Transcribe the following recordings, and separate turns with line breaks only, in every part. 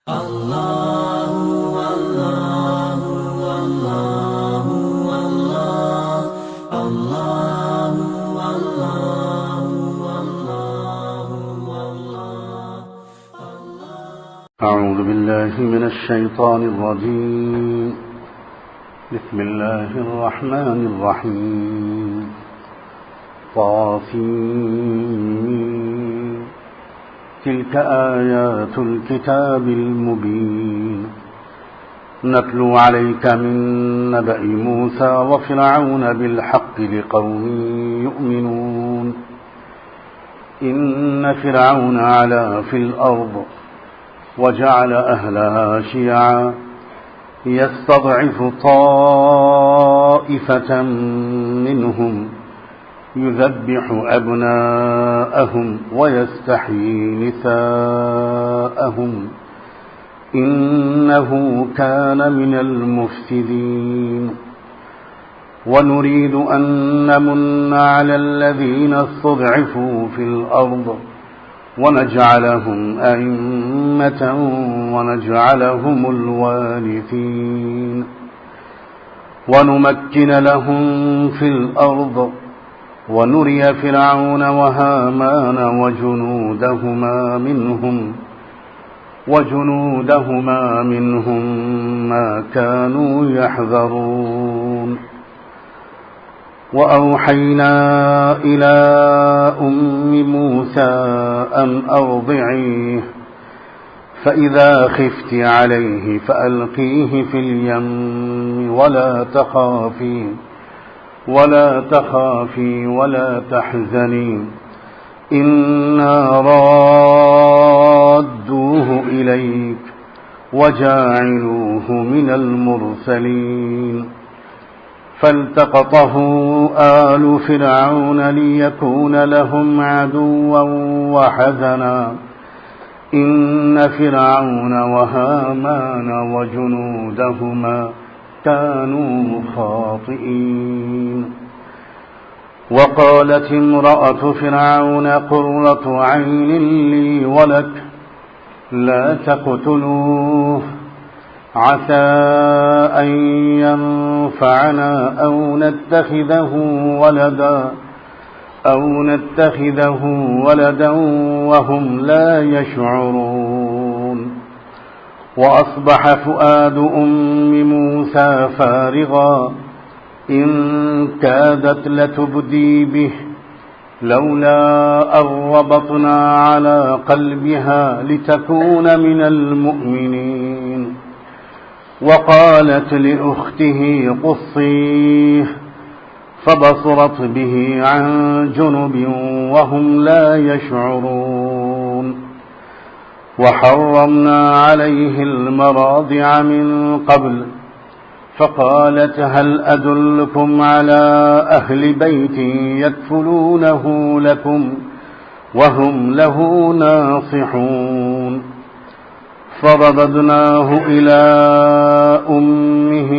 أعوذ بالله من الشيطان الرجيم. بسم الله الرحمن الرحيم. طاسين. تلك آيات الكتاب المبين. نتلو عليك من نبأ موسى وفرعون بالحق لقوم يؤمنون. إن فرعون علا في الأرض وجعل أهلها شيعا يستضعف طائفة منهم يذبح أبناءهم ويستحيي نساءهم إنه كان من المفسدين. ونريد أن نمن على الذين استضعفوا في الأرض ونجعلهم أئمة ونجعلهم الوارثين. ونمكن لهم في الأرض ونري فرعون وهامان وجنودهما منهم ما كانوا يحذرون. وأوحينا إلى أم موسى أن أرضعيه فإذا خفت عليه فألقيه في اليم ولا تخافي ولا تحزني إنا رادوه إليك وجاعلوه من المرسلين. فالتقطه آل فرعون ليكون لهم عدوا وحزنا إن فرعون وهامان وجنودهما كانوا خاطئين. وقالت امرأة فرعون قرة عين لي ولك لا تقتلوه عسى أن ينفعنا أو نتخذه ولدا وهم لا يشعرون. وأصبح فؤاد أم موسى فارغا إن كادت لتبدي به لولا أن ربطنا على قلبها لتكون من المؤمنين. وقالت لأخته قصيه فبصرت به عن جنب وهم لا يشعرون. وحرمنا عليه المراضع من قبل فقالت هل أدلكم على أهل بيت يكفلونه لكم وهم له ناصحون. فرددناه إلى أمه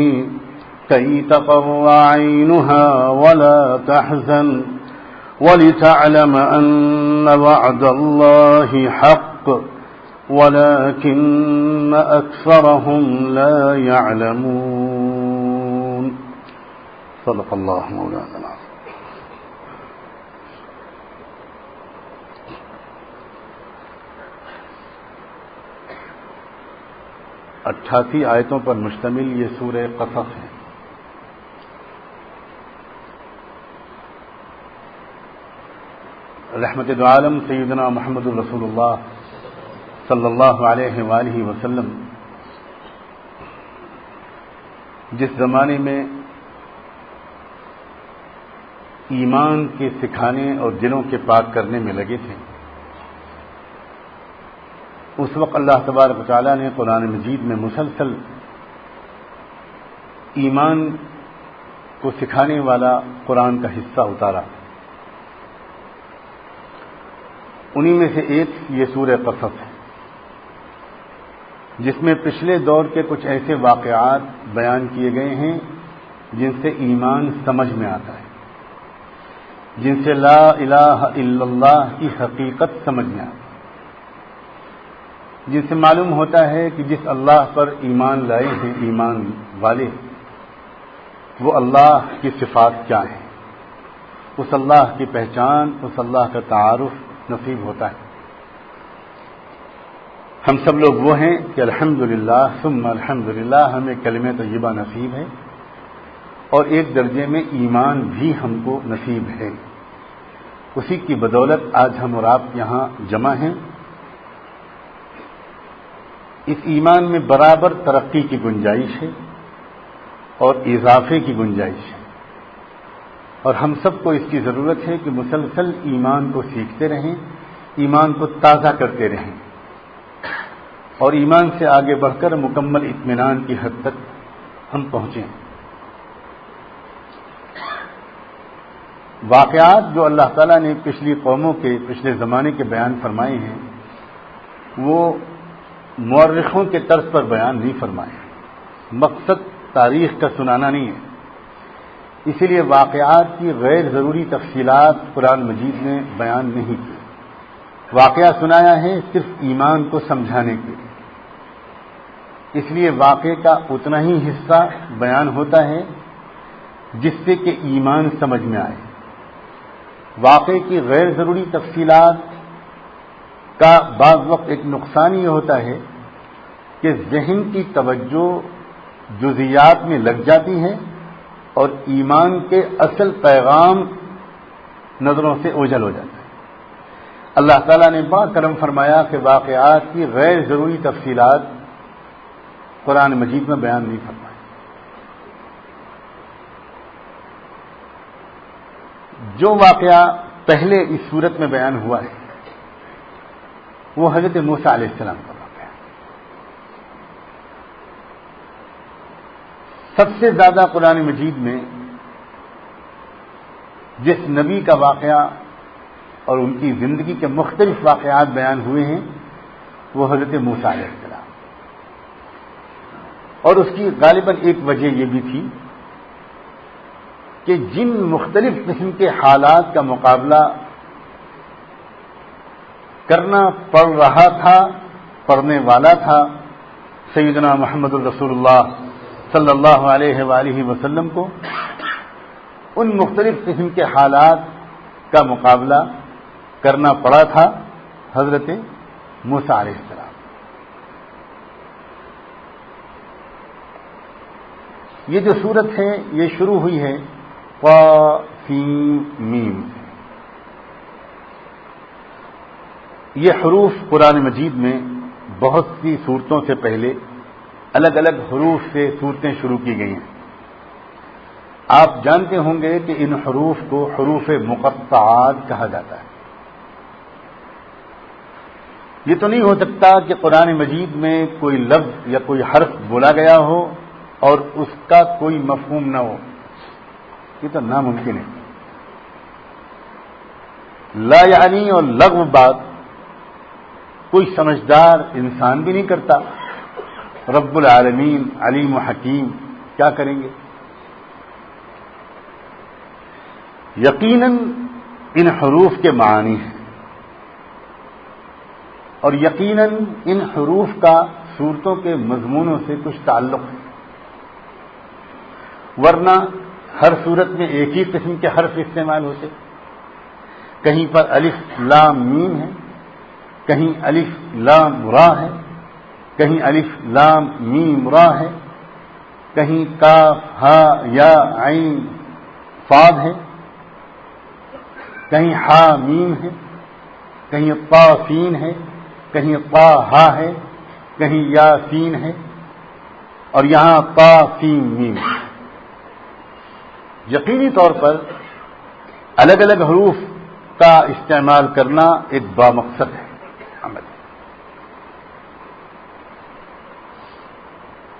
كي تقر عينها ولا تحزن ولتعلم أن وعد الله حق ولكن أكثرهم لا يعلمون. صدق الله مولانا العظيم. اٹھاسی آیتوں پر مشتمل یہ سورہ قصص ہے. رحمت دو عالم سیدنا محمد رسول اللہ صلی اللہ علیہ وآلہ وسلم جس زمانے میں ایمان کے سکھانے اور دلوں کے پاک کرنے میں لگے تھے، اس وقت اللہ تبارک و تعالیٰ نے قرآن مجید میں مسلسل ایمان کو سکھانے والا قرآن کا حصہ اتارا. انہی میں سے ایک یہ سورہ قصص ہے، جس میں پچھلے دور کے کچھ ایسے واقعات بیان کیے گئے ہیں جن سے ایمان سمجھ میں آتا ہے، جن سے لا الہ الا اللہ کی حقیقت سمجھ میں آتی ہے. جن سے معلوم ہوتا ہے کہ جس اللہ پر ایمان لائے ہیں ایمان والے، وہ اللہ کی صفات کیا ہیں، اس اللہ کی پہچان، اس اللہ کا تعارف نصیب ہوتا ہے۔ ہم سب لوگ وہ ہیں کہ الحمدللہ ثم الحمدللہ ہمیں کلمہ طیبہ نصیب ہے، اور ایک درجے میں ایمان بھی ہم کو نصیب ہے۔ اسی کی بدولت آج ہم اور آپ یہاں جمع ہیں۔ اس ایمان میں برابر ترقی کی گنجائش ہے اور اضافے کی گنجائش ہے، اور ہم سب کو اس کی ضرورت ہے کہ مسلسل ایمان کو سیکھتے رہیں، ایمان کو تازہ کرتے رہیں، اور ایمان سے آگے بڑھ کر مکمل اطمینان کی حد تک ہم پہنچیں۔ واقعات جو اللہ تعالیٰ نے پچھلی قوموں کے پچھلے زمانے کے بیان فرمائے ہیں، وہ مورخوں کے طرز پر بیان نہیں فرمائے۔ مقصد تاریخ کا سنانا نہیں ہے، اسی لیے واقعات کی غیر ضروری تفصیلات قرآن مجید نے بیان نہیں کی۔ واقعہ سنایا ہے صرف ایمان کو سمجھانے کے لیے، اس لیے واقعے کا اتنا ہی حصہ بیان ہوتا ہے جس سے کہ ایمان سمجھ میں آئے۔ واقعے کی غیر ضروری تفصیلات کا بعض وقت ایک نقصان یہ ہوتا ہے کہ ذہن کی توجہ جزیات میں لگ جاتی ہے اور ایمان کے اصل پیغام نظروں سے اوجھل ہو جاتا ہے۔ اللہ تعالیٰ نے بڑا کرم فرمایا کہ واقعات کی غیر ضروری تفصیلات قرآن مجید میں بیان نہیں فرمائے۔ جو واقعہ پہلے اس صورت میں بیان ہوا ہے وہ حضرت موسیٰ علیہ السلام کا واقعہ ہے۔ سب سے زیادہ قرآن مجید میں جس نبی کا واقعہ اور ان کی زندگی کے مختلف واقعات بیان ہوئے ہیں وہ حضرت موسیٰ علیہ السلام، اور اس کی غالباً ایک وجہ یہ بھی تھی کہ جن مختلف قسم کے حالات کا مقابلہ کرنا پڑ رہا تھا، پڑنے والا تھا سیدنا محمد الرسول اللہ صلی اللہ علیہ وآلہ وسلم کو، ان مختلف قسم کے حالات کا مقابلہ کرنا پڑا تھا حضرت موسیٰ علیہ السلام۔ یہ جو صورت ہے یہ شروع ہوئی ہے ق-س-م۔ یہ حروف قرآن مجید میں بہت سی صورتوں سے پہلے الگ الگ حروف سے صورتیں شروع کی گئی ہیں۔ آپ جانتے ہوں گے کہ ان حروف کو حروف مقطعات کہا جاتا ہے۔ یہ تو نہیں ہو سکتا کہ قرآن مجید میں کوئی لفظ یا کوئی حرف بولا گیا ہو اور اس کا کوئی مفہوم نہ ہو، یہ تو ناممکن ہے۔ لا یعنی اور لغو بات کوئی سمجھدار انسان بھی نہیں کرتا۔ رب العالمین علیم و حکیم کیا کریں گے؟ یقیناً ان حروف کے معنی ہیں، اور یقیناً ان حروف کا صورتوں کے مضمونوں سے کچھ تعلق ہے، ورنہ ہر صورت میں ایک ہی قسم کے حرف استعمال ہوتے۔ کہیں پر الف لام میم ہے، کہیں الف لام را ہے، کہیں الف لام میم را ہے، کہیں کاف ہا یا عین صاد ہے، کہیں ہا میم ہے، کہیں طا سین ہے، کہیں طا ہا ہے، کہیں یا سین ہے، اور یہاں طا سین میم ہے۔ یقینی طور پر الگ الگ حروف کا استعمال کرنا ایک بامقصد ہے عمل۔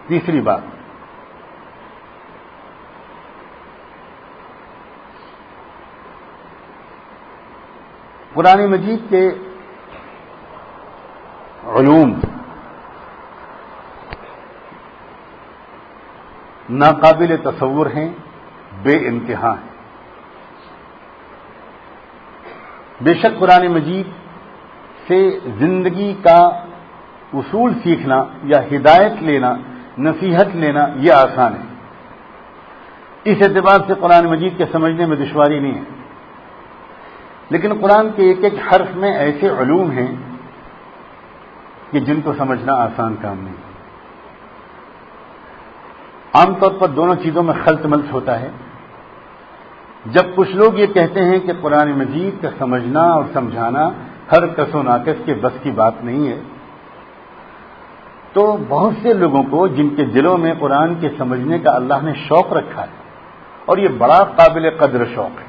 تیسری بات، قرآن مجید کے علوم ناقابل تصور ہیں، بے انتہا ہیں۔ بے شک قرآن مجید سے زندگی کا اصول سیکھنا یا ہدایت لینا، نصیحت لینا یہ آسان ہے. اس اعتبار سے قرآن مجید کے سمجھنے میں دشواری نہیں ہے. لیکن قرآن کے ایک ایک حرف میں ایسے علوم ہیں کہ جن کو سمجھنا آسان کام نہیں. عام طور پر دونوں چیزوں میں خلط ملط ہوتا ہے. جب کچھ لوگ یہ کہتے ہیں کہ قرآن مجید کا سمجھنا اور سمجھانا ہر کس و ناقص کے بس کی بات نہیں ہے، تو بہت سے لوگوں کو جن کے دلوں میں قرآن کے سمجھنے کا اللہ نے شوق رکھا ہے، اور یہ بڑا قابل قدر شوق ہے،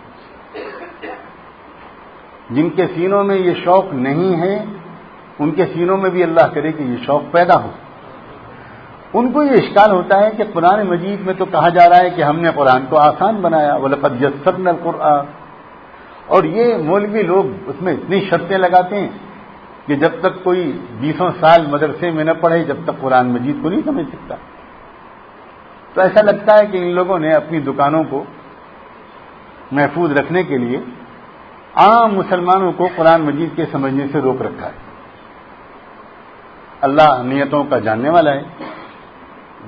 جن کے سینوں میں یہ شوق نہیں ہے ان کے سینوں میں بھی اللہ کرے کہ یہ شوق پیدا ہو. ان کو یہ اشکال ہوتا ہے کہ قرآن مجید میں تو کہا جا رہا ہے کہ ہم نے قرآن کو آسان بنایا، وَلَقَدْ يَسَّرْنَا الْقُرْآنَ، اور یہ مولوی لوگ اس میں اتنی شرطیں لگاتے ہیں کہ جب تک کوئی 20 سال مدرسے میں نہ پڑھے جب تک قرآن مجید کو نہیں سمجھ سکتا. تو ایسا لگتا ہے کہ ان لوگوں نے اپنی دکانوں کو محفوظ رکھنے کے لیے عام مسلمانوں کو قرآن مجید کے سمجھنے سے روک رکھا ہے. اللہ نیتوں کا جاننے والا ہے.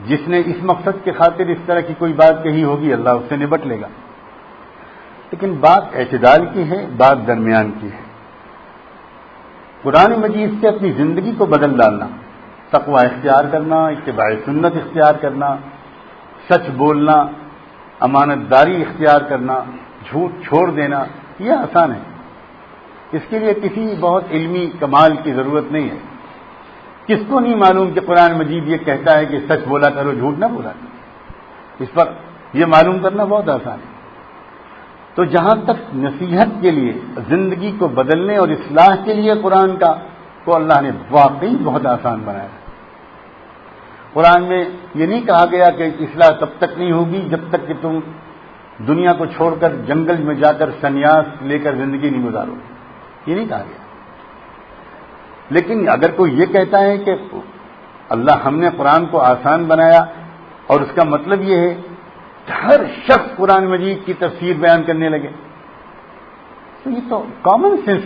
جس نے اس مقصد کے خاطر اس طرح کی کوئی بات کہی ہوگی اللہ اس سے نبٹ لے گا. لیکن بات اعتدال کی ہے، بات درمیان کی ہے. قرآن مجید سے اپنی زندگی کو بدل ڈالنا، تقوی اختیار کرنا، اتباع سنت اختیار کرنا، سچ بولنا، امانت داری اختیار کرنا، جھوٹ چھوڑ دینا، یہ آسان ہے. اس کے لیے کسی بہت علمی کمال کی ضرورت نہیں ہے. کس کو نہیں معلوم کہ قرآن مجید یہ کہتا ہے کہ سچ بولا کرو، جھوٹ نہ بولا کرو. اس پر یہ معلوم کرنا بہت آسان ہے. تو جہاں تک نصیحت کے لیے، زندگی کو بدلنے اور اصلاح کے لیے قرآن کا کو اللہ نے واقعی بہت آسان بنایا. قرآن میں یہ نہیں کہا گیا کہ اصلاح تب تک نہیں ہوگی جب تک کہ تم دنیا کو چھوڑ کر جنگل میں جا کر سنیاس لے کر زندگی نہیں گزارو، یہ نہیں کہا گیا. لیکن اگر کوئی یہ کہتا ہے کہ اللہ ہم نے قرآن کو آسان بنایا اور اس کا مطلب یہ ہے کہ ہر شخص قرآن مجید کی تفسیر بیان کرنے لگے، تو یہ تو کامن سینس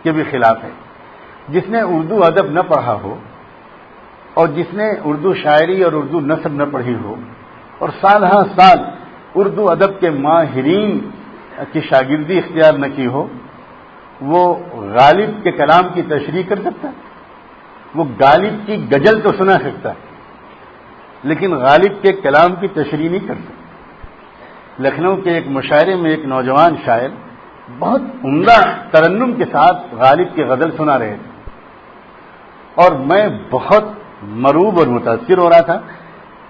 کے بھی خلاف ہے. جس نے اردو ادب نہ پڑھا ہو اور جس نے اردو شاعری اور اردو نثر نہ پڑھی ہو اور سال ہاں سال اردو ادب کے ماہرین کی شاگردی اختیار نہ کی ہو، وہ غالب کے کلام کی تشریح کر سکتا ہے. وہ غالب کی غزل تو سنا سکتا ہے لیکن غالب کے کلام کی تشریح نہیں کر سکتا. لکھنؤ کے ایک مشاعرے میں ایک نوجوان شاعر بہت عمدہ ترنم کے ساتھ غالب کی غزل سنا رہے تھے، اور میں بہت مروب اور متاثر ہو رہا تھا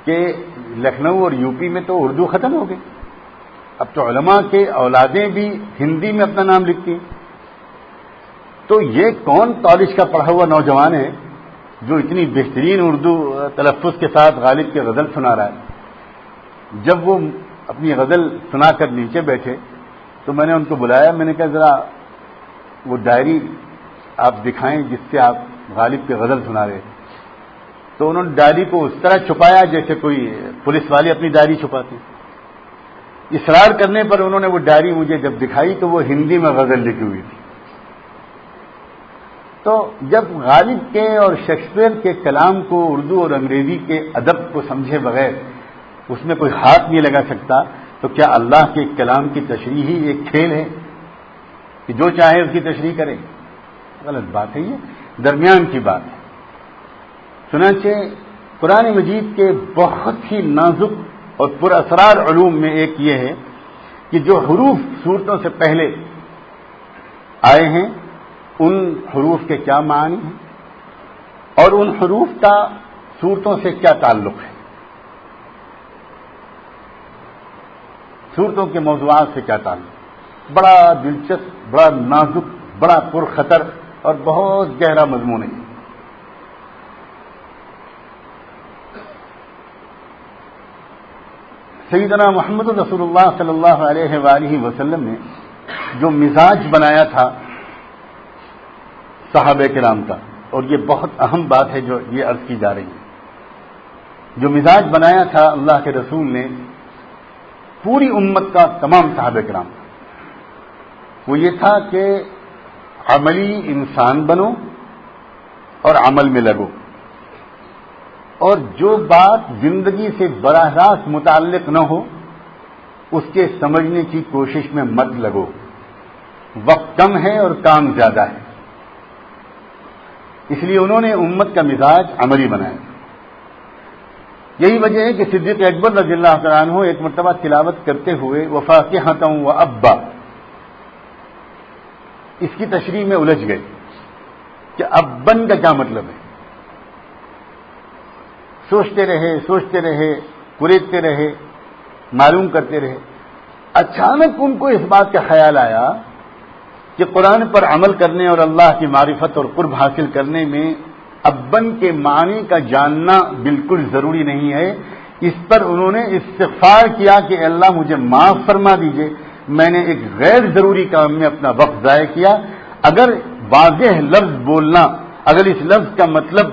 کہ لکھنؤ اور یو پی میں تو اردو ختم ہو گئی. اب تو علماء کے اولادیں بھی ہندی میں اپنا نام لکھتی ہیں. تو یہ کون کالج کا پڑھا ہوا نوجوان ہے جو اتنی بہترین اردو تلفظ کے ساتھ غالب کی غزل سنا رہا ہے؟ جب وہ اپنی غزل سنا کر نیچے بیٹھے تو میں نے ان کو بلایا. میں نے کہا ذرا وہ ڈائری آپ دکھائیں جس سے آپ غالب کی غزل سنا رہے. تو انہوں نے ڈائری کو اس طرح چھپایا جیسے کوئی پولیس والے اپنی ڈائری چھپاتے. اصرار کرنے پر انہوں نے وہ ڈائری مجھے جب دکھائی تو وہ ہندی میں غزل لکھی ہوئی تھی. تو جب غالب کے اور شیکسپیئر کے کلام کو اردو اور انگریزی کے ادب کو سمجھے بغیر اس میں کوئی ہاتھ نہیں لگا سکتا، تو کیا اللہ کے کلام کی تشریح ہی ایک کھیل ہے کہ جو چاہے اس کی تشریح کرے؟ غلط بات ہے. یہ درمیان کی بات ہے. چنانچہ قرآن مجید کے بہت ہی نازک اور پر اسرار علوم میں ایک یہ ہے کہ جو حروف صورتوں سے پہلے آئے ہیں ان حروف کے کیا معنی ہیں اور ان حروف کا صورتوں سے کیا تعلق ہے، صورتوں کے موضوعات سے کیا تعلق. بڑا دلچسپ، بڑا نازک، بڑا پرخطر اور بہت گہرا مضمون ہے. سیدنا محمد رسول اللہ صلی اللہ علیہ وآلہ وسلم نے جو مزاج بنایا تھا صحابہ کرام کا، اور یہ بہت اہم بات ہے جو یہ عرض کی جا رہی ہے، جو مزاج بنایا تھا اللہ کے رسول نے پوری امت کا، تمام صحابہ کرام کا، وہ یہ تھا کہ عملی انسان بنو اور عمل میں لگو، اور جو بات زندگی سے براہ راست متعلق نہ ہو اس کے سمجھنے کی کوشش میں مت لگو، وقت کم ہے اور کام زیادہ ہے۔ اس لیے انہوں نے امت کا مزاج عملی بنایا۔ یہی وجہ ہے کہ صدیق اکبر رضی اللہ تعالیٰ عنہ ایک مرتبہ تلاوت کرتے ہوئے وفاکہۃ وابا، اس کی تشریح میں الجھ گئے کہ ابن کا کیا مطلب ہے۔ سوچتے رہے قریدتے رہے، معلوم کرتے رہے۔ اچانک ان کو اس بات کا خیال آیا کہ قرآن پر عمل کرنے اور اللہ کی معرفت اور قرب حاصل کرنے میں ابن کے معنی کا جاننا بالکل ضروری نہیں ہے۔ اس پر انہوں نے استغفار کیا کہ اللہ مجھے معاف فرما دیجئے، میں نے ایک غیر ضروری کام میں اپنا وقت ضائع کیا۔ اگر واضح لفظ بولنا، اگر اس لفظ کا مطلب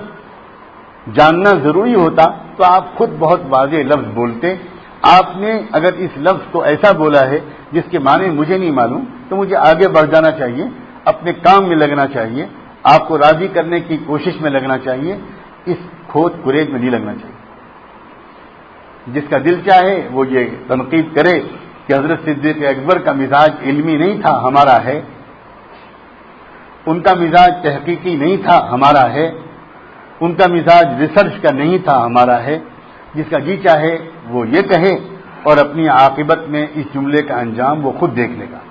جاننا ضروری ہوتا تو آپ خود بہت واضح لفظ بولتے۔ آپ نے اگر اس لفظ کو ایسا بولا ہے جس کے معنی مجھے نہیں معلوم تو مجھے آگے بڑھ جانا چاہیے، اپنے کام میں لگنا چاہیے، آپ کو راضی کرنے کی کوشش میں لگنا چاہیے، اس کھود کرید میں نہیں لگنا چاہیے۔ جس کا دل چاہے وہ یہ تنقید کرے کہ حضرت صدیق اکبر کا مزاج علمی نہیں تھا، ہمارا ہے، ان کا مزاج تحقیقی نہیں تھا، ہمارا ہے، ان کا مزاج ریسرچ کا نہیں تھا، ہمارا ہے۔ جس کا جی چاہے وہ یہ کہے اور اپنی عاقبت میں اس جملے کا انجام وہ خود دیکھ لے گا۔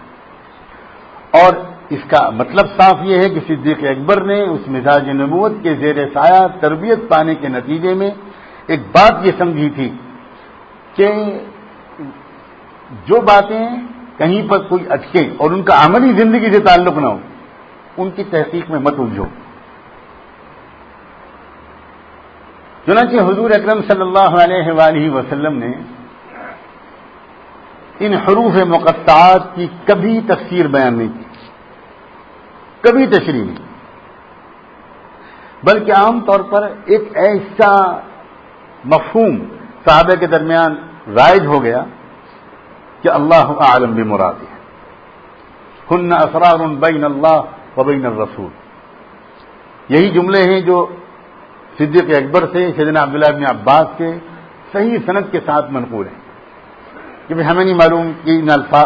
اور اس کا مطلب صاف یہ ہے کہ صدیق اکبر نے اس مزاج نبوت کے زیر سایہ تربیت پانے کے نتیجے میں ایک بات یہ سمجھی تھی کہ جو باتیں کہیں پر کوئی اٹکے اور ان کا عملی زندگی سے تعلق نہ ہو ان کی تحقیق میں مت الجھو۔ چنانچہ حضور اکرم صلی اللہ علیہ وآلہ وسلم نے ان حروف مقطعات کی کبھی تفسیر بیان نہیں کی، کبھی تشریح نہیں، بلکہ عام طور پر ایک ایسا مفہوم صحابہ کے درمیان رائج ہو گیا کہ اللہ اعلم بمرادہ، ہن اسرار بین اللہ و بین الرسول۔ یہی جملے ہیں جو صدیق اکبر سے سیدنا عبداللہ ابن عباس کے صحیح سند کے ساتھ منقول ہیں کہ ہمیں نہیں معلوم کہ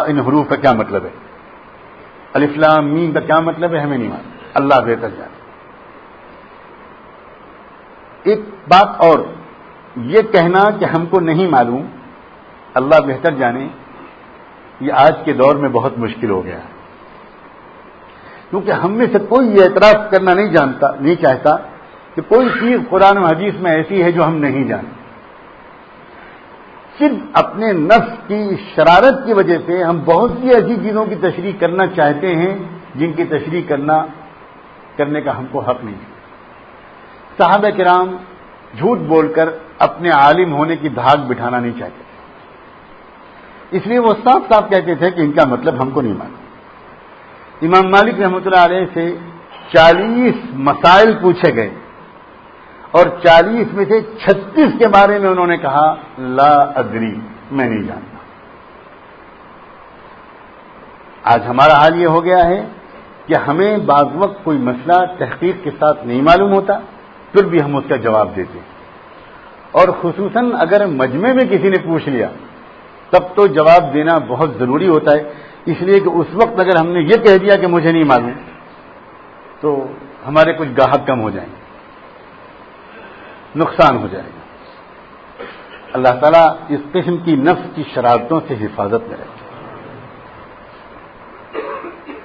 ان حروف کا کیا مطلب ہے، الف لام میم کا کیا مطلب ہے ہمیں نہیں معلوم، اللہ بہتر جانے۔ ایک بات اور، یہ کہنا کہ ہم کو نہیں معلوم اللہ بہتر جانے، یہ آج کے دور میں بہت مشکل ہو گیا ہے، کیونکہ ہم میں سے کوئی یہ اعتراف کرنا نہیں چاہتا کہ کوئی چیز قرآن و حدیث میں ایسی ہے جو ہم نہیں جانتے۔ صرف اپنے نفس کی شرارت کی وجہ سے ہم بہت سی ایسی چیزوں کی تشریح کرنا چاہتے ہیں جن کی تشریح کرنے کا ہم کو حق نہیں ہے۔ صحابہ کرام جھوٹ بول کر اپنے عالم ہونے کی دھاگ بٹھانا نہیں چاہتے، اس لیے وہ صاف صاف کہتے تھے کہ ان کا مطلب ہم کو نہیں معلوم۔ امام مالک رحمۃ اللہ علیہ سے 40 مسائل پوچھے گئے اور 40 میں سے 36 کے بارے میں انہوں نے کہا لا ادری، میں نہیں جانتا۔ آج ہمارا حال یہ ہو گیا ہے کہ ہمیں بعض وقت کوئی مسئلہ تحقیق کے ساتھ نہیں معلوم ہوتا، پھر بھی ہم اس کا جواب دیتے ہیں، اور خصوصاً اگر مجمع میں کسی نے پوچھ لیا تب تو جواب دینا بہت ضروری ہوتا ہے، اس لیے کہ اس وقت اگر ہم نے یہ کہہ دیا کہ مجھے نہیں معلوم تو ہمارے کچھ گاہک کم ہو جائیں گے، نقصان ہو جائے گا۔ اللہ تعالیٰ اس قسم کی نفس کی شرارتوں سے حفاظت میں رکھے۔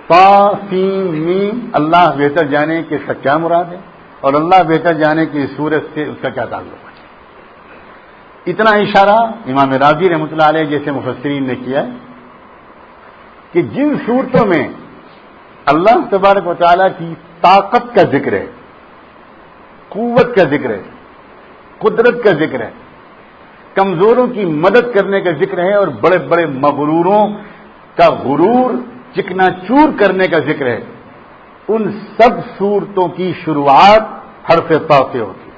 طا سین میم، اللہ بہتر جانے کہ اس کا کیا مراد ہے اور اللہ بہتر جانے کہ اس سورت سے اس کا کیا تعلق ہے۔ اتنا اشارہ امام راضی رحمۃ اللہ علیہ جیسے مفسرین نے کیا کہ جن صورتوں میں اللہ تبارک و تعالیٰ کی طاقت کا ذکر ہے، قوت کا ذکر ہے، قدرت کا ذکر ہے، کمزوروں کی مدد کرنے کا ذکر ہے اور بڑے بڑے مغروروں کا غرور چکنا چور کرنے کا ذکر ہے، ان سب صورتوں کی شروعات حرف طا سے ہوتی ہے۔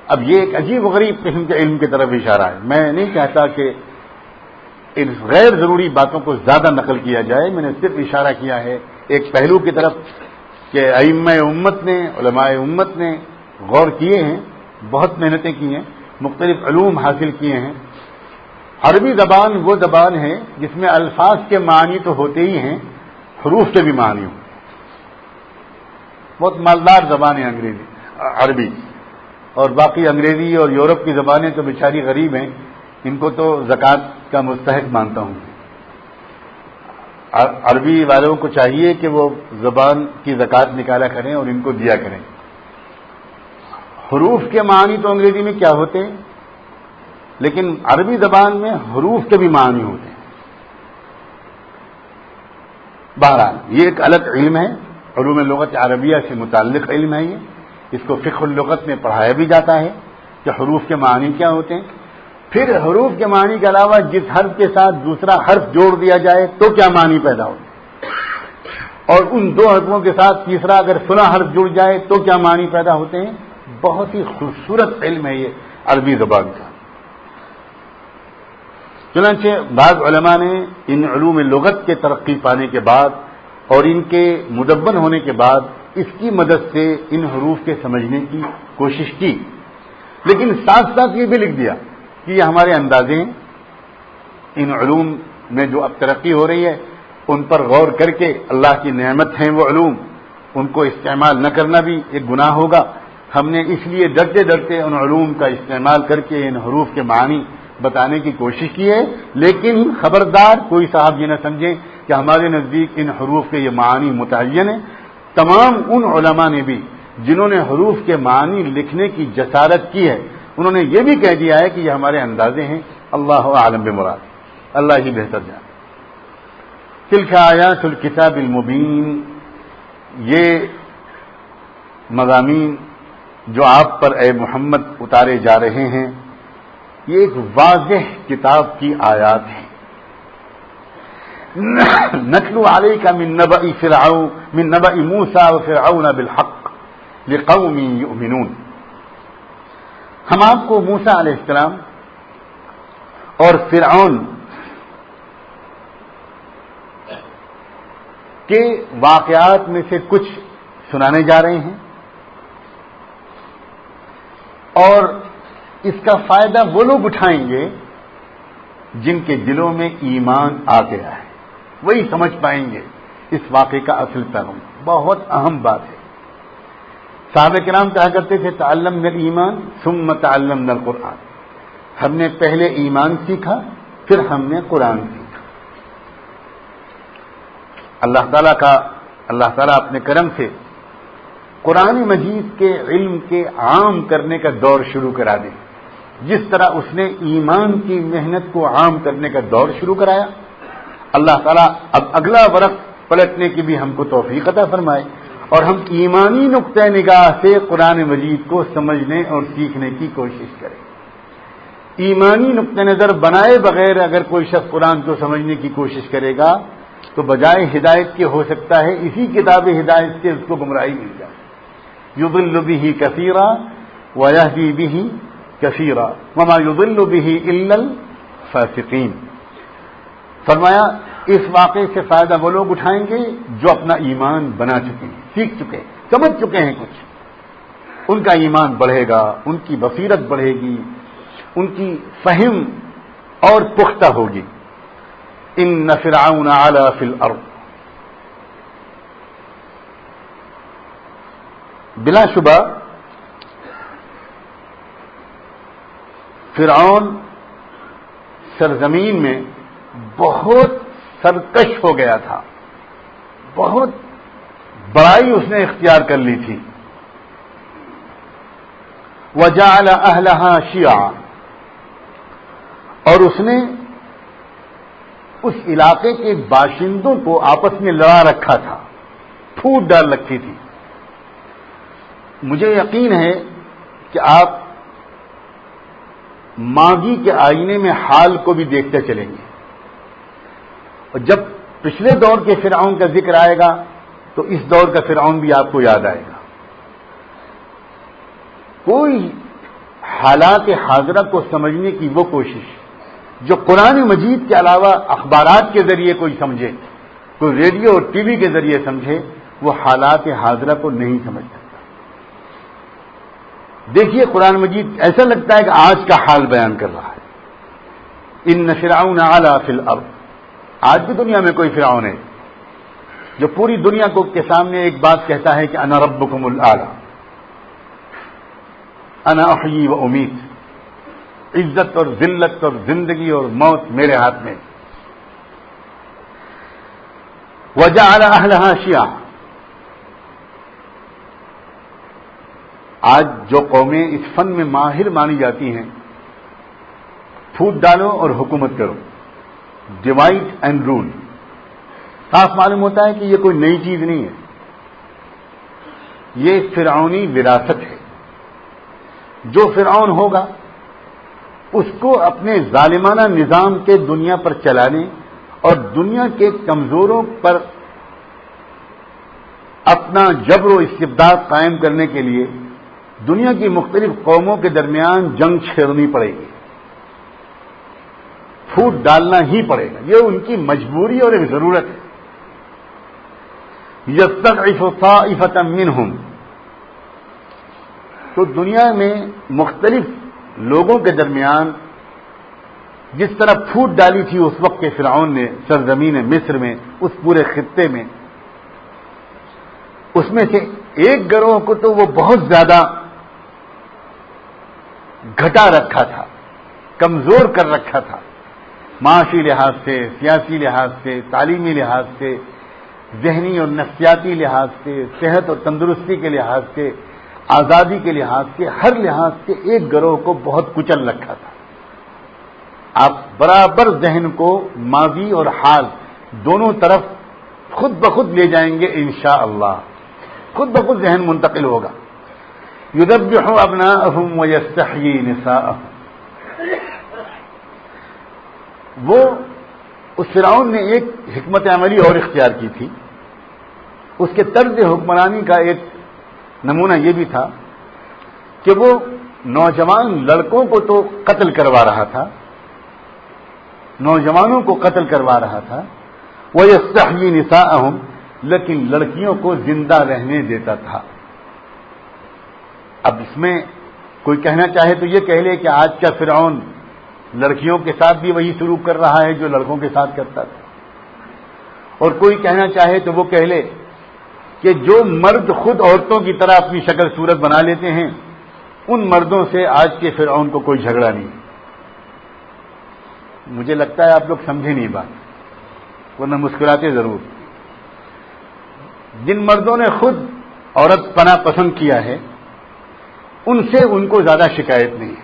اب یہ ایک عجیب و غریب قسم کے علم کی طرف اشارہ ہے۔ میں نہیں چاہتا کہ ان غیر ضروری باتوں کو زیادہ نقل کیا جائے، میں نے صرف اشارہ کیا ہے ایک پہلو کی طرف کہ ائمہ امت نے، علماء امت نے غور کیے ہیں، بہت محنتیں کی ہیں، مختلف علوم حاصل کیے ہیں. عربی زبان وہ زبان ہے جس میں الفاظ کے معنی تو ہوتے ہی ہیں، حروف کے بھی معنی ہوں. بہت مالدار زبان ہے انگریزی عربی. اور باقی انگریزی اور یورپ کی زبانیں تو بیچاری غریب ہیں، ان کو تو زکوٰۃ کا مستحق مانتا ہوں. عربی والوں کو چاہیے کہ وہ زبان کی زکوٰۃ نکالا کریں اور ان کو دیا کریں. حروف کے معنی تو انگریزی میں کیا ہوتے ہیں، لیکن عربی زبان میں حروف کے بھی معنی ہوتے ہیں. بہرحال یہ ایک الگ علم ہے، علوم لغت عربیہ سے متعلق علم ہے. یہ اس کو فقہ اللغت میں پڑھایا بھی جاتا ہے کہ حروف کے معنی کیا ہوتے ہیں. پھر حروف کے معنی کے علاوہ جس حرف کے ساتھ دوسرا حرف جوڑ دیا جائے تو کیا معنی پیدا ہوتا ہے، اور ان دو حرفوں کے ساتھ تیسرا اگر فلاں حرف جڑ جائے تو کیا معنی پیدا ہوتے ہیں. بہت ہی خوبصورت علم ہے یہ عربی زبان کا. چنانچہ بعض علماء نے ان علوم لغت کے ترقی پانے کے بعد اور ان کے مدون ہونے کے بعد اس کی مدد سے ان حروف کے سمجھنے کی کوشش کی، لیکن ساتھ ساتھ یہ بھی لکھ دیا کہ یہ ہمارے اندازے ہیں. ان علوم میں جو اب ترقی ہو رہی ہے ان پر غور کر کے، اللہ کی نعمت ہیں وہ علوم، ان کو استعمال نہ کرنا بھی ایک گناہ ہوگا. ہم نے اس لیے ڈرتے ڈرتے ان علوم کا استعمال کر کے ان حروف کے معنی بتانے کی کوشش کی ہے. لیکن خبردار کوئی صاحب یہ نہ سمجھیں کہ ہمارے نزدیک ان حروف کے یہ معنی متعین ہیں. تمام ان علماء نے بھی جنہوں نے حروف کے معنی لکھنے کی جسارت کی ہے، انہوں نے یہ بھی کہہ دیا ہے کہ یہ ہمارے اندازے ہیں. اللہ عالم بمراد، اللہ ہی بہتر جانے. تلک آیات الکتاب المبین، یہ مضامین جو آپ پر اے محمد اتارے جا رہے ہیں یہ ایک واضح کتاب کی آیات ہیں. نتلو علیک من نبأ موسیٰ وفرعون بالحق لقوم یؤمنون. ہم آپ کو موسیٰ علیہ السلام اور فرعون کے واقعات میں سے کچھ سنانے جا رہے ہیں، اور اس کا فائدہ وہ لوگ اٹھائیں گے جن کے دلوں میں ایمان آ گیا ہے، وہی سمجھ پائیں گے اس واقعے کا اصل پیغام. بہت اہم بات ہے. صحابہ کرام کہا کرتے تھے تعلمنا الایمان ثم تعلمنا القرآن. ہم نے پہلے ایمان سیکھا پھر ہم نے قرآن سیکھا. اللہ تعالیٰ اپنے کرم سے قرآن مجید کے علم کے عام کرنے کا دور شروع کرا دے. جس طرح اس نے ایمان کی محنت کو عام کرنے کا دور شروع کرایا، اللہ تعالیٰ اب اگلا ورق پلٹنے کی بھی ہم کو توفیق عطا فرمائے اور ہم ایمانی نقطہ نگاہ سے قرآن مجید کو سمجھنے اور سیکھنے کی کوشش کریں. ایمانی نقطہ نظر بنائے بغیر اگر کوئی شخص قرآن کو سمجھنے کی کوشش کرے گا تو بجائے ہدایت کے ہو سکتا ہے اسی کتاب ہدایت سے اس کو گمراہی مل جائے. یضل به کثیرا ویہدی به کثیرا وما یضل به الا الفاسقین. فرمایا اس واقعے سے فائدہ وہ لوگ اٹھائیں گے جو اپنا ایمان بنا چکے ہیں، سیکھ چکے ہیں، سمجھ چکے ہیں کچھ. ان کا ایمان بڑھے گا، ان کی بصیرت بڑھے گی، ان کی فہم اور پختہ ہوگی. ان فرعون علا فی الارض، بلا شبہ فرعون سرزمین میں بہت سرکش ہو گیا تھا، بہت بڑائی اس نے اختیار کر لی تھی. وجعل اہلها شیعا، اور اس نے اس علاقے کے باشندوں کو آپس میں لڑا رکھا تھا، پھوٹ ڈال رکھی تھی. مجھے یقین ہے کہ آپ ماضی کے آئینے میں حال کو بھی دیکھتے چلیں گے، اور جب پچھلے دور کے فرعون کا ذکر آئے گا تو اس دور کا فرعون بھی آپ کو یاد آئے گا. کوئی حالات حاضرہ کو سمجھنے کی وہ کوشش جو قرآن مجید کے علاوہ اخبارات کے ذریعے کوئی سمجھے، کوئی ریڈیو اور ٹی وی کے ذریعے سمجھے، وہ حالات حاضرہ کو نہیں سمجھ سکتا۔ دیکھیے قرآن مجید ایسا لگتا ہے کہ آج کا حال بیان کر رہا ہے۔ ان فرعون علا فی الارض، آج بھی دنیا میں کوئی فرعون ہے جو پوری دنیا کو کے سامنے ایک بات کہتا ہے کہ انا ربکم الاعلی، انا احیی و امیت، عزت اور ذلت اور زندگی اور موت میرے ہاتھ میں۔ وجعل اہلہا شیعا، آج جو قومیں اس فن میں ماہر مانی جاتی ہیں، پھوٹ ڈالو اور حکومت کرو، ڈیوائڈ اینڈ رول، صاف معلوم ہوتا ہے کہ یہ کوئی نئی چیز نہیں ہے، یہ فرعونی وراثت ہے۔ جو فرعون ہوگا اس کو اپنے ظالمانہ نظام کے دنیا پر چلانے اور دنیا کے کمزوروں پر اپنا جبر و استبداد قائم کرنے کے لیے دنیا کی مختلف قوموں کے درمیان جنگ چھیڑنی پڑے گی، پھوٹ ڈالنا ہی پڑے گا، یہ ان کی مجبوری اور ایک ضرورت ہے۔ یستضعف طائفة منہم، تو دنیا میں مختلف لوگوں کے درمیان جس طرح پھوٹ ڈالی تھی اس وقت کے فرعون نے سرزمین مصر میں، اس پورے خطے میں، اس میں سے ایک گروہ کو تو وہ بہت زیادہ گھٹا رکھا تھا، کمزور کر رکھا تھا، معاشی لحاظ سے، سیاسی لحاظ سے، تعلیمی لحاظ سے، ذہنی اور نفسیاتی لحاظ سے، صحت اور تندرستی کے لحاظ سے، آزادی کے لحاظ سے، ہر لحاظ سے ایک گروہ کو بہت کچل رکھا تھا۔ آپ برابر ذہن کو ماضی اور حال دونوں طرف خود بخود لے جائیں گے انشاءاللہ، خود بخود ذہن منتقل ہوگا۔ یذبح ابناءهم ویستحیی نساءهم، وہ اس فرعون نے ایک حکمت عملی اور اختیار کی تھی، اس کے طرز حکمرانی کا ایک نمونہ یہ بھی تھا کہ وہ نوجوان لڑکوں کو تو قتل کروا رہا تھا، نوجوانوں کو قتل کروا رہا تھا، وَيَسْتَحْيِي نِسَاءَهُمْ، لیکن لڑکیوں کو زندہ رہنے دیتا تھا۔ اب اس میں کوئی کہنا چاہے تو یہ کہہ لے کہ آج کا فرعون لڑکیوں کے ساتھ بھی وہی سلوک کر رہا ہے جو لڑکوں کے ساتھ کرتا تھا، اور کوئی کہنا چاہے تو وہ کہہ لے کہ جو مرد خود عورتوں کی طرح اپنی شکل صورت بنا لیتے ہیں ان مردوں سے آج کے فرعون کو کوئی جھگڑا نہیں۔ مجھے لگتا ہے آپ لوگ سمجھے نہیں بات، ورنہ مسکراتے ضرور۔ جن مردوں نے خود عورت پناہ پسند کیا ہے ان سے ان کو زیادہ شکایت نہیں ہے،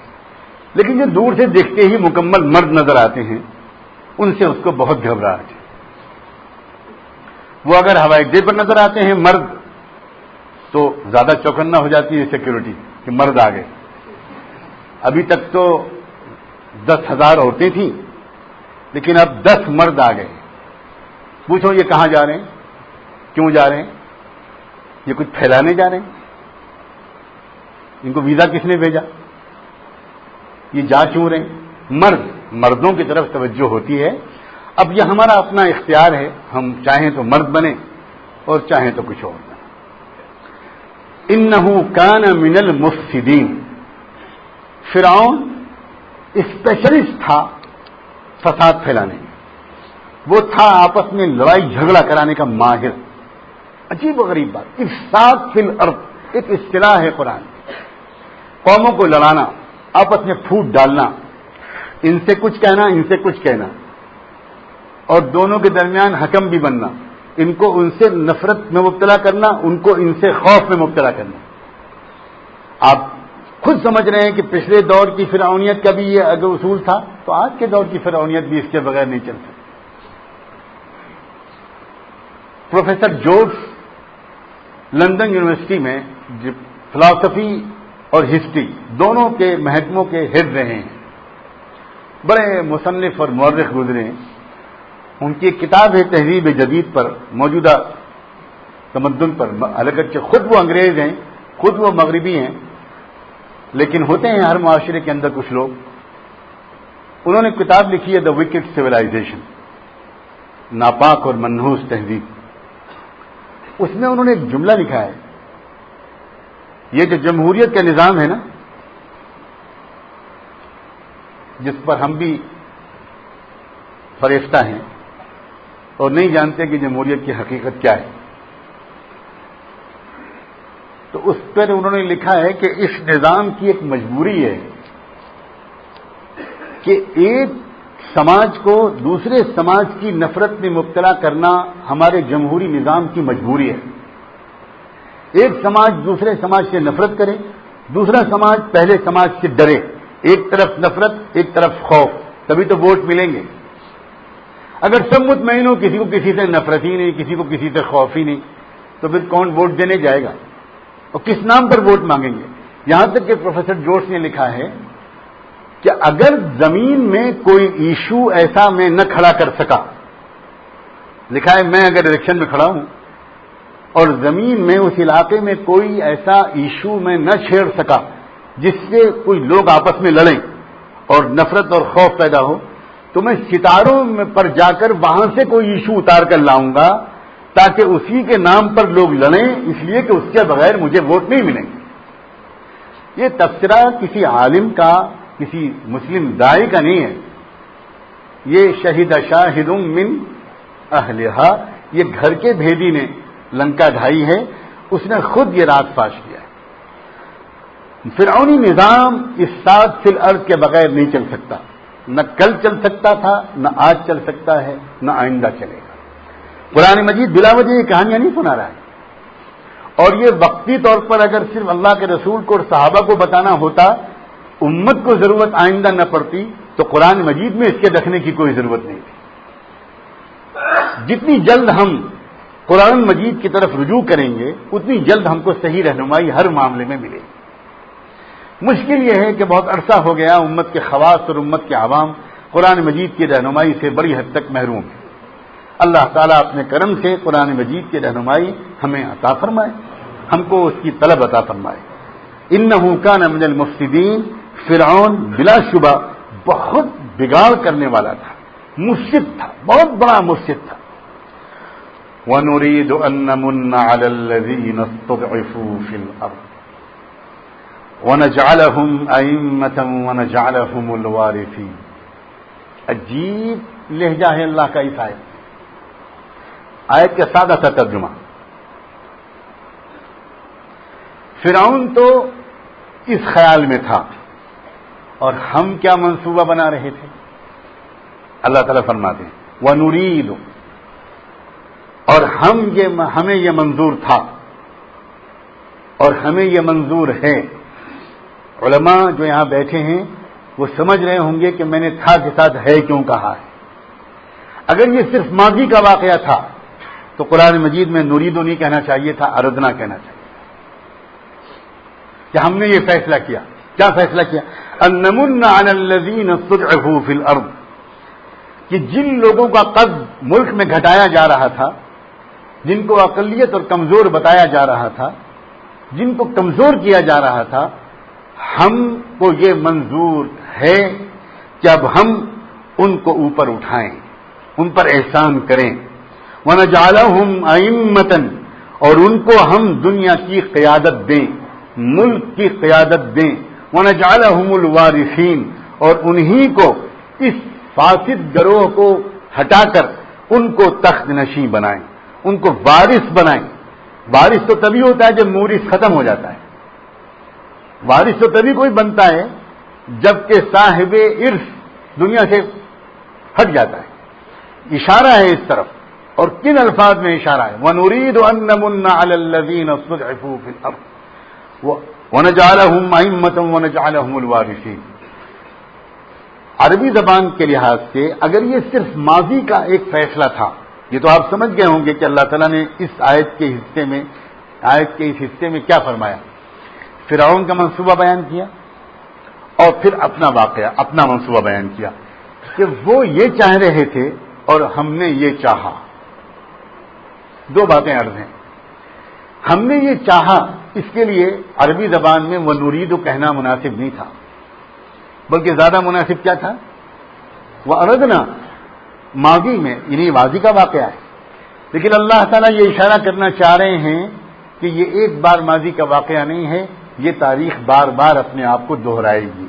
لیکن جو دور سے دیکھتے ہی مکمل مرد نظر آتے ہیں ان سے اس کو بہت گھبراہٹ ہے۔ وہ اگر ہوائی اڈے پر نظر آتے ہیں مرد تو زیادہ چوکنا ہو جاتی ہے سیکورٹی کہ مرد آ گئے۔ ابھی تک تو 10,000 عورتیں تھیں لیکن اب 10 مرد آ گئے۔ پوچھو یہ کہاں جا رہے ہیں، کیوں جا رہے ہیں؟ یہ کچھ پھیلانے جا رہے ہیں؟ ان کو ویزا کس نے بھیجا؟ یہ جا کیوں رہے ہیں؟ مردوں کی طرف توجہ ہوتی ہے۔ اب یہ ہمارا اپنا اختیار ہے، ہم چاہیں تو مرد بنیں اور چاہیں تو کچھ اور بنیں۔ انہ کان من المفسدین، فرعون اسپیشلسٹ تھا فساد پھیلانے میں، وہ تھا آپس میں لڑائی جھگڑا کرانے کا ماہر۔ عجیب و غریب بات، افساد فی الارض ایک اصطلاح ہے قرآن، قوموں کو لڑانا، آپس میں پھوٹ ڈالنا، ان سے کچھ کہنا ان سے کچھ کہنا، اور دونوں کے درمیان حکم بھی بننا، ان کو ان سے نفرت میں مبتلا کرنا، ان کو ان سے خوف میں مبتلا کرنا۔ آپ خود سمجھ رہے ہیں کہ پچھلے دور کی فرعونیت کا بھی یہ اگر اصول تھا تو آج کے دور کی فرعونیت بھی اس کے بغیر نہیں چل سکتی۔ پروفیسر جورج لندن یونیورسٹی میں فلسفی اور ہسٹری دونوں کے محکموں کے ہیڈ رہے ہیں، بڑے مصنف اور مورخ گزرے ہیں۔ ان کی ایک کتاب ہے تہذیب جدید پر، موجودہ تمدن پر، اگرچہ خود وہ انگریز ہیں، خود وہ مغربی ہیں، لیکن ہوتے ہیں ہر معاشرے کے اندر کچھ لوگ۔ انہوں نے کتاب لکھی ہے دا وکڈ سویلائزیشن، ناپاک اور منحوس تہذیب۔ اس میں انہوں نے ایک جملہ لکھا ہے، یہ جو جمہوریت کا نظام ہے نا، جس پر ہم بھی فریفتہ ہیں اور نہیں جانتے کہ جمہوریت کی حقیقت کیا ہے، تو اس پر انہوں نے لکھا ہے کہ اس نظام کی ایک مجبوری ہے کہ ایک سماج کو دوسرے سماج کی نفرت میں مبتلا کرنا ہمارے جمہوری نظام کی مجبوری ہے۔ ایک سماج دوسرے سماج سے نفرت کرے، دوسرا سماج پہلے سماج سے ڈرے، ایک طرف نفرت ایک طرف خوف، تبھی تو ووٹ ملیں گے۔ اگر سب مطمئن ہو، کسی کو کسی سے نفرت ہی نہیں، کسی کو کسی سے خوف ہی نہیں، تو پھر کون ووٹ دینے جائے گا اور کس نام پر ووٹ مانگیں گے؟ یہاں تک کہ پروفیسر جوش نے لکھا ہے کہ اگر زمین میں کوئی ایشو ایسا میں نہ کھڑا کر سکا، لکھا ہے میں اگر الیکشن میں کھڑا ہوں اور زمین میں اس علاقے میں کوئی ایسا ایشو میں نہ چھیڑ سکا جس سے کوئی لوگ آپس میں لڑیں اور نفرت اور خوف پیدا ہو، تو میں ستاروں پر جا کر وہاں سے کوئی ایشو اتار کر لاؤں گا تاکہ اسی کے نام پر لوگ لڑیں، اس لیے کہ اس کے بغیر مجھے ووٹ نہیں ملیں گے۔ یہ تبصرہ کسی عالم کا، کسی مسلم داعی کا نہیں ہے، یہ شہید شاہد من اہلہا، یہ گھر کے بھیدی نے لنکا ڈھائی ہے، اس نے خود یہ راز فاش کیا ہے۔ فرعونی نظام اس 7 فی الارض کے بغیر نہیں چل سکتا، نہ کل چل سکتا تھا، نہ آج چل سکتا ہے، نہ آئندہ چلے گا۔ قرآن مجید بلا وجہ یہ کہانیاں نہیں سنا رہا ہے، اور یہ وقتی طور پر اگر صرف اللہ کے رسول کو اور صحابہ کو بتانا ہوتا، امت کو ضرورت آئندہ نہ پڑتی، تو قرآن مجید میں اس کے رکھنے کی کوئی ضرورت نہیں تھی۔ جتنی جلد ہم قرآن مجید کی طرف رجوع کریں گے اتنی جلد ہم کو صحیح رہنمائی ہر معاملے میں ملے گی۔ مشکل یہ ہے کہ بہت عرصہ ہو گیا امت کے خواص اور امت کے عوام قرآن مجید کی رہنمائی سے بڑی حد تک محروم ہے۔ اللہ تعالیٰ اپنے کرم سے قرآن مجید کی رہنمائی ہمیں عطا فرمائے، ہم کو اس کی طلب عطا فرمائے۔ انہ کان من المفسدین، فرعون بلا شبہ بہت بگاڑ کرنے والا تھا، مفسد تھا، بہت بڑا مفسد تھا۔ وَنُرِيدُ أَن نَّمُنَّ عَلَى الَّذِينَ اسْتُضْعِفُوا فِي الْأَرْضِ وَنَجْعَلَهُمْ أَئِمَّةً وَنَجْعَلَهُمُ الْوَارِثِينَ۔ عجیب لہجہ ہے اللہ کا اس آیت کا سادہ سا ترجمہ۔ فرعون تو اس خیال میں تھا، اور ہم کیا منصوبہ بنا رہے تھے؟ اللہ تعالیٰ فرماتے ہیں وَنُرِيدُ، اور ہمیں یہ منظور تھا اور ہمیں یہ منظور ہے۔ علماء جو یہاں بیٹھے ہیں وہ سمجھ رہے ہوں گے کہ میں نے تھا کے ساتھ ہے کیوں کہا ہے۔ اگر یہ صرف ماضی کا واقعہ تھا تو قرآن مجید میں نُرِيدُ نہیں کہنا چاہیے تھا، اردنا کہنا چاہیے کہ ہم نے یہ فیصلہ کیا۔ کیا فیصلہ کیا؟ أَن نَّمُنَّ عَلَى الَّذِينَ اسْتُضْعِفُوا فِي الْأَرْضِ، کہ جن لوگوں کا قد ملک میں گھٹایا جا رہا تھا، جن کو اقلیت اور کمزور بتایا جا رہا تھا، جن کو کمزور کیا جا رہا تھا، ہم کو یہ منظور ہے کہ اب ہم ان کو اوپر اٹھائیں، ان پر احسان کریں۔ وَنَجْعَلَهُمْ أَئِمَّةً، اور ان کو ہم دنیا کی قیادت دیں، ملک کی قیادت دیں۔ وَنَجْعَلَهُمُ الْوَارِثِينَ، اور انہی کو، اس فاسد گروہ کو ہٹا کر ان کو تخت نشین بنائیں، ان کو وارث بنائیں۔ وارث تو تبھی ہوتا ہے جب مورث ختم ہو جاتا ہے، وارث تو تبھی کوئی بنتا ہے جبکہ صاحب ارث دنیا سے ہٹ جاتا ہے۔ اشارہ ہے اس طرف، اور کن الفاظ میں اشارہ ہے؟ وَنُرِيدُ أَن نَّمُنَّ عَلَى الَّذِينَ اسْتُضْعِفُوا فِي الْأَرْضِ وَنَجْعَلَهُمْ أَئِمَّةً وَنَجْعَلَهُمُ الْوَارِثِينَ۔ عربی زبان کے لحاظ سے اگر یہ صرف ماضی کا ایک فیصلہ تھا، یہ تو آپ سمجھ گئے ہوں گے کہ اللہ تعالیٰ نے اس آیت کے اس حصے میں کیا فرمایا۔ فرعون کا منصوبہ بیان کیا اور پھر اپنا واقعہ، اپنا منصوبہ بیان کیا کہ وہ یہ چاہ رہے تھے اور ہم نے یہ چاہا۔ دو باتیں عرض ہیں۔ ہم نے یہ چاہا، اس کے لیے عربی زبان میں وَنُرِيدُ کہنا مناسب نہیں تھا، بلکہ زیادہ مناسب کیا تھا؟ وَأَرَدْنَا، ماضی میں، یعنی ماضی کا واقعہ ہے۔ لیکن اللہ تعالیٰ یہ اشارہ کرنا چاہ رہے ہیں کہ یہ ایک بار ماضی کا واقعہ نہیں ہے، یہ تاریخ بار بار اپنے آپ کو دہرائے گی۔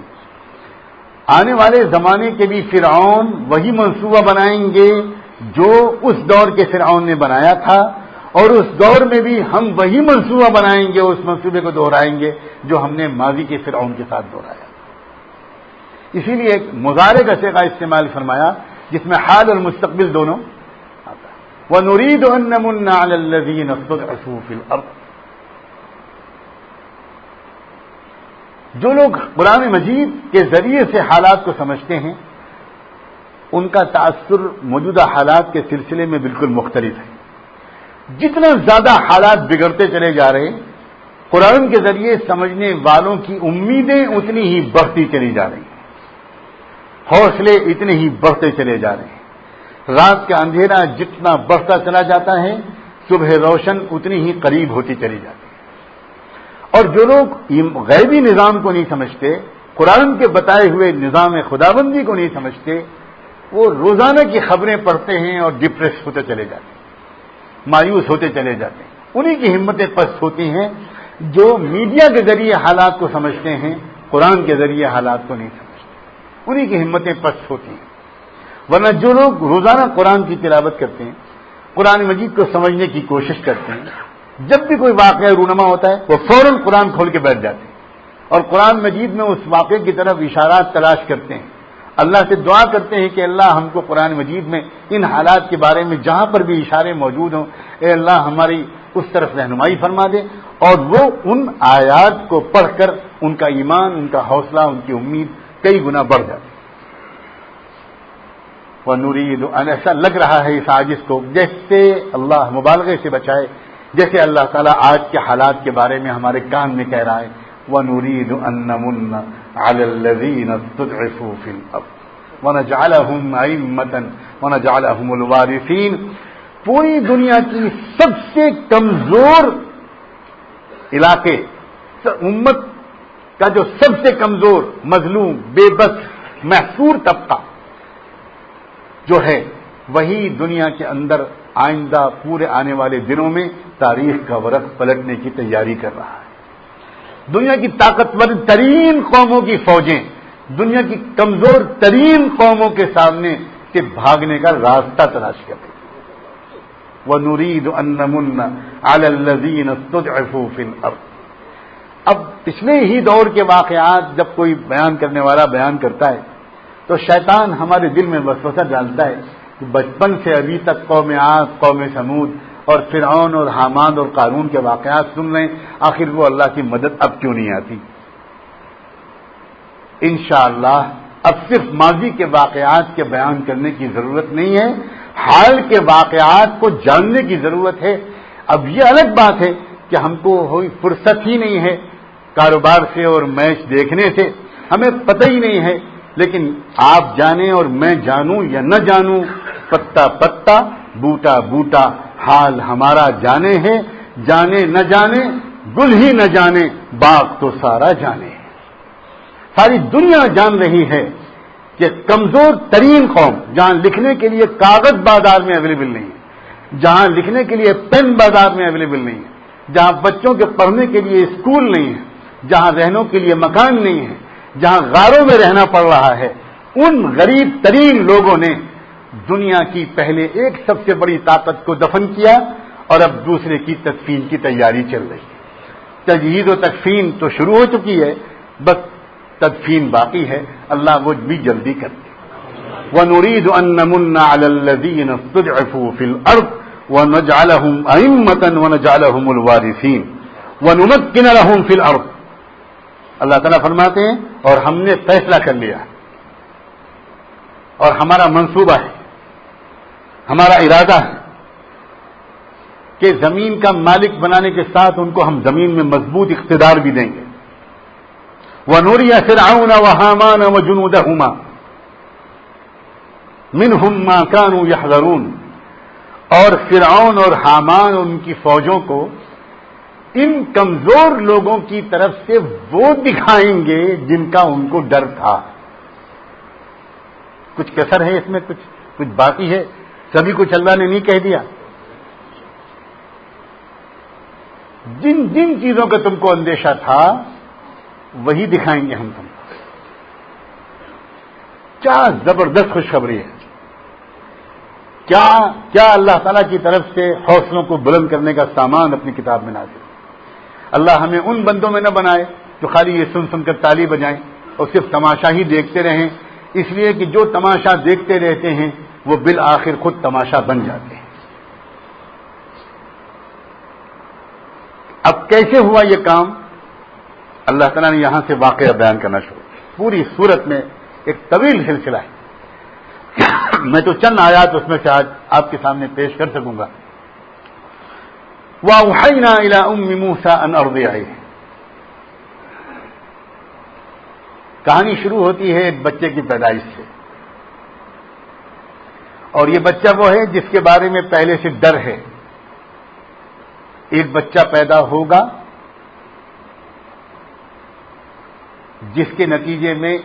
آنے والے زمانے کے بھی فرعون وہی منصوبہ بنائیں گے جو اس دور کے فرعون نے بنایا تھا، اور اس دور میں بھی ہم وہی منصوبہ بنائیں گے، اس منصوبے کو دہرائیں گے جو ہم نے ماضی کے فرعون کے ساتھ دہرایا۔ اسی لیے ایک مضارع کا صیغہ استعمال فرمایا جس میں حال اور مستقبل دونوں آتا ہے۔ وَنُرِيدُ أَن نَّمُنَّ عَلَى الَّذِينَ اسْتُضْعِفُوا فِي الْأَرْضِ۔ جو لوگ قرآن مجید کے ذریعے سے حالات کو سمجھتے ہیں، ان کا تاثر موجودہ حالات کے سلسلے میں بالکل مختلف ہے۔ جتنا زیادہ حالات بگڑتے چلے جا رہے ہیں، قرآن کے ذریعے سمجھنے والوں کی امیدیں اتنی ہی بڑھتی چلی جا رہی ہیں، حوصلے اتنے ہی بڑھتے چلے جا رہے ہیں۔ رات کا اندھیرا جتنا بڑھتا چلا جاتا ہے، صبح روشن اتنی ہی قریب ہوتی چلی جاتی ہے۔ اور جو لوگ غیبی نظام کو نہیں سمجھتے، قرآن کے بتائے ہوئے نظام خدابندی کو نہیں سمجھتے، وہ روزانہ کی خبریں پڑھتے ہیں اور ڈپریس ہوتے چلے جاتے ہیں، مایوس ہوتے چلے جاتے ہیں۔ انہی کی ہمتیں پست ہوتی ہیں جو میڈیا کے ذریعے حالات کو سمجھتے ہیں، قرآن کے ذریعے حالات کو نہیں سمجھتے، انہی کی ہمتیں پست ہوتی ہیں۔ ورنہ جو لوگ روزانہ قرآن کی تلاوت کرتے ہیں، قرآن مجید کو سمجھنے کی کوشش کرتے ہیں، جب بھی کوئی واقعہ رونما ہوتا ہے وہ فوراً قرآن کھول کے بیٹھ جاتے ہیں اور قرآن مجید میں اس واقعے کی طرف اشارات تلاش کرتے ہیں، اللہ سے دعا کرتے ہیں کہ اللہ ہم کو قرآن مجید میں ان حالات کے بارے میں جہاں پر بھی اشارے موجود ہوں، اے اللہ ہماری اس طرف رہنمائی فرما دے، اور وہ ان آیات کو پڑھ کر ان کا ایمان، ان کا حوصلہ، ان کی امید کئی گنا بڑھ جاتی۔ وَنُرِيدُ أَن، ایسا لگ رہا ہے اس عاجز کو جیسے اللہ مبالغے سے بچائے، جیسے اللہ تعالیٰ آج کے حالات کے بارے میں ہمارے کان میں کہہ رہا ہے وَنُرِيدُ أَن نَّمُنَّ عَلَى الَّذِينَ اسْتُضْعِفُوا فِي الْأَرْضِ وَنَجْعَلَهُمْ أَئِمَّةً وَنَجْعَلَهُمُ الْوَارِثِينَ۔ پوری دنیا کی سب سے کمزور علاقے، امت کا جو سب سے کمزور، مظلوم، بے بس، محصور طبقہ جو ہے، وہی دنیا کے اندر آئندہ پورے آنے والے دنوں میں تاریخ کا ورق پلٹنے کی تیاری کر رہا ہے۔ دنیا کی طاقتور ترین قوموں کی فوجیں دنیا کی کمزور ترین قوموں کے سامنے سے بھاگنے کا راستہ تلاش کر رہی ہے۔ وَنُرِيدُ أَن نَّمُنَّ عَلَى الَّذِينَ اسْتُضْعِفُوا فِي الْأَرْضِ۔ اب پچھلے ہی دور کے واقعات جب کوئی بیان کرنے والا بیان کرتا ہے تو شیطان ہمارے دل میں وسوسہ ڈالتا ہے کہ بچپن سے ابھی تک قوم عاد، قوم سمود اور فرعون اور حامان اور قارون کے واقعات سن رہے ہیں، آخر وہ اللہ کی مدد اب کیوں نہیں آتی؟ انشاءاللہ اب صرف ماضی کے واقعات کے بیان کرنے کی ضرورت نہیں ہے، حال کے واقعات کو جاننے کی ضرورت ہے۔ اب یہ الگ بات ہے کہ ہم کو کوئی فرصت ہی نہیں ہے کاروبار سے اور میچ دیکھنے سے، ہمیں پتہ ہی نہیں ہے، لیکن آپ جانیں اور میں جانوں یا نہ جانوں، پتا پتا، بوٹا بوٹا، حال ہمارا جانے ہے، جانے نہ جانے، گل ہی نہ جانے، باغ تو سارا جانے۔ ساری دنیا جان رہی ہے کہ کمزور ترین قوم، جہاں لکھنے کے لیے کاغذ بازار میں اویلیبل نہیں ہے، جہاں لکھنے کے لیے پین بازار میں اویلیبل نہیں ہے، جہاں بچوں کے پڑھنے کے لیے اسکول نہیں ہے، جہاں رہنوں کے لیے مکان نہیں ہے، جہاں غاروں میں رہنا پڑ رہا ہے، ان غریب ترین لوگوں نے دنیا کی پہلے ایک سب سے بڑی طاقت کو دفن کیا اور اب دوسرے کی تدفین کی تیاری چل رہی ہے۔ تجہیز و تکفین تو شروع ہو چکی ہے، بس تدفین باقی ہے، اللہ وہ بھی جلدی کر دے۔ وَنُرِيدُ أَن نَّمُنَّ عَلَى الَّذِينَ اسْتُضْعِفُوا فِي الْأَرْضِ وَنَجْعَلَهُمْ أَئِمَّةً وَنَجْعَلَهُمُ الْوَارِثِينَ وَنُمَكِّنَ لَهُمْ فِي الْأَرْضِ۔ اللہ تعالیٰ فرماتے ہیں اور ہم نے فیصلہ کر لیا اور ہمارا منصوبہ ہے، ہمارا ارادہ ہے کہ زمین کا مالک بنانے کے ساتھ ان کو ہم زمین میں مضبوط اقتدار بھی دیں گے۔ وَنُرِيَ فِرْعَوْنَ وَهَامَانَ وَجُنُودَهُمَا مِنْهُمْ مَا كَانُوا يَحْذَرُونَ، اور فرعون اور حامان ان کی فوجوں کو ان کمزور لوگوں کی طرف سے وہ دکھائیں گے جن کا ان کو ڈر تھا۔ کچھ کسر ہے اس میں، کچھ باقی ہے، سبھی کچھ اللہ نے نہیں کہہ دیا۔ جن جن چیزوں کا تم کو اندیشہ تھا وہی دکھائیں گے ہم تم کو. کیا زبردست خوشخبری ہے. کیا اللہ تعالیٰ کی طرف سے حوصلوں کو بلند کرنے کا سامان اپنی کتاب میں نازل. اللہ ہمیں ان بندوں میں نہ بنائے جو خالی یہ سن سن کر تالی بجائیں اور صرف تماشا ہی دیکھتے رہیں، اس لیے کہ جو تماشا دیکھتے رہتے ہیں وہ بالآخر خود تماشا بن جاتے ہیں. اب کیسے ہوا یہ کام؟ اللہ تعالیٰ نے یہاں سے واقعہ بیان کرنا شروع. پوری سورت میں ایک طویل سلسلہ ہے. میں تو چند آیات اس میں سے آج آپ کے سامنے پیش کر سکوں گا. وَأَوْحَيْنَا إِلَىٰ أُمِّ مُوسَىٰ أَنْ أَرْضِعِهِ. کہانی شروع ہوتی ہے ایک بچے کی پیدائش سے، اور یہ بچہ وہ ہے جس کے بارے میں پہلے سے ڈر ہے. ایک بچہ پیدا ہوگا جس کے نتیجے میں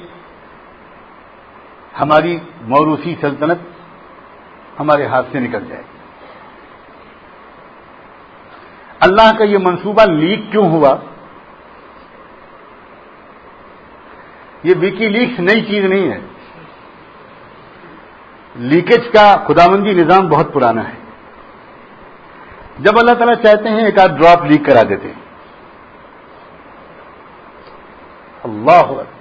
ہماری موروثی سلطنت ہمارے ہاتھ سے نکل جائے گی. اللہ کا یہ منصوبہ لیک کیوں ہوا؟ یہ ویکی لیکس نئی چیز نہیں ہے. لیکیج کا خداوندی نظام بہت پرانا ہے. جب اللہ تعالیٰ چاہتے ہیں ایک آدھ ڈراپ لیک کرا دیتے ہیں. اللہ اکبر.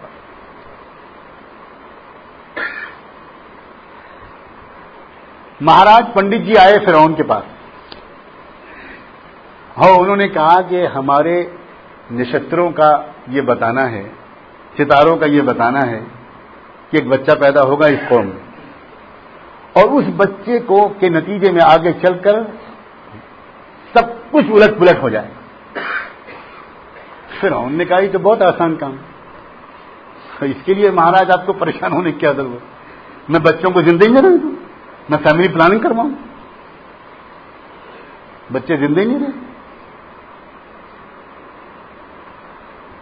مہاراج پنڈت جی آئے فرعون کے پاس. انہوں نے کہا کہ ہمارے نشتروں کا یہ بتانا ہے، ستاروں کا یہ بتانا ہے کہ ایک بچہ پیدا ہوگا اس قوم میں، اور اس بچے کو کے نتیجے میں آگے چل کر سب کچھ الٹ پلٹ ہو جائے. فرعون نے کہا یہ تو بہت آسان کام، اس کے لیے مہاراج آپ کو پریشان ہونے کی کیا ضرورت؟ میں بچوں کو زندگی میں رہنے دوں، میں فیملی پلاننگ کرواؤں، بچے زندہ ہی نہیں رہے.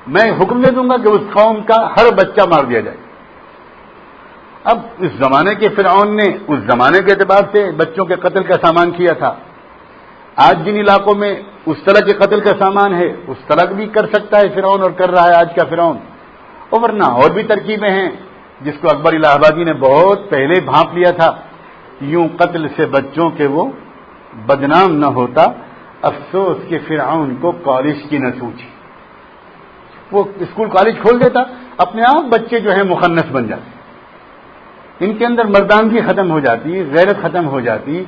میں حکم دے دوں گا کہ اس قوم کا ہر بچہ مار دیا جائے. اب اس زمانے کے فرعون نے اس زمانے کے اعتبار سے بچوں کے قتل کا سامان کیا تھا. آج جن علاقوں میں اس طرح کے قتل کا سامان ہے اس طرح بھی کر سکتا ہے فرعون، اور کر رہا ہے آج کا فرعون. اور ورنہ اور بھی ترکیبیں ہیں جس کو اکبر الہ آبادی نے بہت پہلے بھانپ لیا تھا. یوں قتل سے بچوں کے وہ بدنام نہ ہوتا، افسوس کہ فرعون کو کالج کی نہ سوچی. وہ اسکول کالج کھول دیتا، اپنے آپ بچے جو ہیں مخنث بن جاتے. ان کے اندر مردانگی ختم ہو جاتی، غیرت ختم ہو جاتی،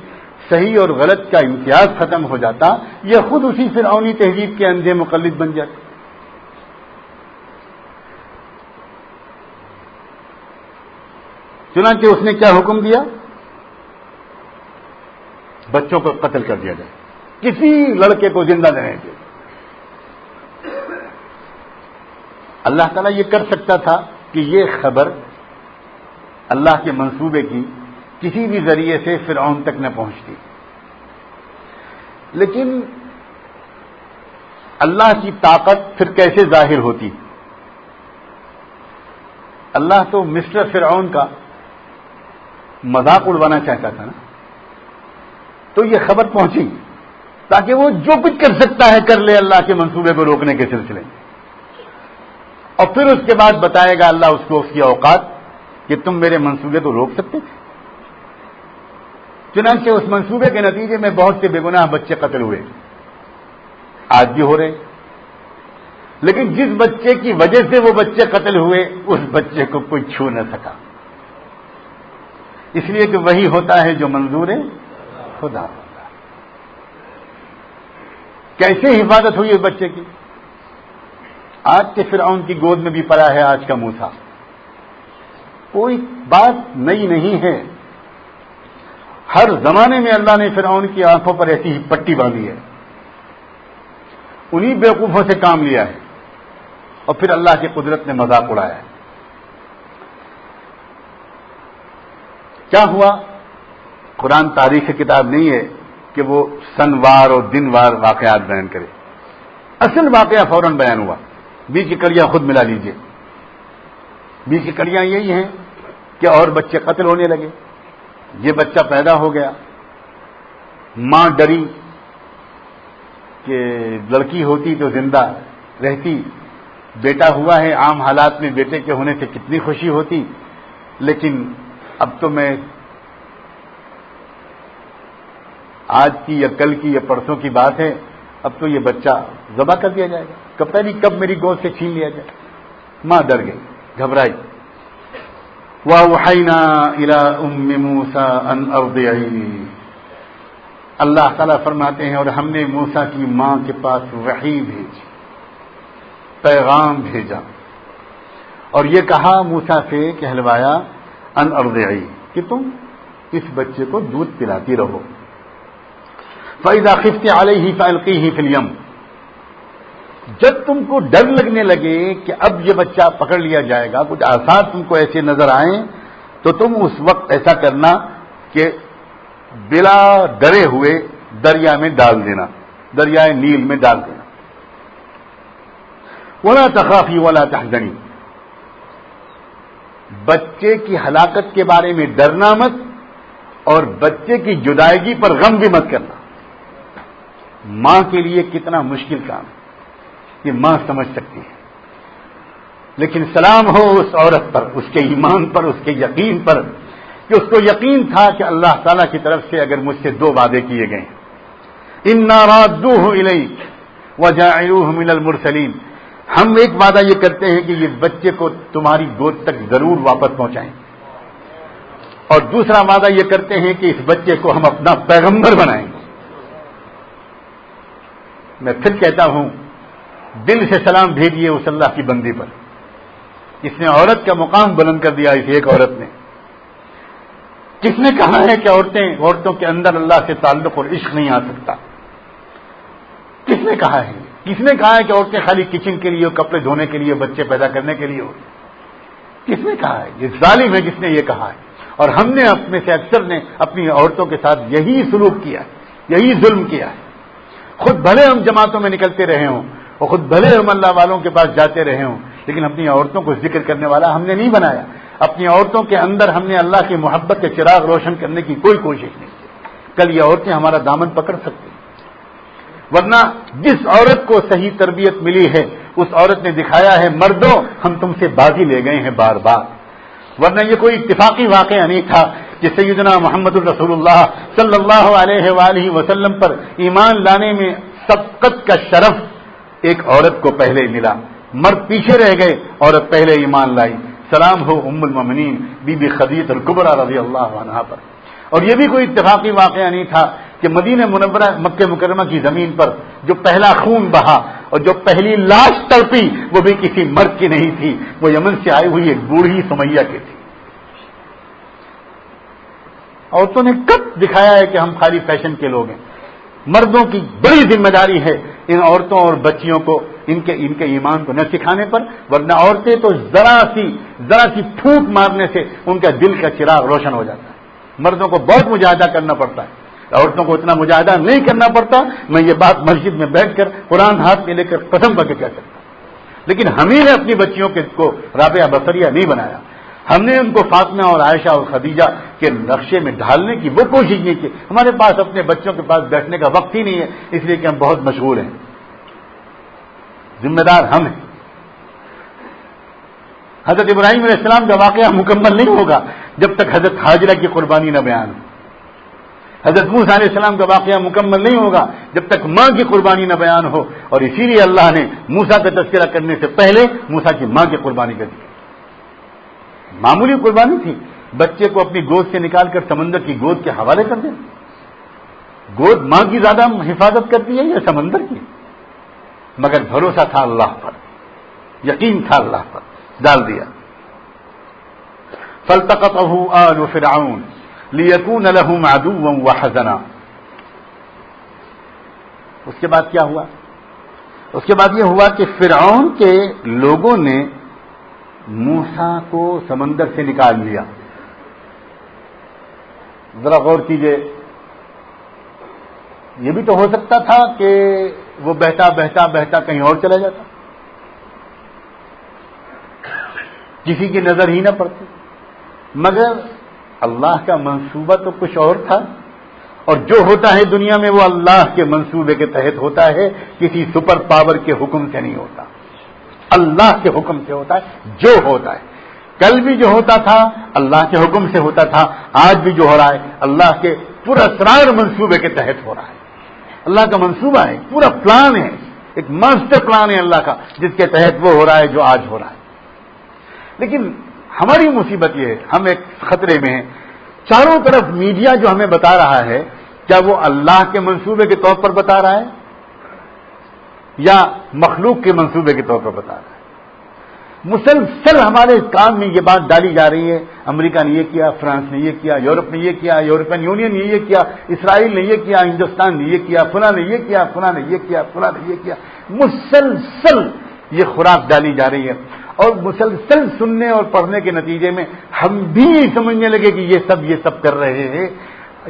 صحیح اور غلط کا امتیاز ختم ہو جاتا. یہ خود اسی فرعونی تہذیب کے اندھے مقلد بن جاتے. چنانچہ اس نے کیا حکم دیا؟ بچوں کو قتل کر دیا جائے، کسی لڑکے کو زندہ نہ رہنے دے. اللہ تعالیٰ یہ کر سکتا تھا کہ یہ خبر اللہ کے منصوبے کی کسی بھی ذریعے سے فرعون تک نہ پہنچتی. لیکن اللہ کی طاقت پھر کیسے ظاہر ہوتی؟ اللہ تو مسٹر فرعون کا مذاق اڑوانا چاہتا تھا نا. تو یہ خبر پہنچی تاکہ وہ جو کچھ کر سکتا ہے کر لے اللہ کے منصوبے کو روکنے کے سلسلے میں. اور پھر اس کے بعد بتائے گا اللہ اس کو اس کی اوقات کہ تم میرے منصوبے کو روک سکتے تھے. چنانچہ اس منصوبے کے نتیجے میں بہت سے بے گناہ بچے قتل ہوئے، آج بھی ہو رہے. لیکن جس بچے کی وجہ سے وہ بچے قتل ہوئے اس بچے کو کوئی چھو نہ سکا، اس لیے کہ وہی ہوتا ہے جو منظور خدا ہوتا. کیسے حفاظت ہوئی اس بچے کی؟ آج کے فرعون کی گود میں بھی پڑا ہے آج کا موسیٰ. کوئی بات نئی نہیں ہے. ہر زمانے میں اللہ نے فرعون کی آنکھوں پر ایسی ہی پٹی باندھی ہے، انہی بیوقوفوں سے کام لیا ہے اور پھر اللہ کی قدرت نے مذاق اڑایا ہے. کیا ہوا؟ قرآن تاریخ کتاب نہیں ہے کہ وہ سنوار اور دن وار واقعات بیان کرے. اصل واقعہ فوراً بیان ہوا. بیچ کی کڑیاں خود ملا لیجئے. بیچ کی کڑیاں یہی ہیں کہ اور بچے قتل ہونے لگے. یہ بچہ پیدا ہو گیا، ماں ڈری کہ لڑکی ہوتی تو زندہ رہتی، بیٹا ہوا ہے، عام حالات میں بیٹے کے ہونے سے کتنی خوشی ہوتی، لیکن اب تو میں آج کی یا کل کی یا پرسوں کی بات ہے، اب تو یہ بچہ ذبح کر دیا جائے گا، کب میری گود سے چھین لیا جائے۔ ماں ڈر گئی، گھبرائی۔ وَأَوْحَيْنَا إِلَىٰ أُمِّ مُوسَىٰ أَنْ أَرْضِعِيهِ، اللہ تعالیٰ فرماتے ہیں اور ہم نے موسیٰ کی ماں کے پاس وحی بھیجی، پیغام بھیجا، اور یہ کہا موسیٰ سے کہلوایا ان ارضعی، کہ تم اس بچے کو دودھ پلاتی رہو۔ فَإِذَا خِفْتِ عَلَيْهِ فَأَلْقِيهِ فِي الْيَمِّ، جب تم کو ڈر لگنے لگے کہ اب یہ بچہ پکڑ لیا جائے گا، کچھ آثار تم کو ایسے نظر آئیں، تو تم اس وقت ایسا کرنا کہ بلا ڈرے ہوئے دریا میں ڈال دینا، دریائے نیل میں ڈال دینا۔ وَلَا تَخَافِي وَلَا تَحْزَنِي، بچے کی ہلاکت کے بارے میں ڈرنا مت، اور بچے کی جدائیگی پر غم بھی مت کرنا۔ ماں کے لیے کتنا مشکل کام ہے، یہ ماں سمجھ سکتی ہے، لیکن سلام ہو اس عورت پر، اس کے ایمان پر، اس کے یقین پر، کہ اس کو یقین تھا کہ اللہ تعالیٰ کی طرف سے اگر مجھ سے 2 وعدے کیے گئے، اِنَّا رَادُّوهُ إِلَيْكَ وَجَاعِلُوهُ مِنَ الْمُرْسَلِينَ، ہم ایک وعدہ یہ کرتے ہیں کہ یہ بچے کو تمہاری گود تک ضرور واپس پہنچائیں، اور دوسرا وعدہ یہ کرتے ہیں کہ اس بچے کو ہم اپنا پیغمبر بنائیں گے۔ میں پھر کہتا ہوں، دل سے سلام بھیجیے اس اللہ کی بندی پر، اس نے عورت کا مقام بلند کر دیا، اس ایک عورت نے۔ کس نے کہا ہے کہ عورتوں کے اندر اللہ سے تعلق اور عشق نہیں آ سکتا؟ کس نے کہا ہے؟ کس نے کہا ہے کہ عورتیں خالی کچن کے لیے، کپڑے دھونے کے لیے، بچے پیدا کرنے کے لیے ہوتی؟ کس نے کہا ہے؟ یہ ظالم ہے جس نے یہ کہا ہے، اور ہم نے اپنے سے اکثر نے اپنی عورتوں کے ساتھ یہی سلوک کیا ہے، یہی ظلم کیا ہے۔ خود بھلے ہم جماعتوں میں نکلتے رہے ہوں، اور خود بھلے ہم اللہ والوں کے پاس جاتے رہے ہوں، لیکن اپنی عورتوں کو ذکر کرنے والا ہم نے نہیں بنایا۔ اپنی عورتوں کے اندر ہم نے اللہ کی محبت کے چراغ روشن کرنے کی کوئی کوشش نہیں کی۔ کل یہ عورتیں ہمارا دامن پکڑ سکتی ہیں، ورنہ جس عورت کو صحیح تربیت ملی ہے اس عورت نے دکھایا ہے، مردوں ہم تم سے بازی لے گئے ہیں بار بار، ورنہ یہ کوئی اتفاقی واقعہ نہیں تھا کہ سیدنا محمد الرسول اللہ صلی اللہ علیہ وآلہ وسلم پر ایمان لانے میں سبقت کا شرف ایک عورت کو پہلے ملا، مرد پیچھے رہ گئے، عورت پہلے ایمان لائی۔ سلام ہو ام المومنین بی بی خدیجہ الکبریٰ رضی اللہ عنہا پر۔ اور یہ بھی کوئی اتفاقی واقعہ نہیں تھا کہ مدینہ منورہ مکہ مکرمہ کی زمین پر جو پہلا خون بہا اور جو پہلی لاش تڑپی وہ بھی کسی مرد کی نہیں تھی، وہ یمن سے آئی ہوئی ایک بوڑھی سمیہ کی تھی۔ عورتوں نے کب دکھایا ہے کہ ہم خالی فیشن کے لوگ ہیں؟ مردوں کی بڑی ذمہ داری ہے ان عورتوں اور بچیوں کو ان کے ایمان کو نہ سکھانے پر، ورنہ عورتیں تو ذرا سی پھونک مارنے سے ان کا دل کا چراغ روشن ہو جاتا ہے۔ مردوں کو بہت مجاہدہ کرنا پڑتا ہے، عورتوں کو اتنا مجاہدہ نہیں کرنا پڑتا۔ میں یہ بات مسجد میں بیٹھ کر قرآن ہاتھ میں لے کر قسم کر کے کہہ سکتا ہوں، لیکن ہم ہی نے اپنی بچیوں کو رابعہ بصریہ نہیں بنایا، ہم نے ان کو فاطمہ اور عائشہ اور خدیجہ کے نقشے میں ڈھالنے کی وہ کوشش نہیں کی۔ ہمارے پاس اپنے بچوں کے پاس بیٹھنے کا وقت ہی نہیں ہے، اس لیے کہ ہم بہت مشغول ہیں، ذمہ دار ہم ہیں۔ حضرت ابراہیم علیہ السلام کا واقعہ مکمل نہیں ہوگا جب تک حضرت حاجرہ کی قربانی نہ بیان ہو، حضرت موسیٰ علیہ السلام کا واقعہ مکمل نہیں ہوگا جب تک ماں کی قربانی نہ بیان ہو، اور اسی لیے اللہ نے موسیٰ کا تذکرہ کرنے سے پہلے موسیٰ کی ماں کی قربانی کر دی۔ معمولی قربانی تھی، بچے کو اپنی گود سے نکال کر سمندر کی گود کے حوالے کر دیں۔ گود ماں کی زیادہ حفاظت کرتی ہے یا سمندر کی؟ مگر بھروسہ تھا اللہ پر، یقین تھا اللہ پر، ڈال دیا۔ فالتقطه آل فرعون ليكون لهم عدوا وحزنا۔ اس کے بعد کیا ہوا؟ اس کے بعد یہ ہوا کہ فرعون کے لوگوں نے موسیٰ کو سمندر سے نکال لیا۔ ذرا غور کیجئے، یہ بھی تو ہو سکتا تھا کہ وہ بہتا بہتا بہتا کہیں اور چلا جاتا، کسی کی نظر ہی نہ پڑتی، مگر اللہ کا منصوبہ تو کچھ اور تھا، اور جو ہوتا ہے دنیا میں وہ اللہ کے منصوبے کے تحت ہوتا ہے، کسی سپر پاور کے حکم سے نہیں ہوتا، اللہ کے حکم سے ہوتا ہے جو ہوتا ہے۔ کل بھی جو ہوتا تھا اللہ کے حکم سے ہوتا تھا، آج بھی جو ہو رہا ہے اللہ کے پراسرار منصوبے کے تحت ہو رہا ہے۔ اللہ کا منصوبہ ہے، پورا پلان ہے، ایک ماسٹر پلان ہے اللہ کا، جس کے تحت وہ ہو رہا ہے جو آج ہو رہا ہے۔ لیکن ہماری مصیبت یہ ہے، ہم ایک خطرے میں ہیں، چاروں طرف میڈیا جو ہمیں بتا رہا ہے، کیا وہ اللہ کے منصوبے کے طور پر بتا رہا ہے یا مخلوق کے منصوبے کے طور پر بتا رہا ہے؟ مسلسل ہمارے کام میں یہ بات ڈالی جا رہی ہے، امریکہ نے یہ کیا، فرانس نے یہ کیا، یورپ نے یہ کیا، یورپین یونین نے یہ کیا، اسرائیل نے یہ کیا، ہندوستان نے یہ کیا، فلاں نے یہ کیا، فلاں نے یہ کیا، فلاں نے یہ کیا، مسلسل یہ خوراک ڈالی جا رہی ہے، اور مسلسل سننے اور پڑھنے کے نتیجے میں ہم بھی سمجھنے لگے کہ یہ سب کر رہے ہیں،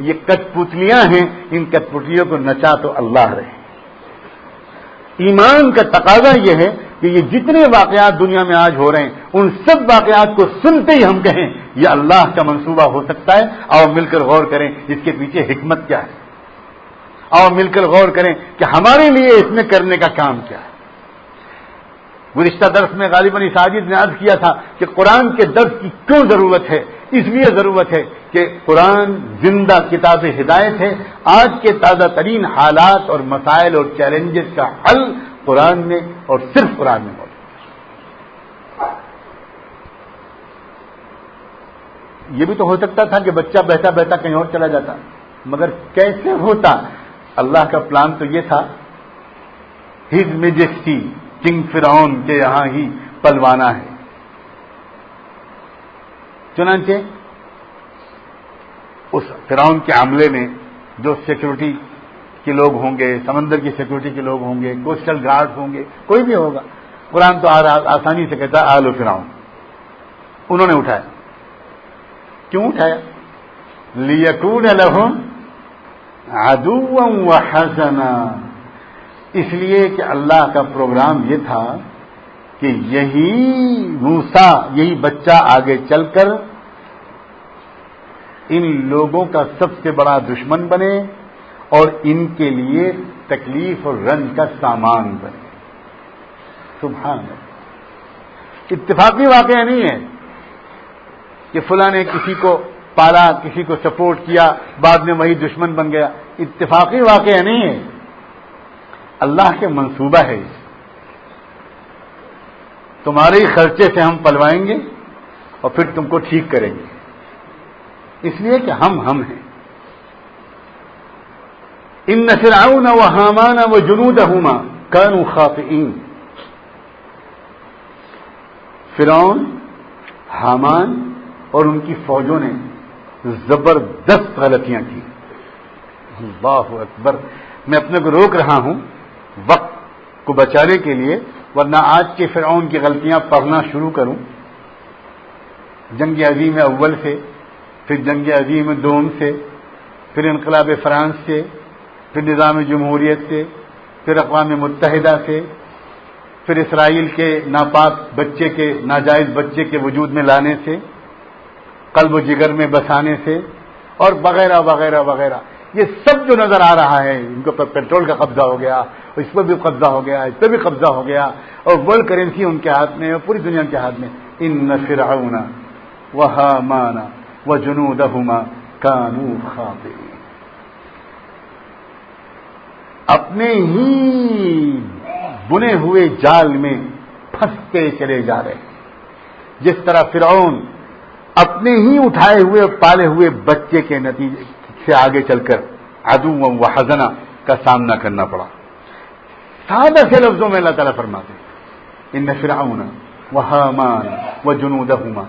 یہ کٹ پتلیاں ہیں، ان کٹ پتلیوں کو نچا تو اللہ رہے۔ ایمان کا تقاضا یہ ہے کہ یہ جتنے واقعات دنیا میں آج ہو رہے ہیں ان سب واقعات کو سنتے ہی ہم کہیں یہ اللہ کا منصوبہ ہو سکتا ہے، اور مل کر غور کریں اس کے پیچھے حکمت کیا ہے، اور مل کر غور کریں کہ ہمارے لیے اس میں کرنے کا کام کیا ہے۔ گزشتہ درس میں غالباً ساجد نے عرض کیا تھا کہ قرآن کے درس کی کیوں ضرورت ہے؟ اس لیے ضرورت ہے کہ قرآن زندہ کتاب ہدایت ہے، آج کے تازہ ترین حالات اور مسائل اور چیلنجز کا حل قرآن میں اور صرف قرآن میں موجود ہے۔ یہ بھی تو ہو سکتا تھا کہ بچہ بہتا بہتا کہیں اور چلا جاتا، مگر کیسے ہوتا؟ اللہ کا پلان تو یہ تھا، ہز میجسٹی کنگ فرعون کے یہاں ہی پلوانا ہے۔ چنانچہ اس فرعون کے عملے میں جو سیکورٹی کے لوگ ہوں گے، سمندر کی سیکورٹی کے لوگ ہوں گے، کوسٹل گارڈ ہوں گے، کوئی بھی ہوگا، قرآن تو آسانی سے کہتا ہے آل فرعون، انہوں نے اٹھایا۔ کیوں اٹھایا؟ لیکون لہم عدوا وحزنا، اس لیے کہ اللہ کا پروگرام یہ تھا کہ یہی موسیٰ، یہی بچہ آگے چل کر ان لوگوں کا سب سے بڑا دشمن بنے اور ان کے لیے تکلیف اور رنج کا سامان بنے۔ سبحان اللہ، اتفاقی واقعہ نہیں ہے کہ فلاں نے کسی کو پالا، کسی کو سپورٹ کیا، بعد میں وہی دشمن بن گیا، اتفاقی واقعہ نہیں ہے، اللہ کے منصوبہ ہے۔ تمہارے خرچے سے ہم پلوائیں گے اور پھر تم کو ٹھیک کریں گے، اس لیے کہ ہم ہیں۔ ان فرعون وہامان وجنودہما کانوا خاطئین، فرعون، حامان اور ان کی فوجوں نے زبردست غلطیاں کی۔ اللہ اکبر، میں اپنے کو روک رہا ہوں وقت کو بچانے کے لیے، ورنہ آج کے فرعون کی غلطیاں پڑھنا شروع کروں، جنگ عظیم اول سے، پھر جنگ عظیم دوم سے، پھر انقلاب فرانس سے، پھر نظام جمہوریت سے، پھر اقوام متحدہ سے، پھر اسرائیل کے ناپاک بچے کے، ناجائز بچے کے وجود میں لانے سے، قلب و جگر میں بسانے سے، اور وغیرہ وغیرہ وغیرہ۔ یہ سب جو نظر آ رہا ہے، ان کے اوپر پیٹرول کا قبضہ ہو گیا، اس پر بھی قبضہ ہو گیا، اس پہ بھی قبضہ ہو گیا، اور ورلڈ کرنسی ان کے ہاتھ میں اور پوری دنیا کے ہاتھ میں۔ ان فرعون وہامان وجنودہما کانوا خاطئین، اپنے ہی بنے ہوئے جال میں پھنستے چلے جا رہے ہیں، جس طرح فرعون اپنے ہی اٹھائے ہوئے پالے ہوئے بچے کے نتیجے سے آگے چل کر عدو و حزنا کا سامنا کرنا پڑا۔ سادہ سے لفظوں میں اللہ تعالیٰ فرماتے ہیں ان فرعون وہامان وجنودہما۔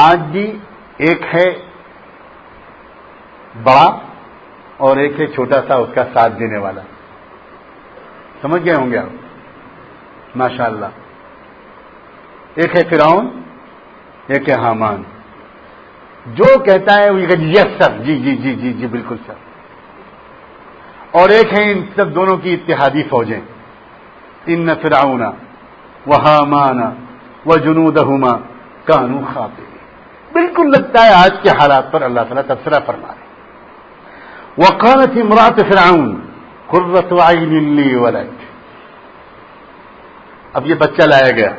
آج بھی ایک ہے بڑا اور ایک ہے چھوٹا سا اس کا ساتھ دینے والا، سمجھ گئے ہوں گے آپ، ماشاء اللہ۔ ایک ہے فرعون، ایک ہے حامان، جو کہتا ہے وہ کہتا ہے یس سر، جی جی جی جی جی بالکل سر، اور ایک ہے ان سب دونوں کی اتحادی فوجیں، ان فرعون وہامان وجنودہما کانوا خاطئین۔ بالکل لگتا ہے آج کے حالات پر اللہ تعالیٰ تبصرہ فرما رہے، وقالت امرأة فرعون قرة عین لی ولک. اب یہ بچہ لایا گیا،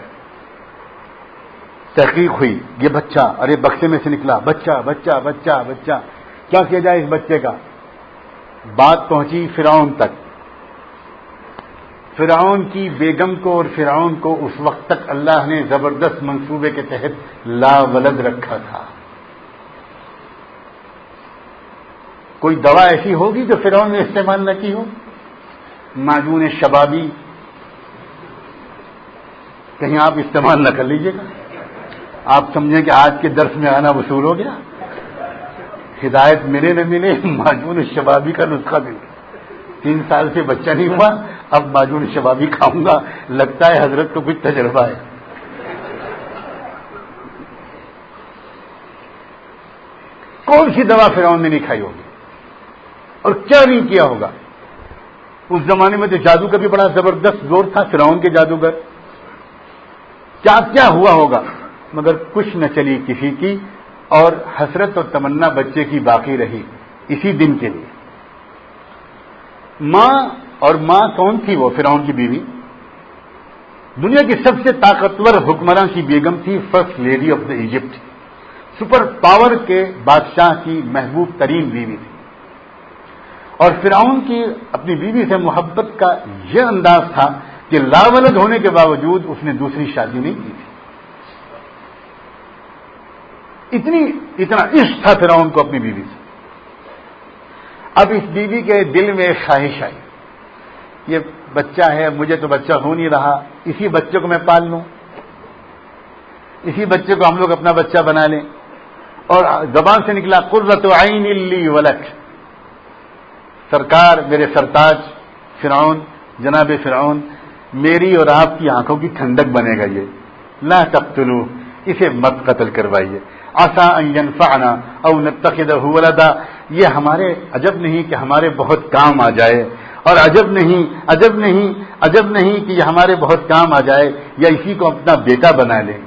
تحقیق ہوئی، یہ بچہ، ارے بکسے میں سے نکلا، بچہ بچہ بچہ بچہ، کیا کیا جائے اس بچے کا؟ بات پہنچی فرعون تک. فرعون کی بیگم کو اور فرعون کو اس وقت تک اللہ نے زبردست منصوبے کے تحت لا ولد رکھا تھا. کوئی دوا ایسی ہوگی جو فرعون نے استعمال نہ کی ہو؟ معجون شبابی کہیں آپ استعمال نہ کر لیجیے گا، آپ سمجھیں کہ آج کے درس میں آنا وصول ہو گیا. ہدایت ملے نہ ملے، معجون شبابی کا نسخہ دیں. 3 سال سے بچہ نہیں ہوا، اب معجون شبابی کھاؤں گا، لگتا ہے حضرت کو کچھ تجربہ ہے. کون سی دوا فرعون نے نہیں کھائی ہوگی اور کیا نہیں کیا ہوگا؟ اس زمانے میں تو جادو کا بھی بڑا زبردست زور تھا، فرعون کے جادوگر، کیا کیا ہوا ہوگا، مگر کچھ نہ چلی کسی کی، اور حسرت اور تمنا بچے کی باقی رہی اسی دن کے لیے. ماں کون تھی؟ وہ فرعون کی بیوی، دنیا کی سب سے طاقتور حکمراں کی بیگم تھی، first lady of the Egypt, super power کے بادشاہ کی محبوب ترین بیوی تھی. اور فرعون کی اپنی بیوی سے محبت کا یہ انداز تھا کہ لاولد ہونے کے باوجود اس نے دوسری شادی نہیں کی تھی. اتنا عشق تھا فرعون کو اپنی بیوی سے. اب اس بیوی کے دل میں ایک خواہش آئی، یہ بچہ ہے، مجھے تو بچہ ہو نہیں رہا، اسی بچے کو میں پال لوں، اسی بچے کو ہم لوگ اپنا بچہ بنا لیں. اور زبان سے نکلا قرۃ عین لی ولک. سرکار، میرے سرتاج فرعون، جناب فرعون، میری اور آپ کی آنکھوں کی ٹھنڈک بنے گا یہ. لا تقتلوہ، اسے مت قتل کروائیے. عسیٰ ان ینفعنا او نتخذہ ولدا، یہ ہمارے عجب نہیں کہ ہمارے بہت کام آ جائے، اور عجب نہیں کہ یہ ہمارے بہت کام آ جائے، یا اسی کو اپنا بیٹا بنا لیں.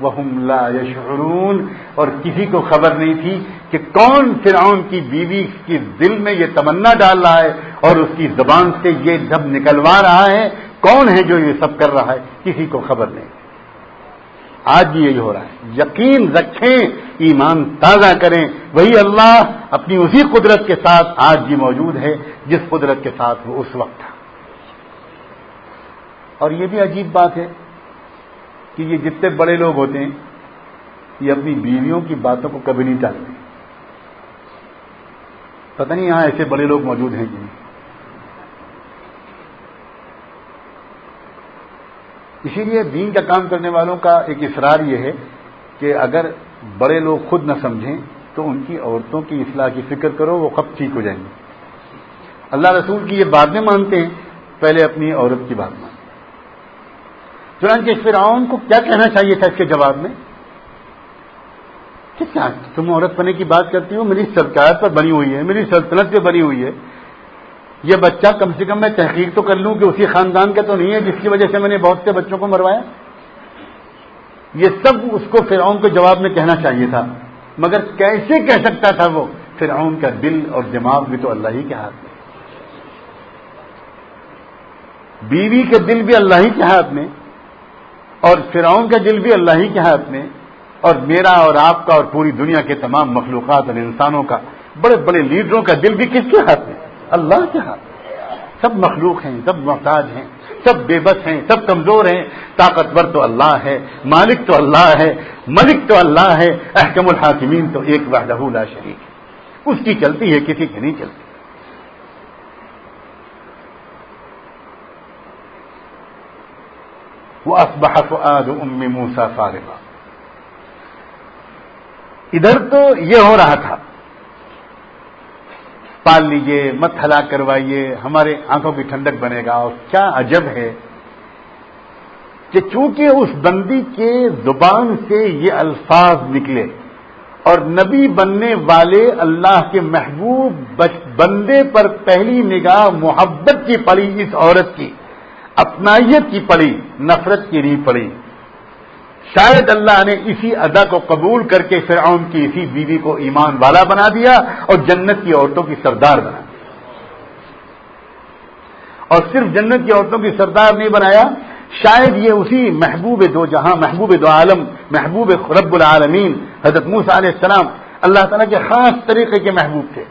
وہم لا یشعرون، اور کسی کو خبر نہیں تھی کہ کون فرعون کی بیوی کے دل میں یہ تمنا ڈال رہا ہے اور اس کی زبان سے یہ جب نکلوا رہا ہے، کون ہے جو یہ سب کر رہا ہے، کسی کو خبر نہیں. آج بھی یہی ہو رہا ہے. یقین رکھیں، ایمان تازہ کریں، وہی اللہ اپنی اسی قدرت کے ساتھ آج بھی موجود ہے جس قدرت کے ساتھ وہ اس وقت تھا. اور یہ بھی عجیب بات ہے کہ یہ جتنے بڑے لوگ ہوتے ہیں یہ اپنی بیویوں کی باتوں کو کبھی نہیں ٹالتے. پتہ نہیں یہاں ایسے بڑے لوگ موجود ہیں کہ نہیں. اسی لیے دین کا کام کرنے والوں کا ایک اصرار یہ ہے کہ اگر بڑے لوگ خود نہ سمجھیں تو ان کی عورتوں کی اصلاح کی فکر کرو، وہ خود ٹھیک ہو جائیں گے. اللہ رسول کی یہ باتیں مانتے ہیں، پہلے اپنی عورت کی بات مانتے. چنانچہ فرعون کو کیا کہنا چاہیے تھا اس کے جواب میں کہ کیا تم عورت بننے کی بات کرتی ہو؟ میری سرکار پر بنی ہوئی ہے، میری سلطنت پہ بنی ہوئی ہے. یہ بچہ کم سے کم میں تحقیق تو کر لوں کہ اسی خاندان کا تو نہیں ہے جس کی وجہ سے میں نے بہت سے بچوں کو مروایا. یہ سب اس کو فرعون کو جواب میں کہنا چاہیے تھا، مگر کیسے کہہ سکتا تھا وہ؟ فرعون کا دل اور دماغ بھی تو اللہ ہی کے ہاتھ میں، بیوی کے دل بھی اللہ ہی کے ہاتھ میں، اور فرعون کا دل بھی اللہ ہی کے ہاتھ میں، اور میرا اور آپ کا اور پوری دنیا کے تمام مخلوقات اور انسانوں کا، بڑے بڑے لیڈروں کا دل بھی کس کے ہاتھ میں؟ اللہ کے ہاتھ. سب مخلوق ہیں، سب محتاج ہیں، سب بے بس ہیں، سب کمزور ہیں. طاقتور تو اللہ ہے، مالک تو اللہ ہے، ملک تو اللہ ہے، احکم الحاکمین تو ایک وحدہ لا شریک ہے. اس کی چلتی ہے، کسی کی نہیں چلتی. وَأَصْبَحَ فُؤَادُ أُمِّ مُوسَىٰ فَارِغًا. ادھر تو یہ ہو رہا تھا، پال لیجئے، مت ہلاک کروائیے، ہمارے آنکھوں کی ٹھنڈک بنے گا. اور کیا عجب ہے کہ چونکہ اس بندی کے زبان سے یہ الفاظ نکلے اور نبی بننے والے اللہ کے محبوب بندے پر پہلی نگاہ محبت کی پڑی، اس عورت کی اپنائیت کی پڑی، نفرت کی نہیں پڑی. شاید اللہ نے اسی ادا کو قبول کر کے فرعون کی اسی بیوی کو ایمان والا بنا دیا اور جنت کی عورتوں کی سردار بنا دیا. اور صرف جنت کی عورتوں کی سردار نہیں بنایا، شاید یہ اسی محبوب دو جہاں، محبوب دو عالم، محبوب رب العالمین حضرت موسیٰ علیہ السلام اللہ تعالیٰ کے خاص طریقے کے محبوب تھے.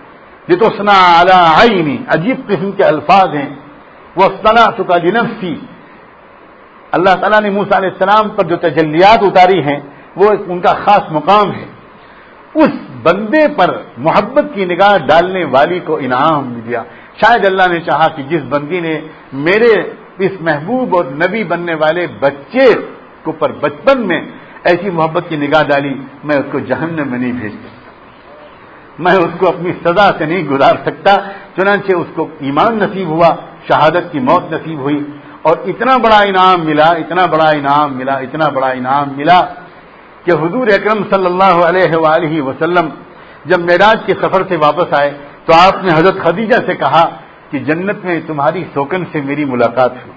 لِتُصْنَعَ عَلَىٰ عَيْنِي، عجیب قسم کے الفاظ ہیں. وَاصْطَنَعْتُكَ لِنَفْسِي، اللہ تعالیٰ نے موسیٰ علیہ السلام پر جو تجلیات اتاری ہیں وہ ان کا خاص مقام ہے. اس بندے پر محبت کی نگاہ ڈالنے والی کو انعام دیا. شاید اللہ نے چاہا کہ جس بندی نے میرے اس محبوب اور نبی بننے والے بچے کو پر بچپن میں ایسی محبت کی نگاہ ڈالی، میں اس کو جہنم میں نہیں بھیج سکتا، میں اس کو اپنی سزا سے نہیں گزار سکتا. چنانچہ اس کو ایمان نصیب ہوا، شہادت کی موت نصیب ہوئی، اور اتنا بڑا انعام ملا، اتنا بڑا انعام ملا، اتنا بڑا انعام ملا کہ حضور اکرم صلی اللہ علیہ وآلہ وسلم جب معراج کے سفر سے واپس آئے تو آپ نے حضرت خدیجہ سے کہا کہ جنت میں تمہاری سوکن سے میری ملاقات ہوئی.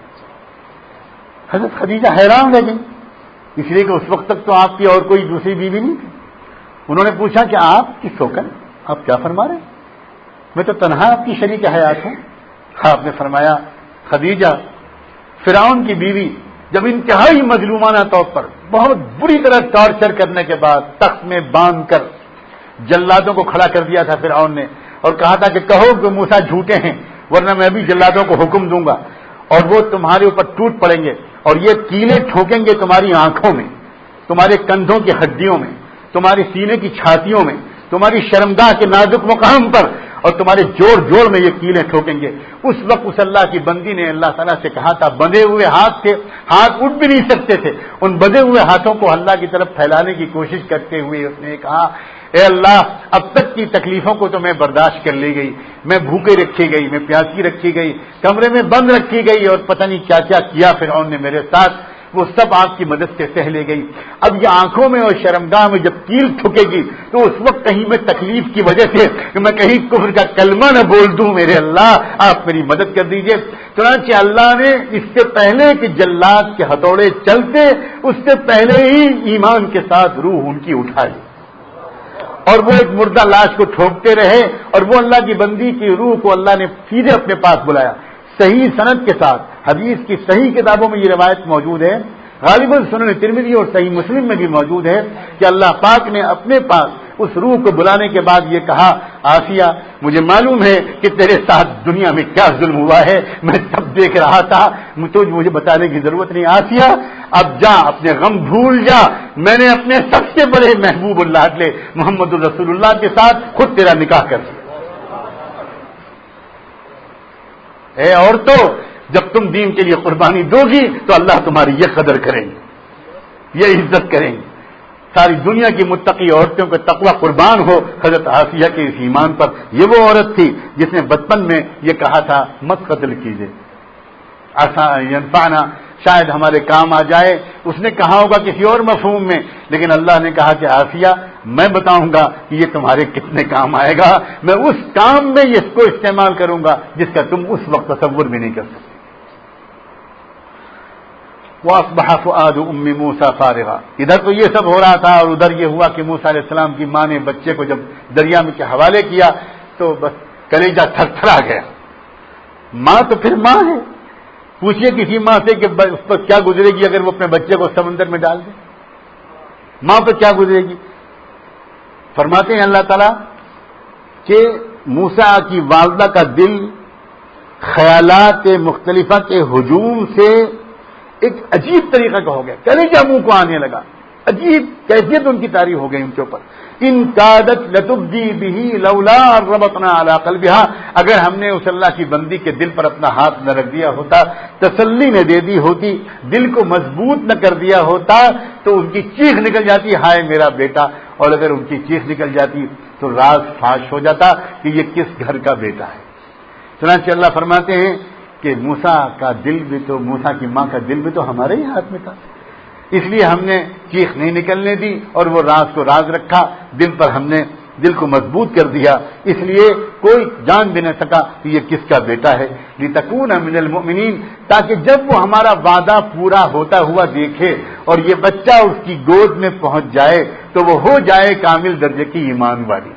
حضرت خدیجہ حیران رہ گئی، اس لیے کہ اس وقت تک تو آپ کی اور کوئی دوسری بیوی نہیں تھی. انہوں نے پوچھا کہ آپ کی سوکن، آپ کیا فرما رہے ہیں؟ میں تو تنہا آپ کی شریک حیات ہوں. آپ نے فرمایا خدیجہ، فرعون کی بیوی جب انتہائی مظلومانہ طور پر بہت بری طرح ٹارچر کرنے کے بعد تخت میں باندھ کر جلادوں کو کھڑا کر دیا تھا فرعون نے، اور کہا تھا کہ کہو کہ موسیٰ جھوٹے ہیں ورنہ میں بھی جلادوں کو حکم دوں گا اور وہ تمہارے اوپر ٹوٹ پڑیں گے اور یہ کیلیں ٹھوکیں گے تمہاری آنکھوں میں، تمہارے کندھوں کی ہڈیوں میں، تمہاری سینے کی چھاتیوں میں، تمہاری شرمگاہ کے نازک مقام پر، اور تمہارے جوڑ جوڑ میں یہ کیلیں ٹھوکیں گے. اس وقت اس اللہ کی بندی نے اللہ تعالیٰ سے کہا تھا، بندھے ہوئے ہاتھ تھے، ہاتھ اٹھ بھی نہیں سکتے تھے، ان بندھے ہوئے ہاتھوں کو اللہ کی طرف پھیلانے کی کوشش کرتے ہوئے اس نے کہا، اے اللہ، اب تک کی تکلیفوں کو تو میں برداشت کر لی گئی، میں بھوکے رکھی گئی، میں پیاسی رکھی گئی، کمرے میں بند رکھی گئی، اور پتہ نہیں کیا کیا کیا فرعون نے میرے ساتھ، وہ سب آپ کی مدد سے سہ لے گئی. اب یہ آنکھوں میں اور شرمگاہ میں جب کیل ٹھکے گی تو اس وقت کہیں میں تکلیف کی وجہ سے کہ میں کہیں کفر کا کلمہ نہ بول دوں، میرے اللہ آپ میری مدد کر دیجئے. چنانچہ اللہ نے اس سے پہلے کہ جلاد کے ہتھوڑے چلتے، اس سے پہلے ہی ایمان کے ساتھ روح ان کی اٹھا لی، اور وہ ایک مردہ لاش کو ٹھوکتے رہے، اور وہ اللہ کی بندی کی روح کو اللہ نے سیدھے اپنے پاس بلایا. صحیح سند کے ساتھ حدیث کی صحیح کتابوں میں یہ روایت موجود ہے، غالباً سنن ترمذی اور صحیح مسلم میں بھی موجود ہے کہ اللہ پاک نے اپنے پاس اس روح کو بلانے کے بعد یہ کہا، آسیہ مجھے معلوم ہے کہ تیرے ساتھ دنیا میں کیا ظلم ہوا ہے، میں سب دیکھ رہا تھا، تو مجھے بتانے کی ضرورت نہیں. آسیہ اب جا، اپنے غم بھول جا، میں نے اپنے سب سے بڑے محبوب اللہ لے محمد الرسول اللہ کے ساتھ خود تیرا نکاح کر دیا. اے عورتوں، جب تم دین کے لیے قربانی دو گی تو اللہ تمہاری یہ قدر کریں گے، یہ عزت کریں گے. ساری دنیا کی متقی عورتوں کا تقوی قربان ہو حضرت آسیہ کے اس ایمان پر. یہ وہ عورت تھی جس نے بچپن میں یہ کہا تھا، مت قتل کیجیے، ینفعنا، شاید ہمارے کام آ جائے. اس نے کہا ہوگا کسی اور مفہوم میں، لیکن اللہ نے کہا کہ آسیہ میں بتاؤں گا کہ یہ تمہارے کتنے کام آئے گا، میں اس کام میں اس کو استعمال کروں گا جس کا تم اس وقت تصور بھی نہیں کر سکتے. وَأَصْبَحَ فُؤَادُ أُمِّ مُوسَىٰ فَارِغًا، ادھر تو یہ سب ہو رہا تھا، اور ادھر یہ ہوا کہ موسیٰ علیہ السلام کی ماں نے بچے کو جب دریا میں کے حوالے کیا تو بس کلیجہ تھر تھرا گیا. ماں تو پھر ماں ہے، پوچھئے کسی ماں سے کہ اس پر کیا گزرے گی اگر وہ اپنے بچے کو سمندر میں ڈال دے، ماں پر کیا گزرے گی. فرماتے ہیں اللہ تعالیٰ کہ موسیٰ کی والدہ کا دل خیالات مختلفہ کے ہجوم سے ایک عجیب طریقہ کا ہو گیا، کلیجہ منہ کو آنے لگا، عجیب کیفیت ان کی طاری ہو گئی ان کے اوپر. ان کادت لتبدی بہ لولا ربطنا علی قلبہا، اگر ہم نے اس اللہ کی بندی کے دل پر اپنا ہاتھ نہ رکھ دیا ہوتا، تسلی نہ دے دی ہوتی، دل کو مضبوط نہ کر دیا ہوتا تو ان کی چیخ نکل جاتی، ہائے میرا بیٹا. اور اگر ان کی چیخ نکل جاتی تو راز فاش ہو جاتا کہ یہ کس گھر کا بیٹا ہے. چنانچہ اللہ فرماتے ہیں کہ موسیٰ کا دل بھی تو، موسیٰ کی ماں کا دل بھی تو ہمارے ہی ہاتھ میں تھا، اس لیے ہم نے چیخ نہیں نکلنے دی اور وہ راز کو راز رکھا، دل پر ہم نے دل کو مضبوط کر دیا، اس لیے کوئی جان بھی نہ سکا کہ یہ کس کا بیٹا ہے. لتکون من المؤمنین، تاکہ جب وہ ہمارا وعدہ پورا ہوتا ہوا دیکھے اور یہ بچہ اس کی گود میں پہنچ جائے تو وہ ہو جائے کامل درجے کی ایمان والی.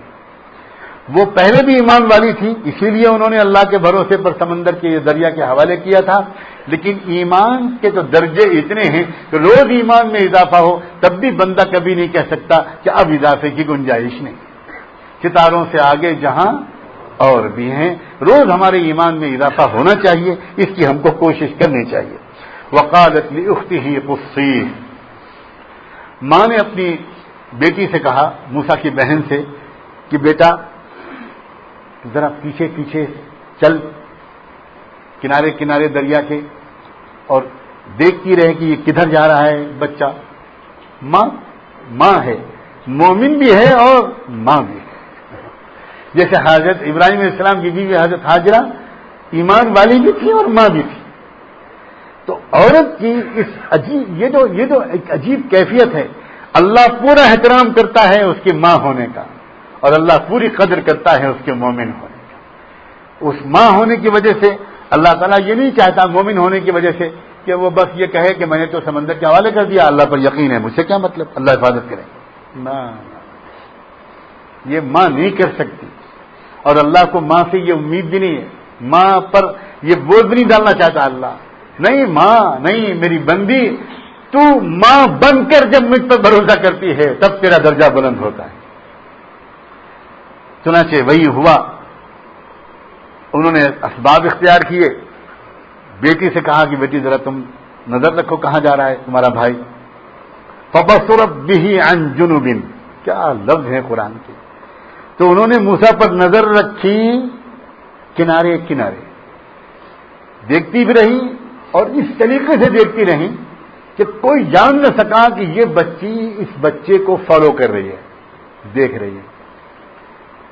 وہ پہلے بھی ایمان والی تھی، اسی لیے انہوں نے اللہ کے بھروسے پر سمندر کے یہ دریا کے حوالے کیا تھا. لیکن ایمان کے تو درجے اتنے ہیں کہ روز ایمان میں اضافہ ہو تب بھی بندہ کبھی نہیں کہہ سکتا کہ اب اضافے کی گنجائش نہیں. ستاروں سے آگے جہاں اور بھی ہیں، روز ہمارے ایمان میں اضافہ ہونا چاہیے، اس کی ہم کو کوشش کرنی چاہیے. وقالت لأختہ قصیہ، ماں نے اپنی بیٹی سے کہا، موسیٰ کی بہن سے، کہ بیٹا ذرا پیچھے پیچھے چل کنارے کنارے دریا کے اور دیکھتی رہے کہ یہ کدھر جا رہا ہے بچہ. ماں ہے، مومن بھی ہے اور ماں بھی ہے. جیسے حضرت ابراہیم علیہ السلام کی بیوی حضرت حاجرہ ایمان والی بھی تھی اور ماں بھی تھی. تو عورت کی اس عجیب یہ جو ایک عجیب کیفیت ہے، اللہ پورا احترام کرتا ہے اس کی ماں ہونے کا اور اللہ پوری قدر کرتا ہے اس کے مومن ہونے کا. اس ماں ہونے کی وجہ سے اللہ تعالیٰ یہ نہیں چاہتا مومن ہونے کی وجہ سے کہ وہ بس یہ کہے کہ میں نے تو سمندر کے حوالے کر دیا، اللہ پر یقین ہے، مجھ سے کیا مطلب، اللہ حفاظت کرے. یہ ماں نہیں کر سکتی اور اللہ کو ماں سے یہ امید بھی نہیں ہے، ماں پر یہ بوجھ بھی نہیں ڈالنا چاہتا اللہ. نہیں ماں نہیں، میری بندی تو ماں بن کر جب مجھ پر بھروسہ کرتی ہے تب تیرا درجہ بلند ہوتا ہے. چنانچہ وہی ہوا، انہوں نے اسباب اختیار کیے. بیٹی سے کہا کہ بیٹی ذرا تم نظر رکھو کہاں جا رہا ہے تمہارا بھائی. فبصرت به عن جنوب، کیا لفظ ہے قرآن کے. تو انہوں نے موسیٰ پر نظر رکھی کنارے کنارے، دیکھتی بھی رہی اور اس طریقے سے دیکھتی رہی کہ کوئی جان نہ سکا کہ یہ بچی اس بچے کو فالو کر رہی ہے، دیکھ رہی ہے.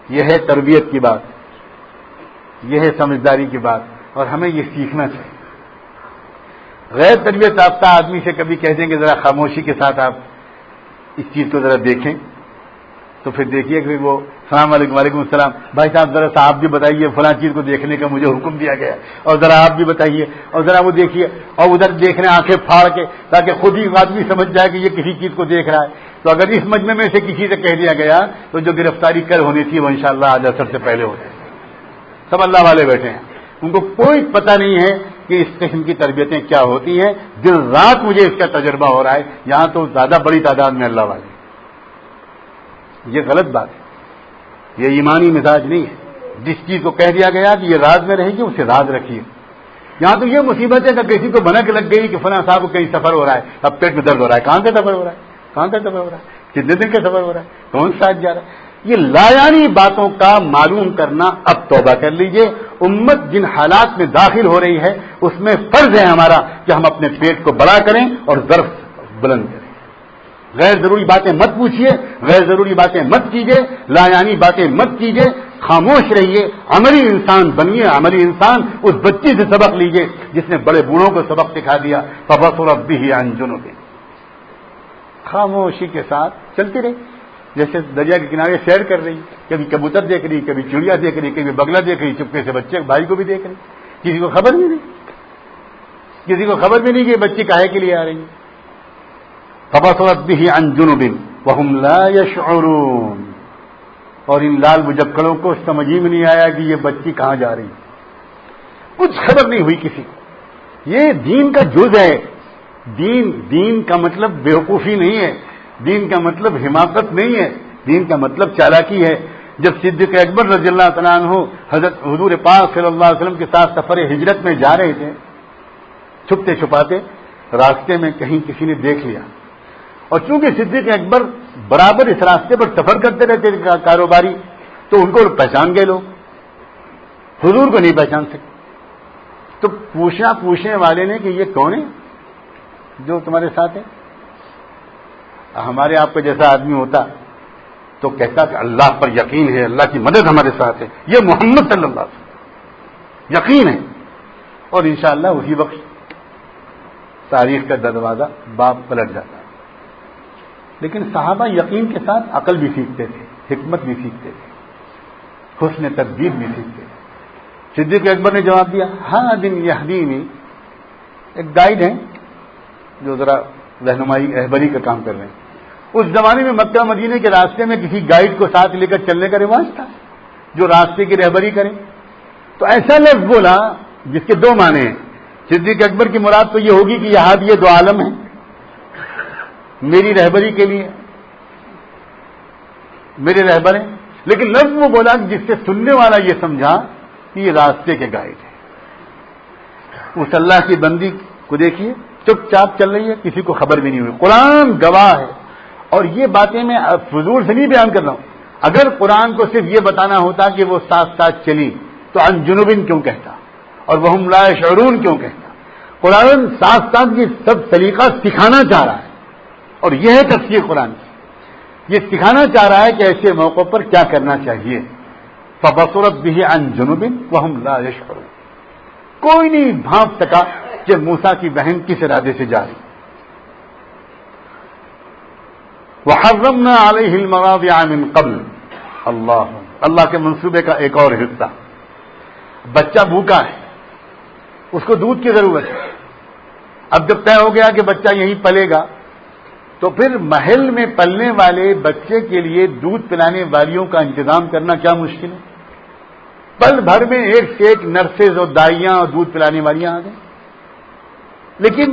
یہ ہے تربیت کی بات، یہ ہے سمجھداری کی بات، اور ہمیں یہ سیکھنا چاہیے. غیر تربیت یافتہ آدمی سے کبھی کہہ دیں کہ ذرا خاموشی کے ساتھ آپ اس چیز کو ذرا دیکھیں، تو پھر دیکھیے کہ وہ السلام علیکم، وعلیکم السلام، بھائی صاحب ذرا سا آپ بھی بتائیے فلاں چیز کو دیکھنے کا مجھے حکم دیا گیا، اور ذرا آپ بھی بتائیے، اور ذرا وہ دیکھیے، اور ادھر دیکھ رہے ہیں آنکھیں پھاڑ کے تاکہ خود ہی آدمی سمجھ جائے کہ یہ کسی چیز کو دیکھ رہا ہے. تو اگر اس مجمع میں سے کسی سے کہہ دیا گیا تو جو گرفتاری کل ہونی تھی وہ انشاءاللہ آج اثر سے پہلے ہو جائے. سب اللہ والے بیٹھے ہیں، ان کو کوئی پتہ نہیں ہے کہ اس قسم کی تربیتیں کیا ہوتی ہیں. دن رات مجھے اس کا تجربہ ہو رہا ہے، یہاں تو زیادہ بڑی تعداد میں اللہ والے. یہ غلط بات ہے، یہ ایمانی مزاج نہیں ہے. جس چیز کو کہہ دیا گیا کہ یہ راز میں رہے گی اسے راز رکھیے. یہاں تو یہ مصیبت ہے کہ کسی کو بھنک لگ گئی کہ فلاں صاحب کو کہیں سفر ہو رہا ہے، اب پیٹ میں درد ہو رہا ہے. کہاں کا سفر ہو رہا ہے، کہاں کا سفر ہو رہا ہے، کتنے دن کا سفر ہو رہا ہے، کون ساتھ جا رہا ہے. یہ لایانی باتوں کا معلوم کرنا اب توبہ کر لیجئے. امت جن حالات میں داخل ہو رہی ہے اس میں فرض ہے ہمارا کہ ہم اپنے پیٹ کو بڑا کریں اور ظرف بلند کریں. غیر ضروری باتیں مت پوچھیے، غیر ضروری باتیں مت کیجیے، لایانی باتیں مت کیجیے، خاموش رہیے، عملی انسان بنیے. عملی انسان اس بچی سے سبق لیجیے جس نے بڑے بوڑھوں کو سبق سکھا دیا. فبصرت به عن جنوب، خاموشی کے ساتھ چلتی رہی، جیسے دریا کے کنارے سیر کر رہی، کبھی کبوتر دیکھ رہی، کبھی چڑیا دیکھ رہی، کبھی بگلا دیکھ رہی، چپکے سے بچے بھائی کو بھی دیکھ رہی. کسی کو خبر بھی نہیں، کسی کو خبر بھی نہیں کہ بچی کاہے کے لیے آ رہی ہے. فبصرت به عن جنوب وهم لا يشعرون، اور ان لال بجکڑوں کو سمجھ ہی میں نہیں آیا کہ یہ بچی کہاں جا رہی، کچھ خبر نہیں ہوئی کسی کو. یہ دین کا جز ہے. دین کا مطلب بیوقوفی نہیں ہے، دین کا مطلب حماقت نہیں ہے، دین کا مطلب چالاکی ہے. جب صدیق اکبر رضی اللہ تعالیٰ عنہ حضرت حضور پاک صلی اللہ علیہ وسلم کے ساتھ سفر ہجرت میں جا رہے تھے، چھپتے چھپاتے راستے میں کہیں کسی نے دیکھ لیا، اور چونکہ صدیق اکبر برابر اس راستے پر سفر کرتے رہتے تھے کاروباری، تو ان کو پہچان گئے لوگ، حضور کو نہیں پہچان سکتے. تو پوچھنے والے نے کہ یہ کون ہے جو تمہارے ساتھ ہے؟ ہمارے آپ کا جیسا آدمی ہوتا تو کہتا کہ اللہ پر یقین ہے، اللہ کی مدد ہمارے ساتھ ہے، یہ محمد صلی اللہ علیہ وسلم یقین ہے. اور انشاءاللہ اسی وقت تاریخ کا دروازہ باب پلٹ جاتا ہے. لیکن صحابہ یقین کے ساتھ عقل بھی سیکھتے تھے، حکمت بھی سیکھتے تھے، حسن تدبیر بھی سیکھتے تھے۔ صدیق اکبر نے جواب دیا، ہاں دن یہدینی، ایک گائیڈ ہیں جو ذرا رہنمائی رہبری کا کام کر رہے ہیں۔ اس زمانے میں مکہ مدینے کے راستے میں کسی گائیڈ کو ساتھ لے کر چلنے کا رواج تھا جو راستے کی رہبری کرے۔ تو ایسا لفظ بولا جس کے دو معنی ہیں۔ صدیق اکبر کی مراد تو یہ ہوگی کہ یہاں یہ دو عالم ہیں میری رہبری کے لیے، میرے رہبر ہیں، لیکن لفظ وہ بولا جس سے سننے والا یہ سمجھا کہ یہ راستے کے گائیڈ ہیں۔ اس اللہ کی بندی کو دیکھیے، چپ چاپ چل رہی ہے، کسی کو خبر بھی نہیں ہوئی۔ قرآن گواہ ہے، اور یہ باتیں میں فضول سے نہیں بیان کر رہا ہوں۔ اگر قرآن کو صرف یہ بتانا ہوتا کہ وہ ساتھ ساتھ چلی تو عن جنوبن کیوں کہتا اور وہم لا یشعرون کیوں کہتا؟ قرآن ساتھ ساتھ یہ سب سلیقہ سکھانا چاہ رہا ہے، اور یہ ہے تفسیر قرآن کی۔ یہ سکھانا چاہ رہا ہے کہ ایسے موقع پر کیا کرنا چاہیے۔ فبصرت به عن جنوب وہم لا یشعرون، کوئی نہیں بھانپ سکا کہ موسیٰ کی بہن کس ارادے سے جا رہی۔ وحرمنا علیہ المراضع من قبل، اللہ کے منصوبے کا ایک اور حصہ، بچہ بھوکا ہے، اس کو دودھ کی ضرورت ہے۔ اب جب طے ہو گیا کہ بچہ یہیں پلے گا تو پھر محل میں پلنے والے بچے کے لیے دودھ پلانے والیوں کا انتظام کرنا کیا مشکل ہے۔ پل بھر میں ایک سے ایک نرسز اور دائیاں اور دودھ پلانے والیاں آ گئیں، لیکن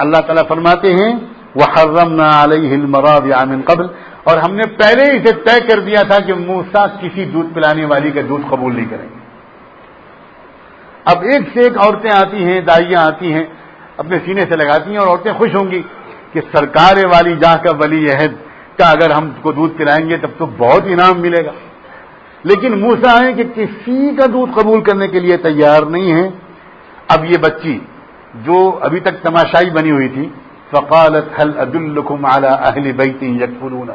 اللہ تعالیٰ فرماتے ہیں وحرمنا علیہ المراضع من قبل، اور ہم نے پہلے ہی اسے طے کر دیا تھا کہ موسیٰ کسی دودھ پلانے والی کا دودھ قبول نہیں کریں گے۔ اب ایک سے ایک عورتیں آتی ہیں، دائیاں آتی ہیں، اپنے سینے سے لگاتی ہیں، اور عورتیں خوش ہوں گی کہ سرکار والی جہاں کا ولی عہد کا اگر ہم کو دودھ پلائیں گے تب تو بہت انعام ملے گا۔ لیکن موسیٰ ہیں کہ کسی کا دودھ قبول کرنے کے لیے تیار نہیں ہے۔ اب یہ بچی جو ابھی تک تماشائی بنی ہوئی تھی، فقالت هل ادلکم علی اہل بیت یکفلون،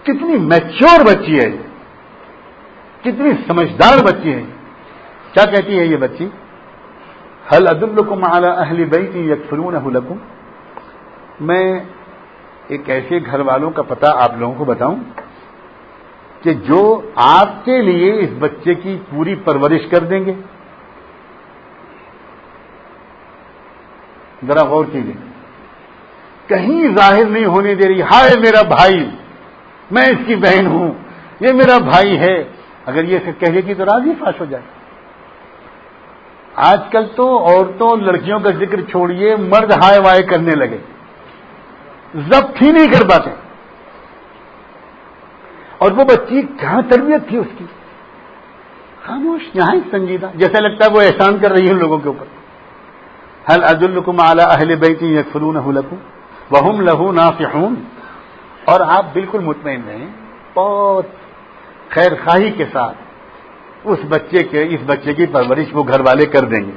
کتنی میچور بچی ہے یہ، کتنی سمجھدار بچی ہے۔ کیا کہتی ہے یہ بچی؟ هل ادلکم علی اہل بیت یکفلونہ لکم، میں ایک ایسے گھر والوں کا پتہ آپ لوگوں کو بتاؤں کہ جو آپ کے لیے اس بچے کی پوری پرورش کر دیں گے۔ ذرا غور کیجیے، کہیں ظاہر نہیں ہونے دے رہی ہائے میرا بھائی، میں اس کی بہن ہوں، یہ میرا بھائی ہے۔ اگر یہ کہے گی تو راضی فاش ہو جائے۔ آج کل تو عورتوں لڑکیوں کا ذکر چھوڑیے، مرد ہائے وائے کرنے لگے، ضبط ہی نہیں کر پاتے۔ اور وہ بچی کہاں تربیت تھی اس کی، خاموش، یہاں سنجیدہ، جیسا لگتا ہے وہ احسان کر رہی ہے ان لوگوں کے اوپر۔ هل ادلکم علی اہل بیت یکفلونہ لکم وہم لہ ناصحون، اور آپ بالکل مطمئن رہیں، بہت خیر خواہی کے ساتھ اس بچے کی پرورش وہ گھر والے کر دیں گے۔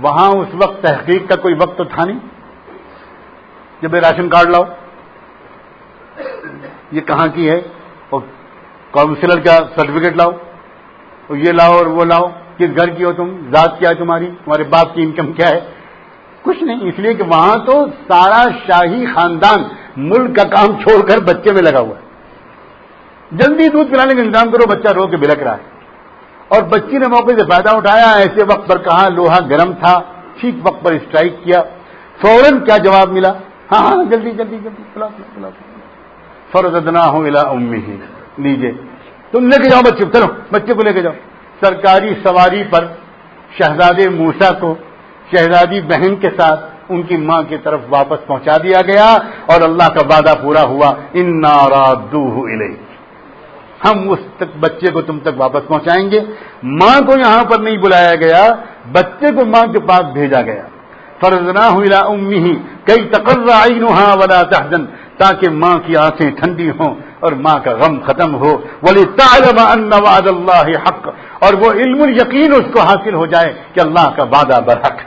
وہاں اس وقت تحقیق کا کوئی وقت تو تھا نہیں، جب راشن کارڈ لاؤ، یہ کہاں کی ہے، اور کاؤنسلر کا سرٹیفکیٹ لاؤ، اور یہ لاؤ اور وہ لاؤ، کس گھر کی ہو تم، ذات کیا ہے تمہاری، تمہارے باپ کی انکم کیا ہے، کچھ نہیں۔ اس لیے کہ وہاں تو سارا شاہی خاندان ملک کا کام چھوڑ کر بچے میں لگا ہوا ہے۔ جلدی دودھ پلانے کا انتظام کرو، بچہ رو کے بلک رہا ہے۔ اور بچی نے موقع سے فائدہ اٹھایا، ایسے وقت پر کہا لوہا گرم تھا، ٹھیک وقت پر اسٹرائک کیا، فوراً کیا جواب ملا، ہاں ہاں جلدی جلدی جلدی پلاؤ پلاؤ۔ فرددناہ الی امہ، لیجیے تم لے کے جاؤ بچے، چلو بچے کو لے کے جاؤ۔ سرکاری سواری پر شہزادے موسیٰ کو شہزادی بہن کے ساتھ ان کی ماں کی طرف واپس پہنچا دیا گیا، اور اللہ کا وعدہ پورا ہوا، انا رادوہ الیک، ہم اس تک بچے کو تم تک واپس پہنچائیں گے۔ ماں کو یہاں پر نہیں بلایا گیا، بچے کو ماں کے پاس بھیجا گیا۔ فرزناہ الی امہ کی تقر عینھا ولا تحزن، تاکہ ماں کی آنکھیں ٹھنڈی ہوں اور ماں کا غم ختم ہو، وَلِتَعْلَمَ أَنَّ وَعْدَ اللَّهِ حَقٌّ، اور وہ علم الیقین اس کو حاصل ہو جائے کہ اللہ کا وعدہ برحق،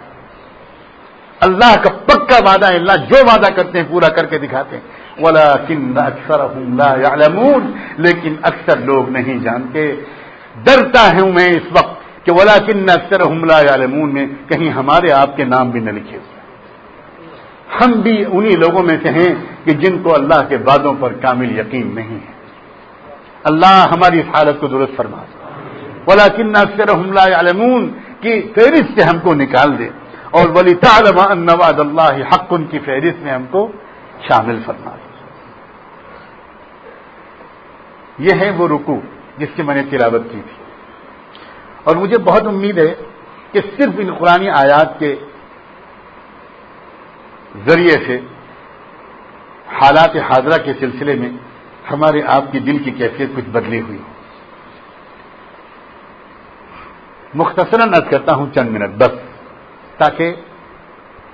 اللہ کا پکا وعدہ ہے، اللہ جو وعدہ کرتے ہیں پورا کر کے دکھاتے ہیں۔ وَلَكِنَّ أَكْثَرَهُمْ لَا يَعْلَمُونَ، لیکن اکثر لوگ نہیں جانتے۔ ڈرتا ہوں میں اس وقت کہ وَلَكِنَّ أَكْثَرَهُمْ لَا يَعْلَمُونَ میں کہیں ہمارے آپ کے نام بھی نہ لکھے ہوئے۔ ہم بھی انہی لوگوں میں سے ہیں کہ جن کو اللہ کے وعدوں پر کامل یقین نہیں ہے. اللہ ہماری اس حالت کو درست فرما دے. وَلَكِنَّ أَكْثَرَهُمْ لَا يَعْلَمُونَ کی فہرست سے ہم کو نکال دے, اور وَلِتَعْلَمَ أَنَّ وَعْدَ اللَّهِ حَقٌّ کی فہرست میں ہم کو شامل فرما دے. یہ ہے وہ رکوع جس کی میں نے تلاوت کی تھی, اور مجھے بہت امید ہے کہ صرف ان قرآنی آیات کے ذریعے سے حالات حاضرہ کے سلسلے میں ہمارے آپ کی دل کی کیفیت کچھ بدلی ہوئی. مختصراً عرض کرتا ہوں چند منٹ بس, تاکہ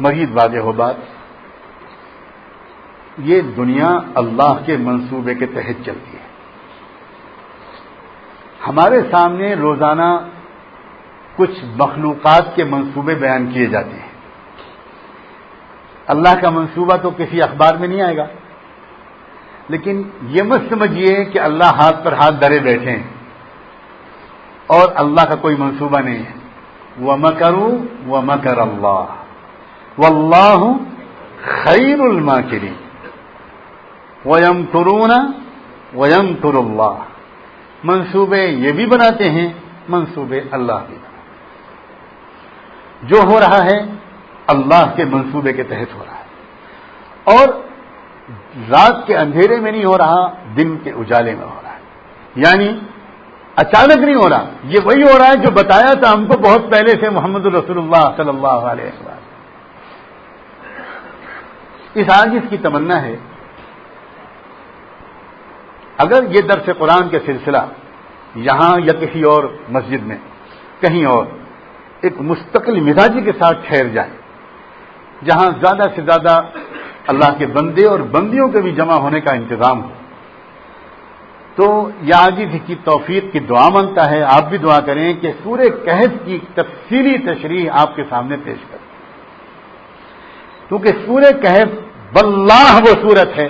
مزید واضح ہو بات. یہ دنیا اللہ کے منصوبے کے تحت چلتی ہے. ہمارے سامنے روزانہ کچھ مخلوقات کے منصوبے بیان کیے جاتے ہیں. اللہ کا منصوبہ تو کسی اخبار میں نہیں آئے گا, لیکن یہ مت سمجھیے کہ اللہ ہاتھ پر ہاتھ دھرے بیٹھے ہیں اور اللہ کا کوئی منصوبہ نہیں ہے. وَمَكَرُوا وَمَكَرَ اللَّهُ وَاللَّهُ خَيْرُ الْمَاكِرِينَ وَيَمْكُرُونَ وَيَمْكُرُ اللَّهُ. منصوبے یہ بھی بناتے ہیں, منصوبے اللہ بھی بناتے ہیں. جو ہو رہا ہے اللہ کے منصوبے کے تحت ہو رہا ہے, اور رات کے اندھیرے میں نہیں ہو رہا, دن کے اجالے میں ہو رہا ہے. یعنی اچانک نہیں ہو رہا, یہ وہی ہو رہا ہے جو بتایا تھا ہم کو بہت پہلے سے محمد رسول اللہ صلی اللہ علیہ وسلم. اس عاجز کی تمنا ہے اگر یہ درس قرآن کا سلسلہ یہاں یا کسی اور مسجد میں کہیں اور ایک مستقل مزاجی کے ساتھ ٹھہر جائے, جہاں زیادہ سے زیادہ اللہ کے بندے اور بندیوں کے بھی جمع ہونے کا انتظام ہو, تو یہ عاجز کی توفیق کی دعا مانگتا ہے. آپ بھی دعا کریں کہ سورہ کہف کی تفصیلی تشریح آپ کے سامنے پیش کریں, کیونکہ سورہ کہف واللہ وہ سورت ہے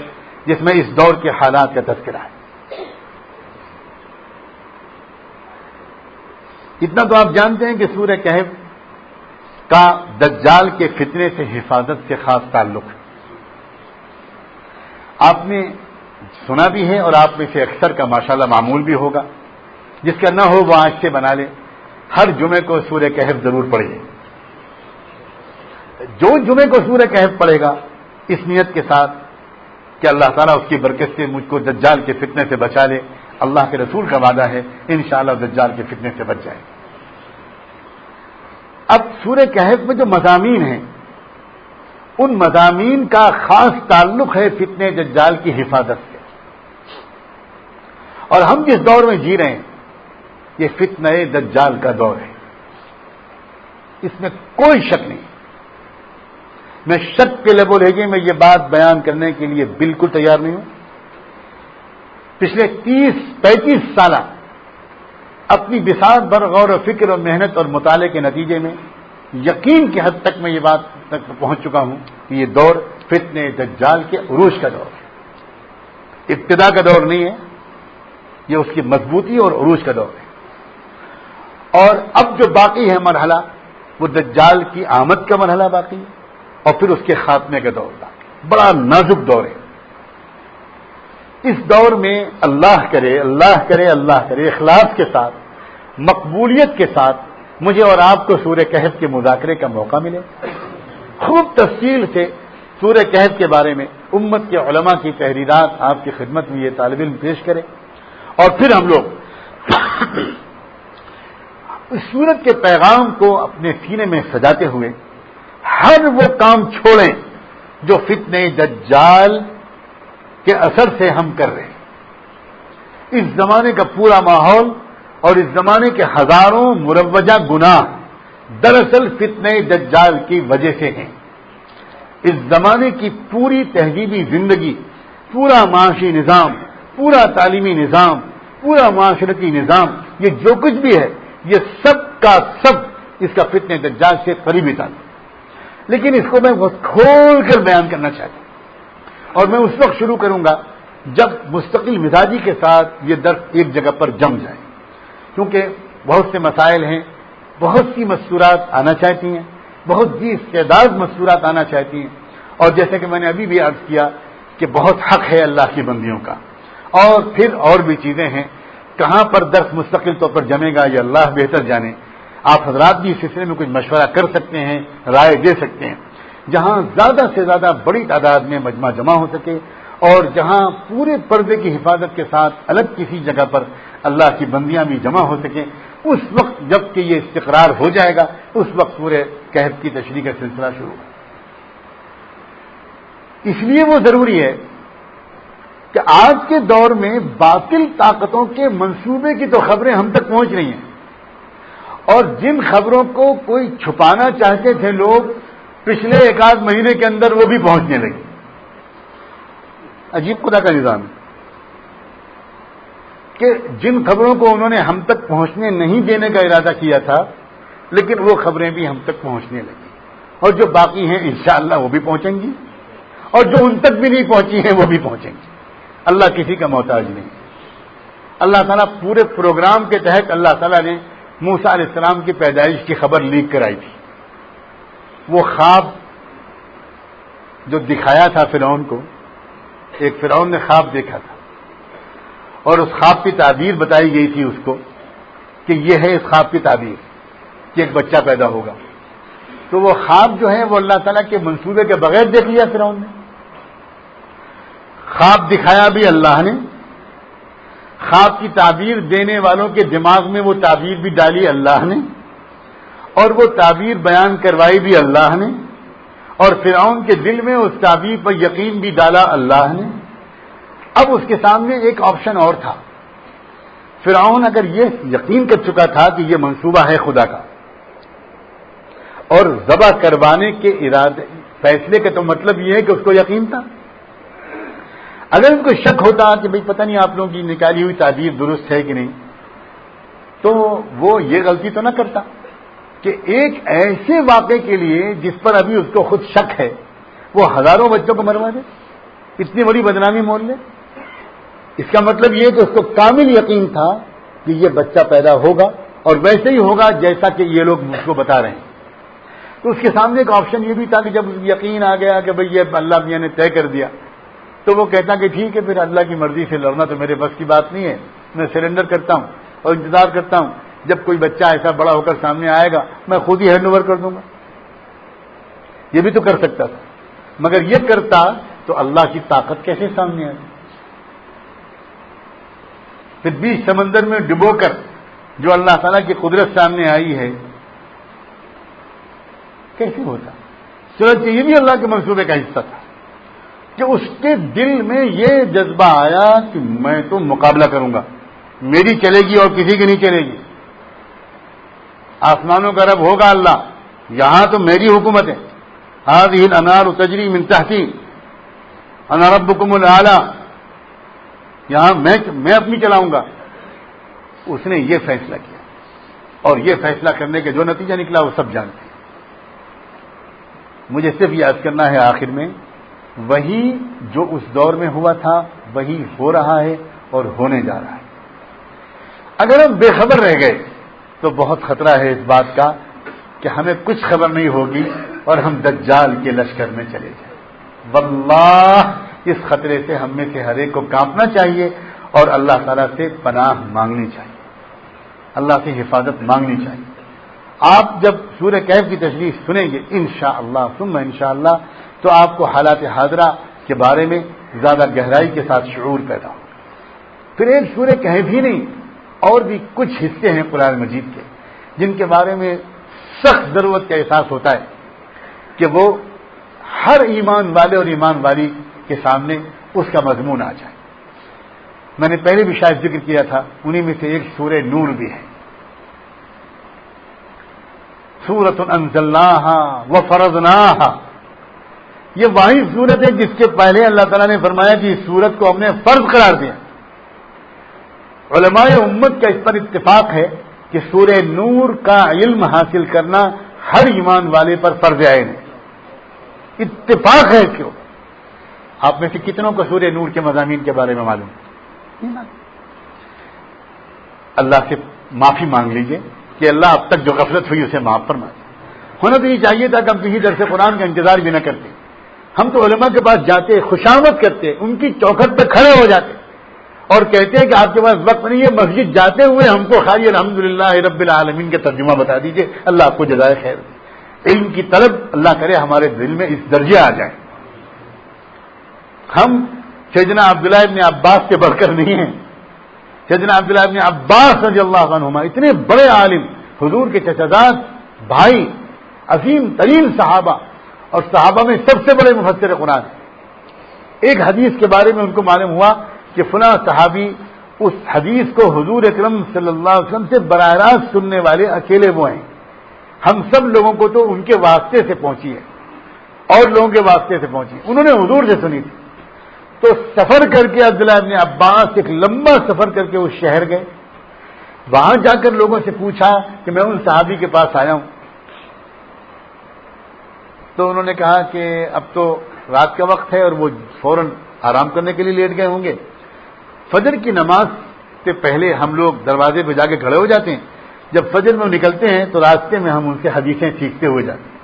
جس میں اس دور کے حالات کا تذکرہ ہے. اتنا تو آپ جانتے ہیں کہ سورہ کہف کا دجال کے فتنے سے حفاظت سے خاص تعلق ہے. آپ نے سنا بھی ہے اور آپ میں سے اکثر کا ماشاءاللہ معمول بھی ہوگا, جس کا نہ ہو وہ آج سے بنا لے, ہر جمعے کو سورہ کہف ضرور پڑھیے. جو جمعے کو سورہ کہف پڑھے گا اس نیت کے ساتھ کہ اللہ تعالیٰ اس کی برکت سے مجھ کو دجال کے فتنے سے بچا لے, اللہ کے رسول کا وعدہ ہے انشاءاللہ دجال کے فتنے سے بچ جائے. اب سورہ کہف میں جو مضامین ہیں ان مضامین کا خاص تعلق ہے فتنے دجال کی حفاظت سے. اور ہم جس دور میں جی رہے ہیں یہ فتنہ دجال کا دور ہے, اس میں کوئی شک نہیں. میں شک کے لب و لہجے میں یہ بات بیان کرنے کے لیے بالکل تیار نہیں ہوں. پچھلے 30-35 سالہ اپنی بساط بر غور و فکر اور محنت اور مطالعے کے نتیجے میں یقین کی حد تک میں یہ بات تک پہنچ چکا ہوں کہ یہ دور فتنے دجال کے عروج کا دور ہے, ابتدا کا دور نہیں ہے, یہ اس کی مضبوطی اور عروج کا دور ہے. اور اب جو باقی ہے مرحلہ وہ دجال کی آمد کا مرحلہ باقی ہے, اور پھر اس کے خاتمے کا دور باقی. بڑا نازک دور ہے. اس دور میں اللہ کرے اخلاص کے ساتھ, مقبولیت کے ساتھ مجھے اور آپ کو سورہ کہف کے مذاکرے کا موقع ملے, خوب تفصیل سے سورہ کہف کے بارے میں امت کے علماء کی تحریرات آپ کی خدمت میں یہ طالب علم پیش کرے, اور پھر ہم لوگ اس سورت کے پیغام کو اپنے سینے میں سجاتے ہوئے ہر وہ کام چھوڑیں جو فتنے دجال کے اثر سے ہم کر رہے ہیں. اس زمانے کا پورا ماحول اور اس زمانے کے ہزاروں مروجہ گناہ دراصل فتنے دجال کی وجہ سے ہیں. اس زمانے کی پوری تہذیبی زندگی, پورا معاشی نظام, پورا تعلیمی نظام, پورا معاشرتی نظام, یہ جو کچھ بھی ہے یہ سب کا سب اس کا فتنے دجال سے قریبی تعلق. لیکن اس کو میں بہت کھول کر بیان کرنا چاہتا ہوں, اور میں اس وقت شروع کروں گا جب مستقل مزاجی کے ساتھ یہ درس ایک جگہ پر جم جائے, کیونکہ بہت سے مسائل ہیں, بہت سی مستورات آنا چاہتی ہیں, بہت سی استعداد مستورات آنا چاہتی ہیں, اور جیسے کہ میں نے ابھی بھی عرض کیا کہ بہت حق ہے اللہ کی بندیوں کا، اور پھر اور بھی چیزیں ہیں، کہاں پر درس مستقل طور پر جمے گا یہ اللہ بہتر جانے. آپ حضرات بھی اس سلسلے میں کچھ مشورہ کر سکتے ہیں، رائے دے سکتے ہیں، جہاں زیادہ سے زیادہ بڑی تعداد میں مجمع جمع ہو سکے، اور جہاں پورے پردے کی حفاظت کے ساتھ الگ کسی جگہ پر اللہ کی بندیاں بھی جمع ہو سکیں. اس وقت جب کہ یہ استقرار ہو جائے گا، اس وقت سورہ کہف کی تشریح کا سلسلہ شروع ہوگا. اس لیے وہ ضروری ہے کہ آج کے دور میں باطل طاقتوں کے منصوبے کی تو خبریں ہم تک پہنچ رہی ہیں، اور جن خبروں کو کوئی چھپانا چاہتے تھے لوگ، پچھلے ایک آدھ مہینے کے اندر وہ بھی پہنچنے لگی. عجیب خدا کا نظام ہے کہ جن خبروں کو انہوں نے ہم تک پہنچنے نہیں دینے کا ارادہ کیا تھا، لیکن وہ خبریں بھی ہم تک پہنچنے لگی، اور جو باقی ہیں انشاءاللہ وہ بھی پہنچیں گی، اور جو ان تک بھی نہیں پہنچی ہیں وہ بھی پہنچیں گی. اللہ کسی کا محتاج نہیں. اللہ تعالیٰ پورے پروگرام کے تحت اللہ تعالیٰ نے موسیٰ علیہ السلام کی پیدائش کی خبر لیک کرائی تھی. وہ خواب جو دکھایا تھا فرعون کو، ایک فرعون نے خواب دیکھا تھا، اور اس خواب کی تعبیر بتائی گئی تھی اس کو کہ یہ ہے اس خواب کی تعبیر کہ ایک بچہ پیدا ہوگا. تو وہ خواب جو ہے وہ اللہ تعالیٰ کے منصوبے کے بغیر دیکھ لیا فرعون نے. خواب دکھایا بھی اللہ نے، خواب کی تعبیر دینے والوں کے دماغ میں وہ تعبیر بھی ڈالی اللہ نے، اور وہ تعبیر بیان کروائی بھی اللہ نے، اور فرعون کے دل میں اس تعبیر پر یقین بھی ڈالا اللہ نے. اب اس کے سامنے ایک آپشن اور تھا. فرعون اگر یہ یقین کر چکا تھا کہ یہ منصوبہ ہے خدا کا، اور ذبح کروانے کے ارادے فیصلے کا تو مطلب یہ ہے کہ اس کو یقین تھا. اگر ان کو شک ہوتا کہ بھئی پتہ نہیں آپ لوگوں کی نکالی ہوئی تعبیر درست ہے کہ نہیں، تو وہ یہ غلطی تو نہ کرتا کہ ایک ایسے واقعے کے لیے جس پر ابھی اس کو خود شک ہے وہ ہزاروں بچوں کو مروا دے، اتنی بڑی بدنامی مول لے. اس کا مطلب یہ کہ اس کو کامل یقین تھا کہ یہ بچہ پیدا ہوگا، اور ویسے ہی ہوگا جیسا کہ یہ لوگ اس کو بتا رہے ہیں. تو اس کے سامنے ایک آپشن یہ بھی تھا کہ جب یقین آ گیا کہ بھئی یہ اللہ میاں نے طے کر دیا، تو وہ کہتا کہ ٹھیک ہے پھر اللہ کی مرضی سے لڑنا تو میرے بس کی بات نہیں ہے، میں سرنڈر کرتا ہوں اور انتظار کرتا ہوں جب کوئی بچہ ایسا بڑا ہو کر سامنے آئے گا میں خود ہی ہینڈ اوور کر دوں گا. یہ بھی تو کر سکتا تھا، مگر یہ کرتا تو اللہ کی طاقت کیسے سامنے آئی؟ پھر بیچ سمندر میں ڈبو کر جو اللہ تعالیٰ کی قدرت سامنے آئی ہے کیسے ہوتا؟ چنانچہ یہ بھی اللہ کے منصوبے کا حصہ تھا کہ اس کے دل میں یہ جذبہ آیا کہ میں تو مقابلہ کروں گا، میری چلے گی اور کسی کی نہیں چلے گی. آسمانوں کا رب ہوگا اللہ، یہاں تو میری حکومت ہے. هذه الانهار تجری من تحتی انا ربکم الاعلی، یہاں میں اپنی چلاؤں گا. اس نے یہ فیصلہ کیا، اور یہ فیصلہ کرنے کے جو نتیجہ نکلا وہ سب جانتے ہیں. مجھے صرف یاد کرنا ہے آخر میں، وہی جو اس دور میں ہوا تھا وہی ہو رہا ہے اور ہونے جا رہا ہے. اگر ہم بے خبر رہ گئے تو بہت خطرہ ہے اس بات کا کہ ہمیں کچھ خبر نہیں ہوگی اور ہم دجال کے لشکر میں چلے جائیں. واللہ اس خطرے سے ہم میں سے ہر ایک کو کانپنا چاہیے اور اللہ تعالیٰ سے پناہ مانگنی چاہیے، اللہ سے حفاظت مانگنی چاہیے. آپ جب سورہ کہف کی تشریح سنیں گے انشاءاللہ ثم انشاءاللہ تو آپ کو حالات حاضرہ کے بارے میں زیادہ گہرائی کے ساتھ شعور پیدا ہوگا. پھر ایک سورہ کہف ہی نہیں، اور بھی کچھ حصے ہیں قرآن مجید کے جن کے بارے میں سخت ضرورت کا احساس ہوتا ہے کہ وہ ہر ایمان والے اور ایمان والی کے سامنے اس کا مضمون آ جائے. میں نے پہلے بھی شاید ذکر کیا تھا، انہی میں سے ایک سورہ نور بھی ہے. سورۃ انزلناہا وفرضناہا، یہ واحد سورت ہے جس کے پہلے اللہ تعالیٰ نے فرمایا کہ اس سورت کو ہم نے فرض قرار دیا. علماء امت کا اس پر اتفاق ہے کہ سورہ نور کا علم حاصل کرنا ہر ایمان والے پر فرض عین ہے. اتفاق ہے. کیوں؟ آپ میں سے کتنوں کو سورہ نور کے مضامین کے بارے میں معلوم؟ اللہ سے معافی مانگ لیجئے کہ اللہ اب تک جو غفلت ہوئی اسے معاف فرما. ہونا تو یہ چاہیے تھا کہ ہم کسی درس قرآن کا انتظار بھی نہ کرتے، ہم تو علماء کے پاس جاتے، خوشامد کرتے، ان کی چوکھٹ پہ کھڑے ہو جاتے اور کہتے ہیں کہ آپ کے پاس وقت نہیں ہے، مسجد جاتے ہوئے ہم کو خالی الحمدللہ رب العالمین کا ترجمہ بتا دیجئے، اللہ آپ کو جزائے خیر دے۔ علم کی طلب اللہ کرے ہمارے دل میں اس درجے آ جائے۔ ہم سیدنا عبداللہ ابن عباس سے بڑھ کر نہیں ہیں۔ سیدنا عبداللہ ابن عباس رضی اللہ عنہما اتنے بڑے عالم، حضور کے چچاداد بھائی، عظیم ترین صحابہ، اور صحابہ میں سب سے بڑے مفسر قرآن۔ ایک حدیث کے بارے میں ان کو معلوم ہوا کہ فلاں صحابی، اس حدیث کو حضور اکرم صلی اللہ علیہ وسلم سے براہ راست سننے والے اکیلے وہ ہیں، ہم سب لوگوں کو تو ان کے واسطے سے پہنچی ہے اور لوگوں کے واسطے سے پہنچی، انہوں نے حضور سے سنی تھی۔ تو سفر کر کے عبداللہ ابن عباس ایک لمبا سفر کر کے اس شہر گئے، وہاں جا کر لوگوں سے پوچھا کہ میں ان صحابی کے پاس آیا ہوں، تو انہوں نے کہا کہ اب تو رات کا وقت ہے اور وہ فوراً آرام کرنے کے لیے لیٹ گئے ہوں گے۔ فجر کی نماز سے پہلے ہم لوگ دروازے پہ جا کے کھڑے ہو جاتے ہیں، جب فجر میں نکلتے ہیں تو راستے میں ہم ان سے حدیثیں سیکھتے ہوئے جاتے ہیں۔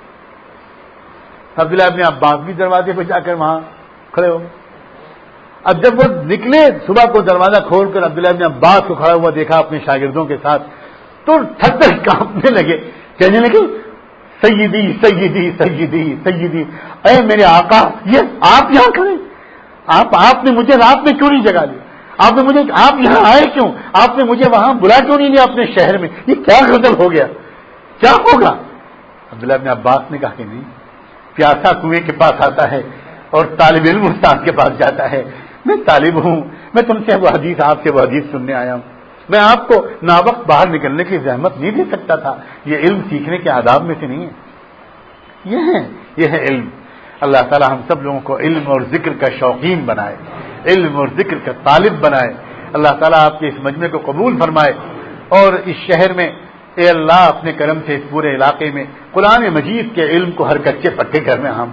عبداللہ ابن عباس بھی دروازے پہ جا کر وہاں کھڑے ہو گئے۔ اب جب وہ نکلے صبح کو دروازہ کھول کر عبداللہ ابن عباس کو کھڑا ہوا دیکھا اپنے شاگردوں کے ساتھ، تو تھک تھک کانپنے لگے، کہنے لگے سیدی سیدی سیدی سیدی، اے میرے آقا، یہ آپ یہاں کھڑے، آپ نے مجھے رات میں کیوں نہیں جگا لیا؟ آپ یہاں آئے کیوں؟ آپ نے مجھے وہاں بلا کیوں نہیں لیا اپنے شہر میں؟ یہ کیا غضب ہو گیا، کیا ہوگا؟ عبداللہ ابن عباس نے کہا کہ نہیں، پیاسا کنویں کے پاس آتا ہے اور طالب علم استاد کے پاس جاتا ہے، میں طالب ہوں، میں تم سے وہ حدیث، آپ سے وہ حدیث سننے آیا ہوں، میں آپ کو ناوقت باہر نکلنے کی زحمت نہیں دے سکتا تھا، یہ علم سیکھنے کے آداب میں سے نہیں ہے، یہ ہے علم۔ اللہ تعالی ہم سب لوگوں کو علم اور ذکر کا شوقین بنائے، علم اور ذکر کا طالب بنائے۔ اللہ تعالیٰ آپ کے اس مجمع کو قبول فرمائے، اور اس شہر میں اے اللہ اپنے کرم سے اس پورے علاقے میں قرآن مجید کے علم کو ہر کچے پکے گھر میں ہم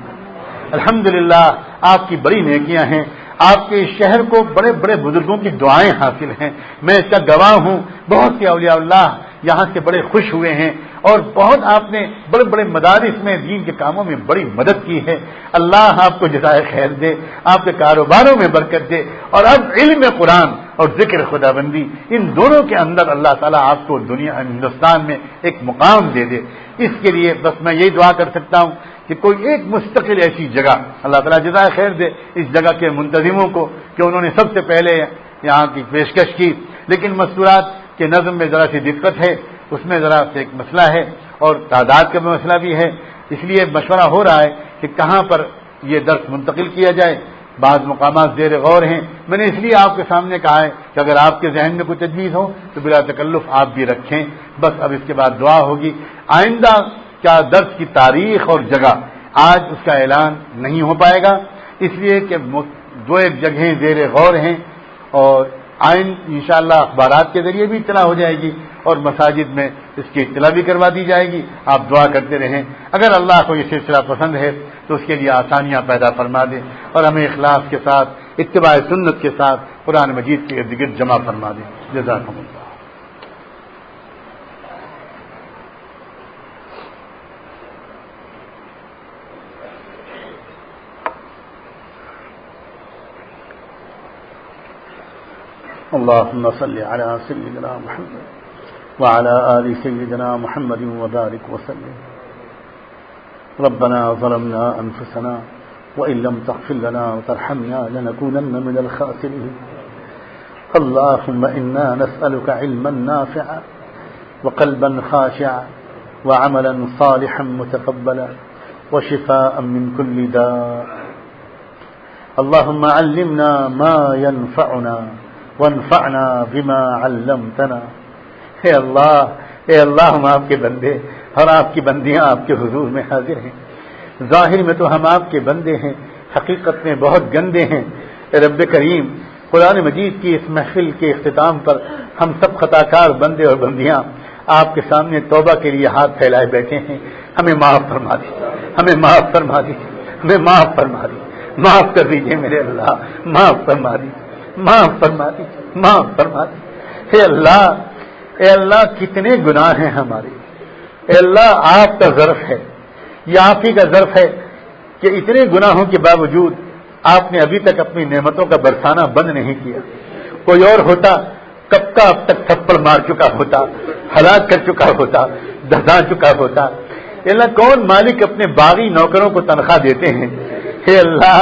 الحمدللہ آپ کی بڑی نیکیاں ہیں، آپ کے اس شہر کو بڑے بڑے بزرگوں کی دعائیں حاصل ہیں، میں اس کا گواہ ہوں، بہت سے اولیاء اللہ یہاں سے بڑے خوش ہوئے ہیں، اور بہت آپ نے بڑے بڑے مدارس میں دین کے کاموں میں بڑی مدد کی ہے۔ اللہ آپ کو جزائے خیر دے، آپ کے کاروباروں میں برکت دے، اور اب علم قرآن اور ذکر خدا بندی ان دونوں کے اندر اللہ تعالیٰ آپ کو دنیا ہندوستان میں ایک مقام دے دے۔ اس کے لیے بس میں یہی دعا کر سکتا ہوں کہ کوئی ایک مستقل ایسی جگہ، اللہ تعالیٰ جزائے خیر دے اس جگہ کے منتظموں کو کہ انہوں نے سب سے پہلے یہاں کی پیشکش کی، لیکن مستورات کے نظم میں ذرا سی دقت ہے، اس میں ذرا سے ایک مسئلہ ہے اور تعداد کا مسئلہ بھی ہے، اس لیے مشورہ ہو رہا ہے کہ کہاں پر یہ درس منتقل کیا جائے۔ بعض مقامات زیر غور ہیں، میں نے اس لیے آپ کے سامنے کہا ہے کہ اگر آپ کے ذہن میں کوئی تجویز ہو تو بلا تکلف آپ بھی رکھیں۔ بس اب اس کے بعد دعا ہوگی۔ آئندہ کیا درس کی تاریخ اور جگہ آج اس کا اعلان نہیں ہو پائے گا، اس لیے کہ دو ایک جگہیں زیر غور ہیں، اور انشاءاللہ اخبارات کے ذریعے بھی اطلاع ہو جائے گی اور مساجد میں اس کی اطلاع بھی کروا دی جائے گی۔ آپ دعا کرتے رہیں، اگر اللہ کو یہ سلسلہ پسند ہے تو اس کے لیے آسانیاں پیدا فرما دیں، اور ہمیں اخلاص کے ساتھ اتباع سنت کے ساتھ قرآن مجید کے ارد گرد جمع فرما دیں۔ جزاکم اللہ۔ اللهم صل على سيدنا محمد وعلى آل سيدنا محمد وبارك وسلم۔ ربنا ظلمنا أنفسنا وإن لم تغفر لنا وترحمنا لنكونن من الخاسرين۔ اللهم إنا نسألك علما نافعا وقلبا خاشعا وعملا صالحا متقبلا وشفاء من كل داء۔ اللهم علمنا ما ينفعنا وانفعنا بما علمتنا۔ اے اللہ ہم آپ کے بندے اور آپ کی بندیاں آپ کے حضور میں حاضر ہیں، ظاہر میں تو ہم آپ کے بندے ہیں، حقیقت میں بہت گندے ہیں۔ اے رب کریم، قرآن مجید کی اس محفل کے اختتام پر ہم سب خطا کار بندے اور بندیاں آپ کے سامنے توبہ کے لیے ہاتھ پھیلائے بیٹھے ہیں، ہمیں معاف فرما دی، ہمیں معاف فرما دی، ہمیں معاف فرما دی، معاف کر دیجیے میرے اللہ، معاف فرما دی، معاف فرما دی، معاف فرما دی۔ اے اللہ کتنے گناہ ہیں ہمارے، اے اللہ آپ کا ظرف ہے، یہ آپ ہی کا ظرف ہے کہ اتنے گناہوں کے باوجود آپ نے ابھی تک اپنی نعمتوں کا برسانا بند نہیں کیا. کوئی اور ہوتا کب کا اب تک تھپڑ مار چکا ہوتا, ہلاک کر چکا ہوتا, دھدا چکا ہوتا. اللہ کون مالک اپنے باغی نوکروں کو تنخواہ دیتے ہیں؟ اے اللہ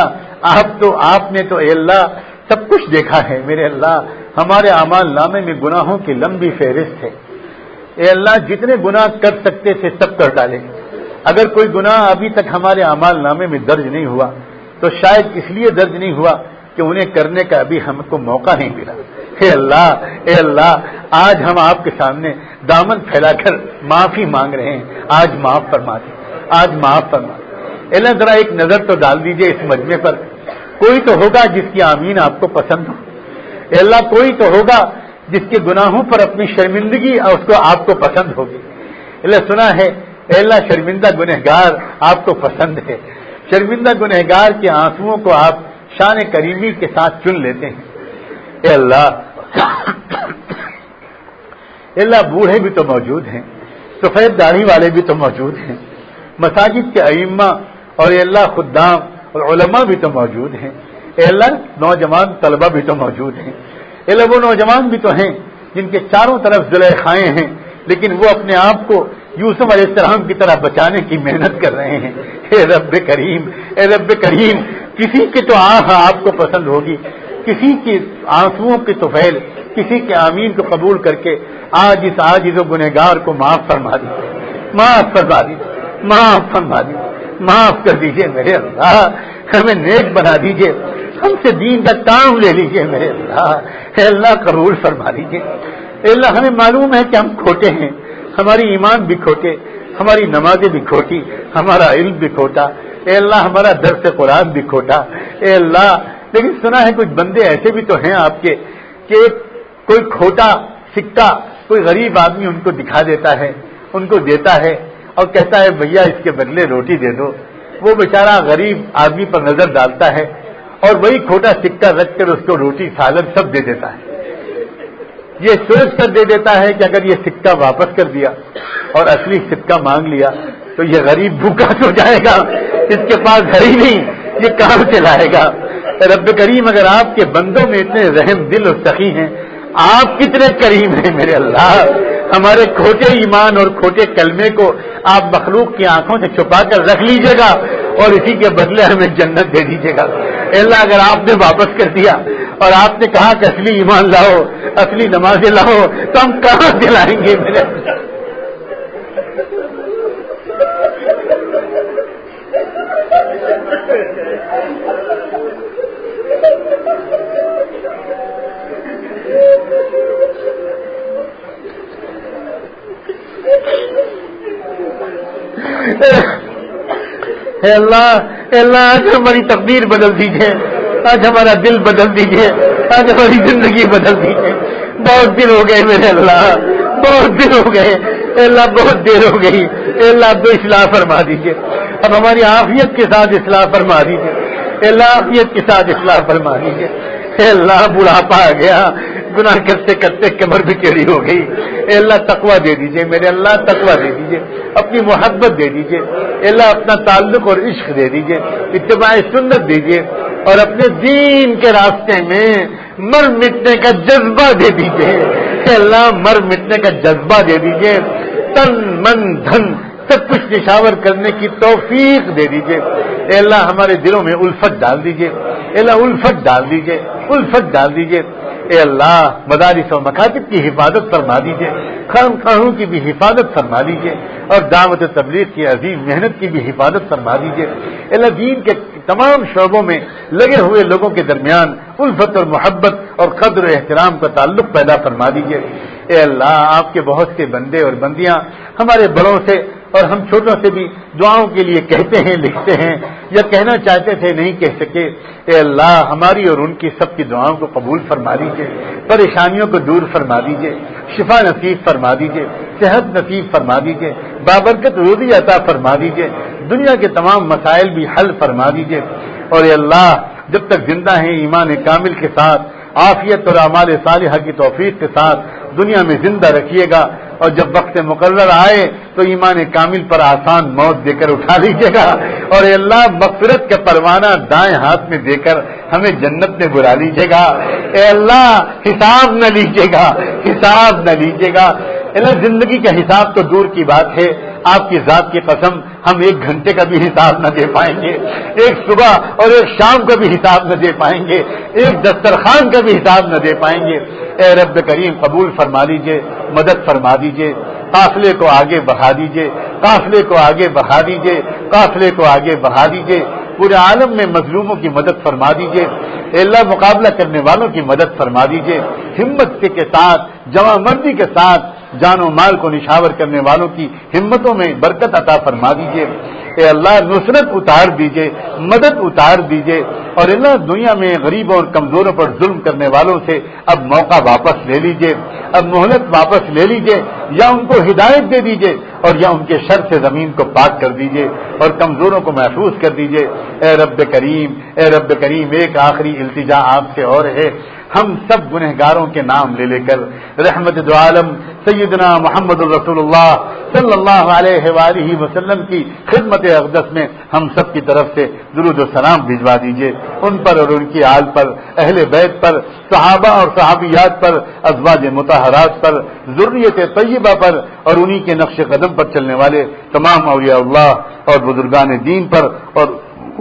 آپ نے تو اے اللہ سب کچھ دیکھا ہے. میرے اللہ ہمارے اعمال نامے میں گناہوں کی لمبی فہرست ہے. اے اللہ جتنے گناہ کر سکتے تھے سب کر ڈالے. اگر کوئی گناہ ابھی تک ہمارے اعمال نامے میں درج نہیں ہوا تو شاید اس لیے درج نہیں ہوا کہ انہیں کرنے کا ابھی ہم کو موقع نہیں ملا. اے اللہ آج ہم آپ کے سامنے دامن پھیلا کر معافی مانگ رہے ہیں. آج معاف فرما دیں, آج معاف فرما دیں. اللہ ذرا ایک نظر تو ڈال دیجئے اس مجمع پر. کوئی تو ہوگا جس کی آمین آپ کو پسند ہو. اے اللہ کوئی تو ہوگا جس کے گناہوں پر اپنی شرمندگی اس کو آپ کو پسند ہوگی. اللہ سنا ہے اے اللہ شرمندہ گنہگار آپ کو پسند ہے. شرمندہ گنہگار کے آنسوؤں کو آپ شان کریمی کے ساتھ چن لیتے ہیں. اے اللہ بوڑھے بھی تو موجود ہیں, سفید داڑھی والے بھی تو موجود ہیں, مساجد کے ائمہ اور اے اللہ خدام اور علماء بھی تو موجود ہیں. اے اللہ نوجوان طلبہ بھی تو موجود ہیں. اے اللہ وہ نوجوان بھی تو ہیں جن کے چاروں طرف زلیخائیں ہیں لیکن وہ اپنے آپ کو یوسف علیہ السلام کی طرح بچانے کی محنت کر رہے ہیں. اے رب کریم کسی کی تو آہ آپ کو پسند ہوگی, کسی کی آنسوؤں کی طفیل, کسی کے آمین کو قبول کر کے آج اس عاجز و گنہگار کو معاف فرما دیجیے, معاف فرما دیجیے, معاف فرما دیجیے, معاف کر دیجیے. میرے اللہ ہمیں نیک بنا دیجیے, ہم سے دین کا کام لے لیجیے. میرے اللہ اے اللہ قبول فرما لیجیے. اے اللہ ہمیں معلوم ہے کہ ہم کھوٹے ہیں, ہماری ایمان بھی کھوٹے, ہماری نمازیں بھی کھوٹی, ہمارا علم بھی کھوٹا. اے اللہ ہمارا درس قرآن بھی کھوٹا. اے اللہ لیکن سنا ہے کچھ بندے ایسے بھی تو ہیں آپ کے کہ کوئی کھوٹا سکہ کوئی غریب آدمی ان کو دکھا دیتا ہے, ان کو دیتا ہے اور کہتا ہے بھیا اس کے بدلے روٹی دے دو. وہ بیچارہ غریب آدمی پر نظر ڈالتا ہے اور وہی کھوٹا سکہ رکھ کر اس کو روٹی سالن سب دے دیتا ہے. یہ سوچ کر دے دیتا ہے کہ اگر یہ سکہ واپس کر دیا اور اصلی سکہ مانگ لیا تو یہ غریب بھوکا تو جائے گا, اس کے پاس ہے ہی نہیں, یہ کہاں سے لائے گا. رب کریم اگر آپ کے بندوں میں اتنے رحم دل اور سخی ہیں, آپ کتنے کریم ہیں. میرے اللہ ہمارے کھوٹے ایمان اور کھوٹے کلمے کو آپ مخلوق کی آنکھوں سے چھپا کر رکھ لیجیے گا اور اسی کے بدلے ہمیں جنت دے دیجیے گا. اللہ اگر آپ نے واپس کر دیا اور آپ نے کہا کہ اصلی ایمان لاؤ, اصلی نمازیں لاؤ, تو ہم کہاں سے لائیں گے. میرے اے اللہ آج ہماری تقدیر بدل دیجیے, آج ہمارا دل بدل دیجیے, آج ہماری زندگی بدل دیجیے. بہت دن ہو گئے میرے اللہ, بہت دن ہو گئے. اے اللہ بہت دیر ہو گئی. اے اللہ اب تو اصلاح فرما دیجیے, اب ہماری عافیت کے ساتھ اصلاح فرما دیجیے. اے اللہ عافیت کے ساتھ اصلاح فرما دیجیے. اے اللہ بڑھاپا آ گیا, گناہ کرتے کرتے کمر بھی ٹیڑھی ہو گئی. اے اللہ تقویٰ دے دیجیے, میرے اللہ تقویٰ دے دیجیے, اپنی محبت دے دیجیے. اے اللہ اپنا تعلق اور عشق دے دیجیے, اتباع سنت دیجیے اور اپنے دین کے راستے میں مر مٹنے کا جذبہ دے دیجیے. اے اللہ مر مٹنے کا جذبہ دے دیجیے, تن من دھن سب کچھ نشاور کرنے کی توفیق دے دیجیے. اے اللہ ہمارے دلوں میں الفت ڈال دیجیے. اے اللہ الفت ڈال دیجیے, الفت ڈال دیجیے. اے اللہ مدارس و مکاتب کی حفاظت فرما دیجیے, خانقاہوں کی بھی حفاظت فرما دیجیے اور دعوت تبلیغ کی عظیم محنت کی بھی حفاظت فرما دیجیے. اے اللہ دین کے تمام شعبوں میں لگے ہوئے لوگوں کے درمیان الفت اور محبت اور قدر و احترام کا تعلق پیدا فرما دیجیے. اے اللہ آپ کے بہت سے بندے اور بندیاں ہمارے بڑوں سے اور ہم چھوٹوں سے بھی دعاؤں کے لیے کہتے ہیں, لکھتے ہیں یا کہنا چاہتے تھے نہیں کہہ سکے. اے اللہ ہماری اور ان کی سب کی دعاؤں کو قبول فرما دیجیے, پریشانیوں کو دور فرما دیجیے, شفا نصیب فرما دیجیے, صحت نصیب فرما دیجیے, بابرکت روزی عطا فرما دیجیے, دنیا کے تمام مسائل بھی حل فرما دیجیے. اور اے اللہ جب تک زندہ ہیں ایمان کامل کے ساتھ عافیت اور اعمال صالحہ کی توفیق کے ساتھ دنیا میں زندہ رکھیے گا اور جب وقت مقرر آئے تو ایمان کامل پر آسان موت دے کر اٹھا لیجیے گا، اور اے اللہ مغفرت کا پروانہ دائیں ہاتھ میں دے کر ہمیں جنت میں بلا لیجیے گا۔ اے اللہ حساب نہ لیجیے گا، حساب نہ لیجیے گا۔ اللہ زندگی کا حساب تو دور کی بات ہے، آپ کی ذات کی قسم ہم 1 گھنٹے کا بھی حساب نہ دے پائیں گے، ایک صبح اور ایک شام کا بھی حساب نہ دے پائیں گے، ایک دسترخوان کا بھی حساب نہ دے پائیں گے۔ اے رب کریم قبول فرما لیجیے، مدد فرما دیجیے، قافلے کو آگے بڑھا دیجیے، قافلے کو آگے بڑھا دیجیے، قافلے کو آگے بڑھا دیجیے، پورے عالم میں مظلوموں کی مدد فرما دیجیے۔ اے اللہ مقابلہ کرنے والوں کی مدد فرما دیجیے، ہمت کے ساتھ جمع مردی کے ساتھ جان و مال کو نشاور کرنے والوں کی ہمتوں میں برکت عطا فرما دیجیے۔ اے اللہ نصرت اتار دیجیے، مدد اتار دیجیے، اور اللہ دنیا میں غریبوں اور کمزوروں پر ظلم کرنے والوں سے اب موقع واپس لے لیجیے، اب مہلت واپس لے لیجیے، یا ان کو ہدایت دے دیجیے اور یا ان کے شر سے زمین کو پاک کر دیجیے اور کمزوروں کو محفوظ کر دیجیے۔ اے رب کریم، اے رب کریم، ایک آخری التجا آپ سے اور ہے، ہم سب گنہگاروں کے نام لے لے کر رحمت دو عالم سیدنا محمد الرسول اللہ صلی اللہ علیہ وآلہ وسلم کی خدمت اقدس میں ہم سب کی طرف سے درود و سلام بھجوا دیجیے، ان پر اور ان کی آل پر، اہل بیت پر، صحابہ اور صحابیات پر، ازواج مطہرات پر، ذریت طیبہ پر، اور انہی کے نقش قدم پر چلنے والے تمام اولیاء اللہ اور بزرگان دین پر، اور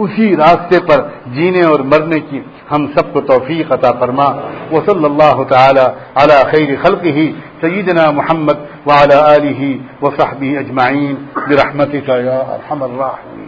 اسی راستے پر جینے اور مرنے کی ہم سب کو توفیق عطا فرما۔ وصلی اللہ تعالی علی خیر خلقہ سیدنا محمد وعلی آلہ وصحبہ اجمعین برحمتک یا ارحم الراحمین۔